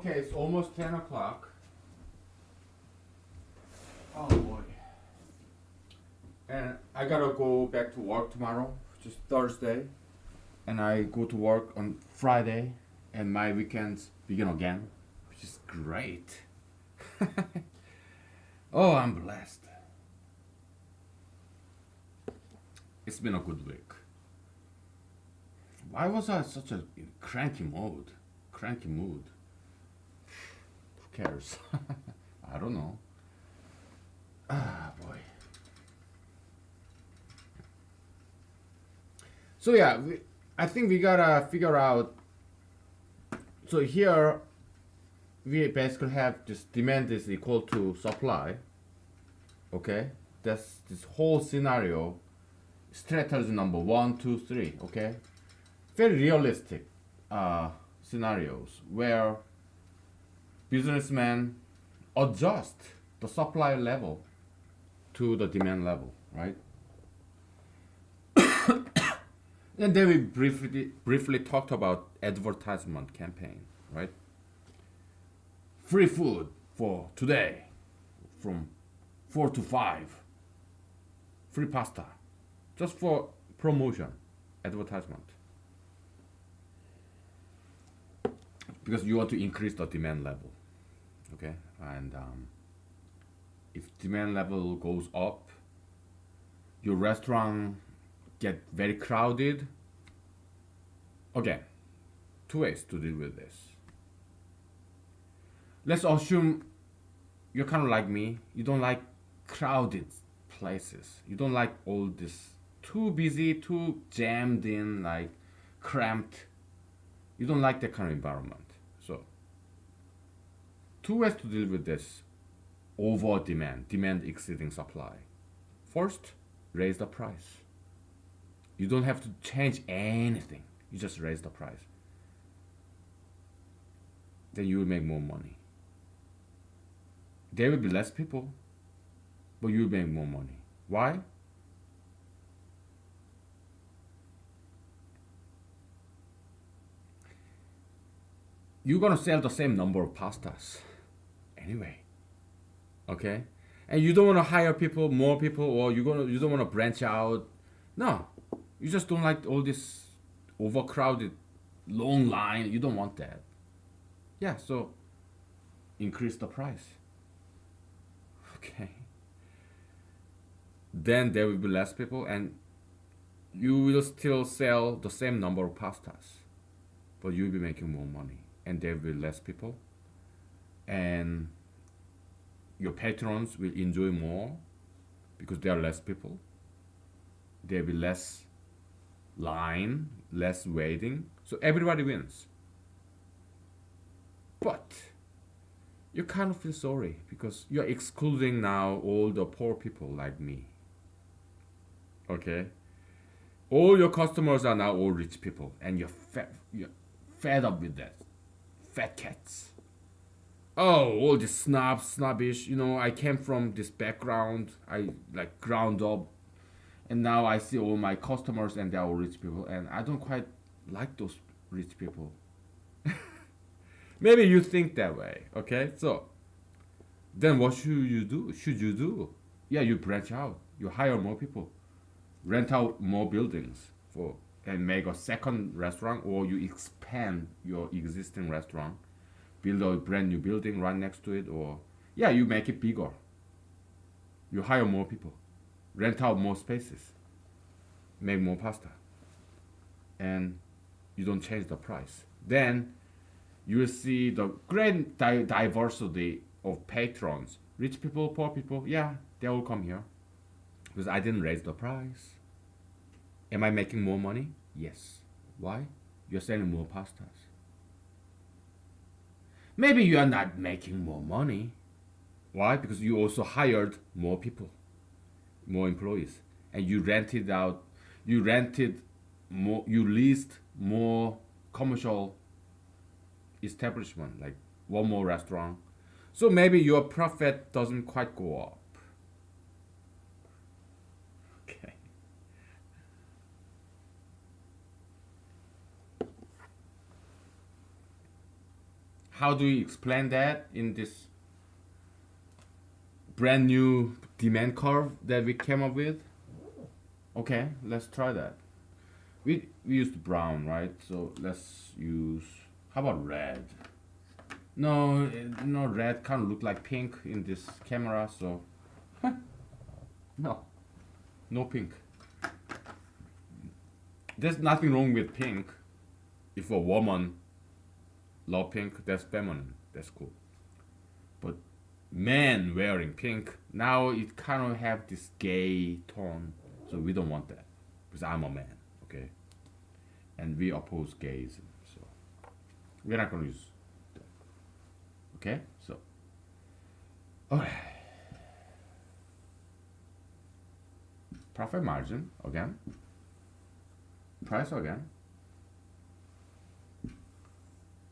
Okay, it's almost 10 o'clock. Oh boy. And I gotta go back to work tomorrow, which is Thursday. And I go to work on Friday, and my weekends begin again, which is great. Oh, I'm blessed. It's been a good week. Why was I such a cranky mood? Cranky mood. Who cares? I don't know. Ah, boy. So yeah, I think we gotta figure out. So here, we basically have this demand is equal to supply. Okay, that's this whole scenario. Strategy number 1, 2, 3. Okay, very realistic scenarios where businessmen adjust the supply level to the demand level, right? And then we briefly talked about advertisement campaign, right? Free food for today from 4 to 5. Free pasta, just for promotion, advertisement. Because you want to increase the demand level, okay? And if demand level goes up, your restaurant get very crowded. Again, two ways to deal with this. Let's assume you're kind of like me. You don't like crowded places. You don't like all this too busy, too jammed in, like cramped. You don't like that kind of environment. So, two ways to deal with this over demand exceeding supply. First, raise the price. You don't have to change anything. You just raise the price. Then you will make more money. There will be less people, but you will make more money. Why? You're gonna sell the same number of pastas anyway. Okay? And you don't wanna hire people, more people, or you don't wanna branch out. No. You just don't like all this overcrowded long line. You don't want that. Yeah, so increase the price. Okay. Then there will be less people and you will still sell the same number of pastas, but you'll be making more money and there will be less people and your patrons will enjoy more because there are less people. There will be less line, less waiting, so everybody wins. But you kind of feel sorry because you're excluding now all the poor people like me. Okay? All your customers are now all rich people and you're fed up with that. Fat cats. Oh, all this snobbish, I came from this background, I like ground up, and now I see all my customers and they're all rich people and I don't quite like those rich people. Maybe you think that way, okay? So then what should you do? Yeah, you branch out. You hire more people. Rent out more buildings for and make a second restaurant or you expand your existing restaurant. Build a brand new building right next to it or yeah, you make it bigger. You hire more people. Rent out more spaces. Make more pasta. And you don't change the price. Then you will see the great diversity of patrons. Rich people, poor people, yeah, they all come here. Because I didn't raise the price. Am I making more money? Yes. Why? You're selling more pastas. Maybe you are not making more money. Why? Because you also hired more people, more employees. And you rented more, you leased more commercial establishment, like one more restaurant. So maybe your profit doesn't quite go up. Okay. how do we explain that in this brand new demand curve that we came up with? Okay, let's try that. We used brown, right? So let's use, how about red? No, no, red kind of look like pink in this camera, so no, no pink. There's nothing wrong with pink. If a woman love pink, that's feminine, that's cool. But men wearing pink, now it kind of have this gay tone, so we don't want that because I'm a man, okay? And we oppose gays, so we're not gonna use that. Okay, so okay. Profit margin again, price again.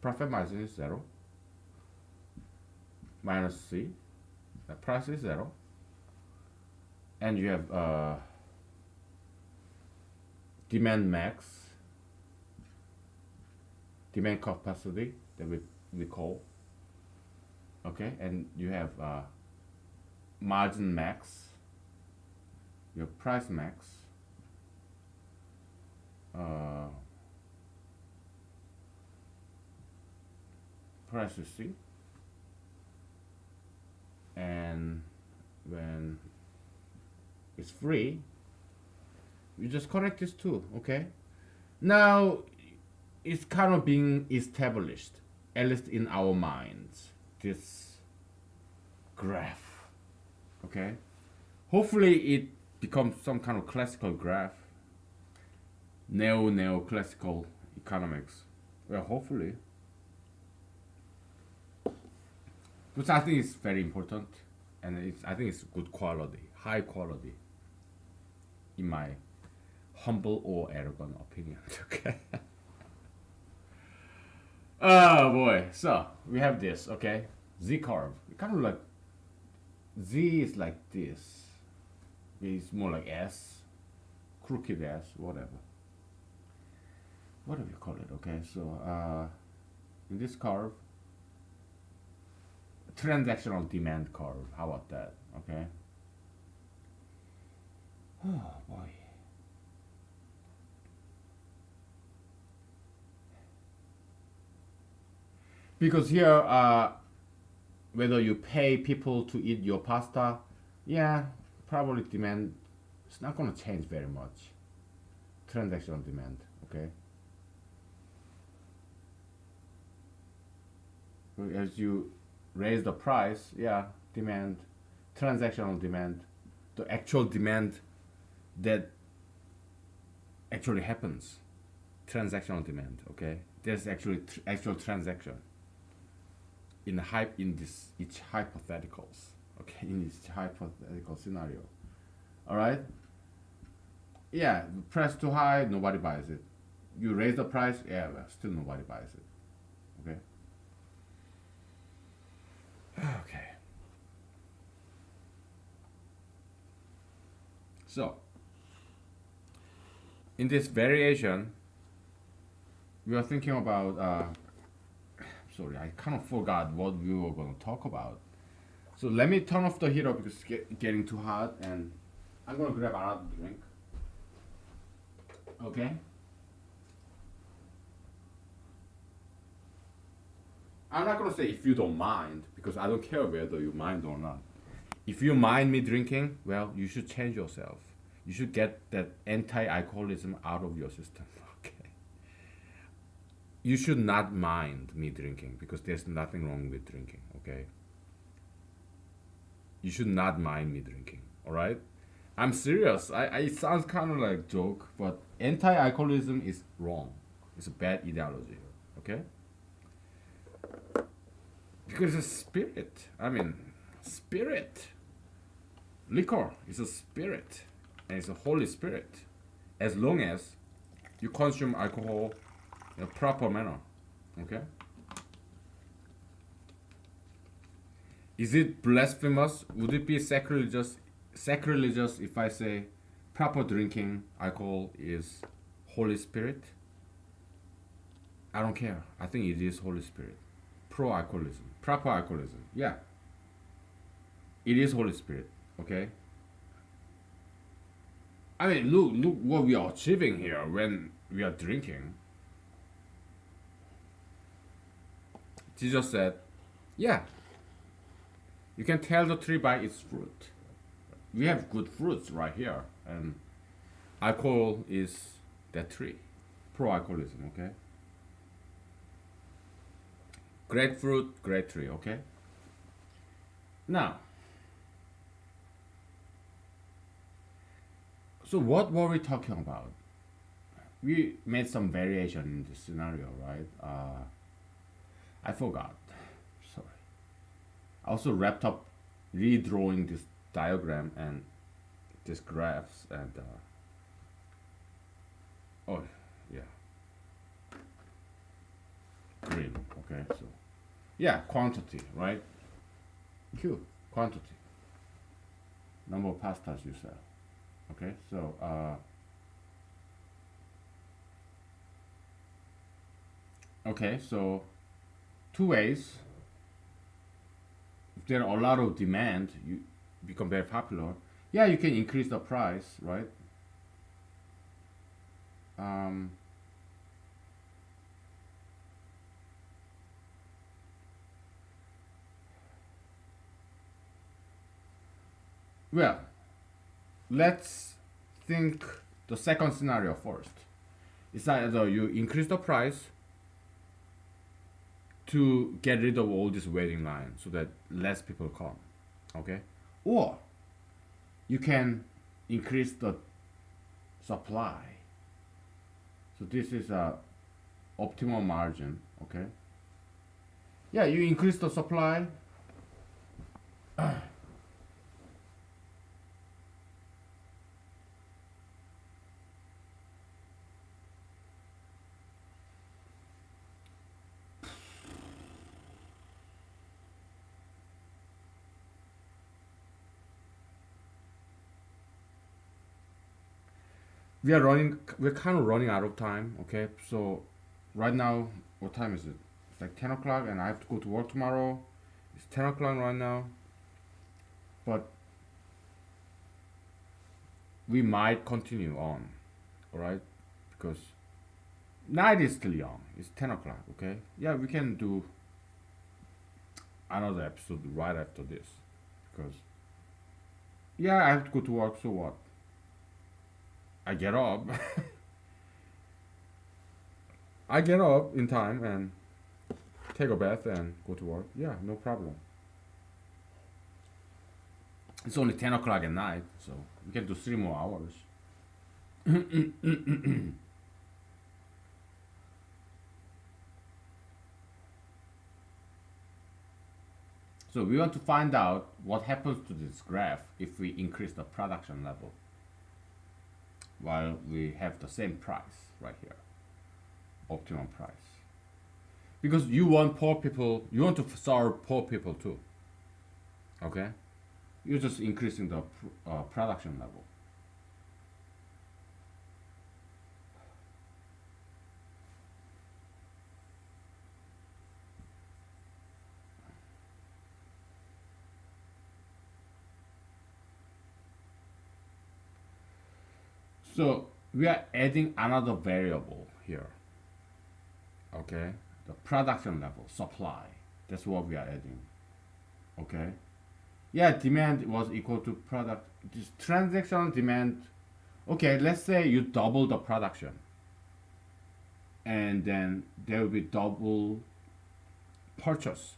Profit margin is 0 minus C. The price is 0, and you have demand max, demand capacity that we call. Okay, and you have margin max, your price max, price is C, and when it's free, you just connect these two. Okay, now it's kind of being established, at least in our minds, this graph. Okay, hopefully it becomes some kind of classical graph, neoclassical economics. Well, hopefully, which I think is very important, and I think it's good quality, high quality, in my humble or arrogant opinion. Okay. Oh boy, so we have this, okay, Z curve. Kind of like Z is like this. It's more like S, crooked S, whatever you call it. Okay, so in this curve, transactional demand curve. How about that? Okay. Oh boy. Because here, whether you pay people to eat your pasta, yeah, probably demand, it's not going to change very much. Transactional demand, okay? As you raise the price, yeah, demand, transactional demand, the actual demand that actually happens, transactional demand, okay? There's actually actual transaction in this each hypotheticals, okay, in each hypothetical scenario. All right, yeah, price too high, nobody buys it. You raise the price, yeah, well, still nobody buys it. Okay. Okay, so in this variation we are thinking about sorry, I kind of forgot what we were going to talk about. So let me turn off the heater because it's getting too hot, and I'm going to grab another drink. Okay? I'm not going to say if you don't mind, because I don't care whether you mind or not. If you mind me drinking, well, you should change yourself. You should get that anti-alcoholism out of your system. Okay? You should not mind me drinking because there's nothing wrong with drinking, okay? You should not mind me drinking, all right? I'm serious. It sounds kind of like joke, but anti-alcoholism is wrong. It's a bad ideology, okay? Because it's a spirit. I mean, spirit. Liquor is a spirit, and it's a Holy Spirit. As long as you consume alcohol in a proper manner, okay? Is it blasphemous? Would it be sacrilegious if I say proper drinking alcohol is Holy Spirit? I don't care. I think it is Holy Spirit. pro alcoholism, proper alcoholism. Yeah, it is Holy Spirit. Okay. I mean, look what we are achieving here when we are drinking. Jesus said, yeah, you can tell the tree by its fruit. We have good fruits right here, and alcohol is that tree. Pro alcoholism. Okay. Grapefruit, great tree. Okay. Now, so what were we talking about? We made some variation in this scenario, right? I forgot. Sorry. I also wrapped up redrawing this diagram and these graphs and oh yeah, green. Okay, so yeah, quantity, right? Q, quantity, number of pastas you sell. Okay, so okay, so two ways. If there are a lot of demand, you become very popular. Yeah, you can increase the price, right? Um, well, let's think the second scenario first. It's either you increase the price to get rid of all this waiting line so that less people come, okay? Or you can increase the supply. So this is a optimal margin, okay? Yeah, you increase the supply. We're kind of running out of time, okay? So right now, what time is it? It's like 10 o'clock and I have to go to work tomorrow. It's 10 o'clock right now. But we might continue on, alright? Because night is still young. It's 10 o'clock, okay? Yeah, we can do another episode right after this. Because, yeah, I have to go to work, so what? I get up. I get up in time and take a bath and go to work. Yeah, no problem. It's only 10 o'clock at night, so we can do 3 more hours. So we want to find out what happens to this graph if we increase the production level while we have the same price right here, optimum price. Because you want poor people, you want to serve poor people too. Okay? You're just increasing the production level. So we are adding another variable here. Okay? The production level, supply. That's what we are adding. Okay? Yeah, demand was equal to product. This transaction demand. Okay, let's say you double the production. And then there will be double purchase.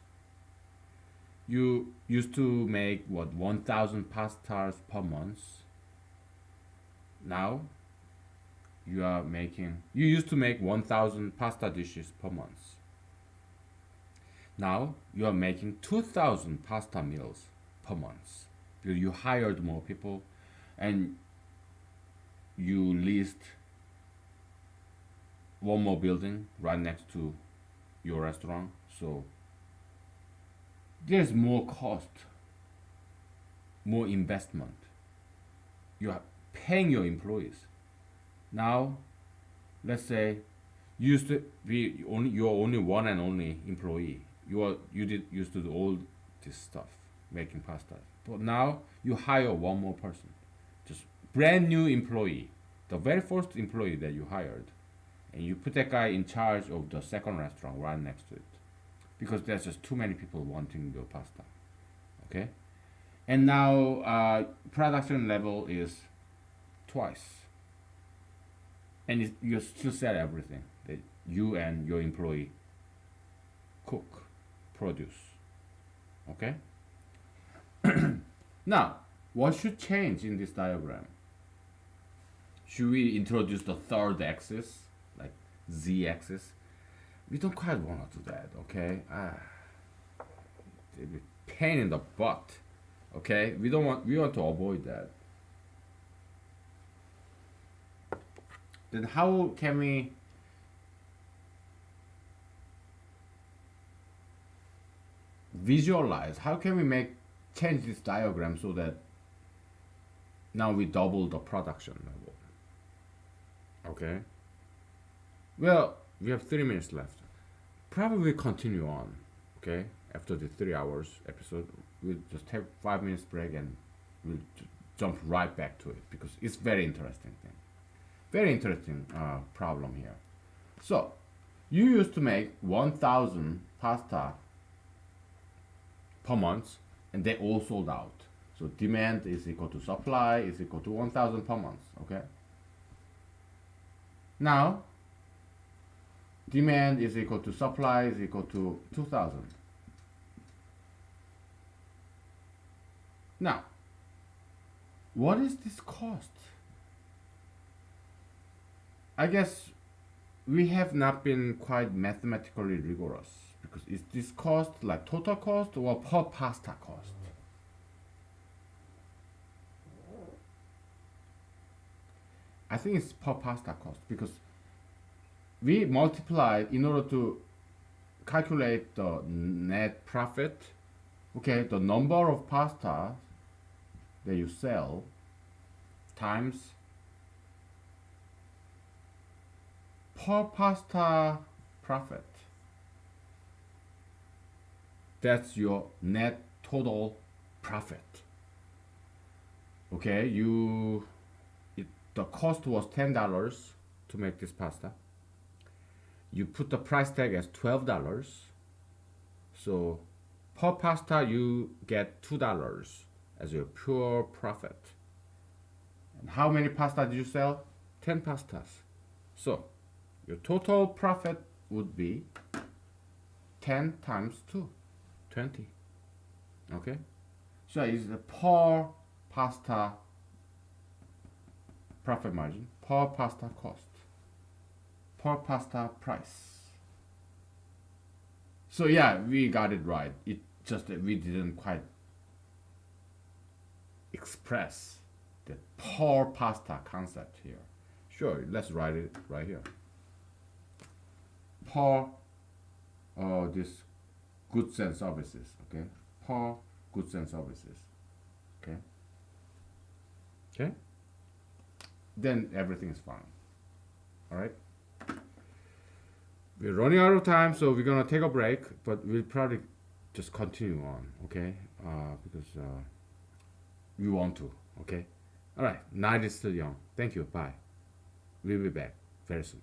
You used to make what 1,000 pastas per month. Now you used to make 1,000 pasta dishes per month. Now you are making 2,000 pasta meals per month because you hired more people and you leased one more building right next to your restaurant. So there's more cost, more investment. You are paying your employees. Now, let's say you used to be you're only one and only employee. You did used to do all this stuff, making pasta. But now you hire one more person, just brand new employee, the very first employee that you hired, and you put that guy in charge of the second restaurant right next to it, because there's just too many people wanting your pasta. Okay, and now production level is twice, and you still sell everything that you and your employee cook, produce. Okay. Now, what should change in this diagram? Should we introduce the third axis, like z-axis? We don't quite want to do that, okay? It'd be pain in the butt, okay? We don't want. We want to avoid that. Then how can we visualize? How can we change this diagram so that now we double the production level? Okay. Well, we have 3 minutes left. Probably continue on. Okay. After the 3 hours episode, we'll just take 5 minutes break and we'll jump right back to it because it's very interesting thing. Very interesting problem here. So, you used to make 1,000 pasta per month, and they all sold out. So demand is equal to supply is equal to 1,000 per month. Okay. Now, demand is equal to supply is equal to 2,000. Now, what is this cost? I guess we have not been quite mathematically rigorous because is this cost like total cost or per pasta cost? I think it's per pasta cost because we multiplied in order to calculate the net profit. Okay, the number of pasta that you sell times per pasta profit. That's your net total profit. Okay, the cost was $10 to make this pasta. You put the price tag as $12. So per pasta you get $2 as your pure profit. And how many pasta did you sell? 10 pastas. So your total profit would be 10 times 2, 20. Okay? So it's the per pasta profit margin, per pasta cost, per pasta price. So yeah, we got it right. It just that we didn't quite express the per pasta concept here. Sure, let's write it right here. Per this goods and services, okay? Per goods and services, okay? Okay? Then everything is fine. All right? We're running out of time, so we're gonna take a break, but we'll probably just continue on, okay? Because we want to, okay? All right, night is still young. Thank you, bye. We'll be back very soon.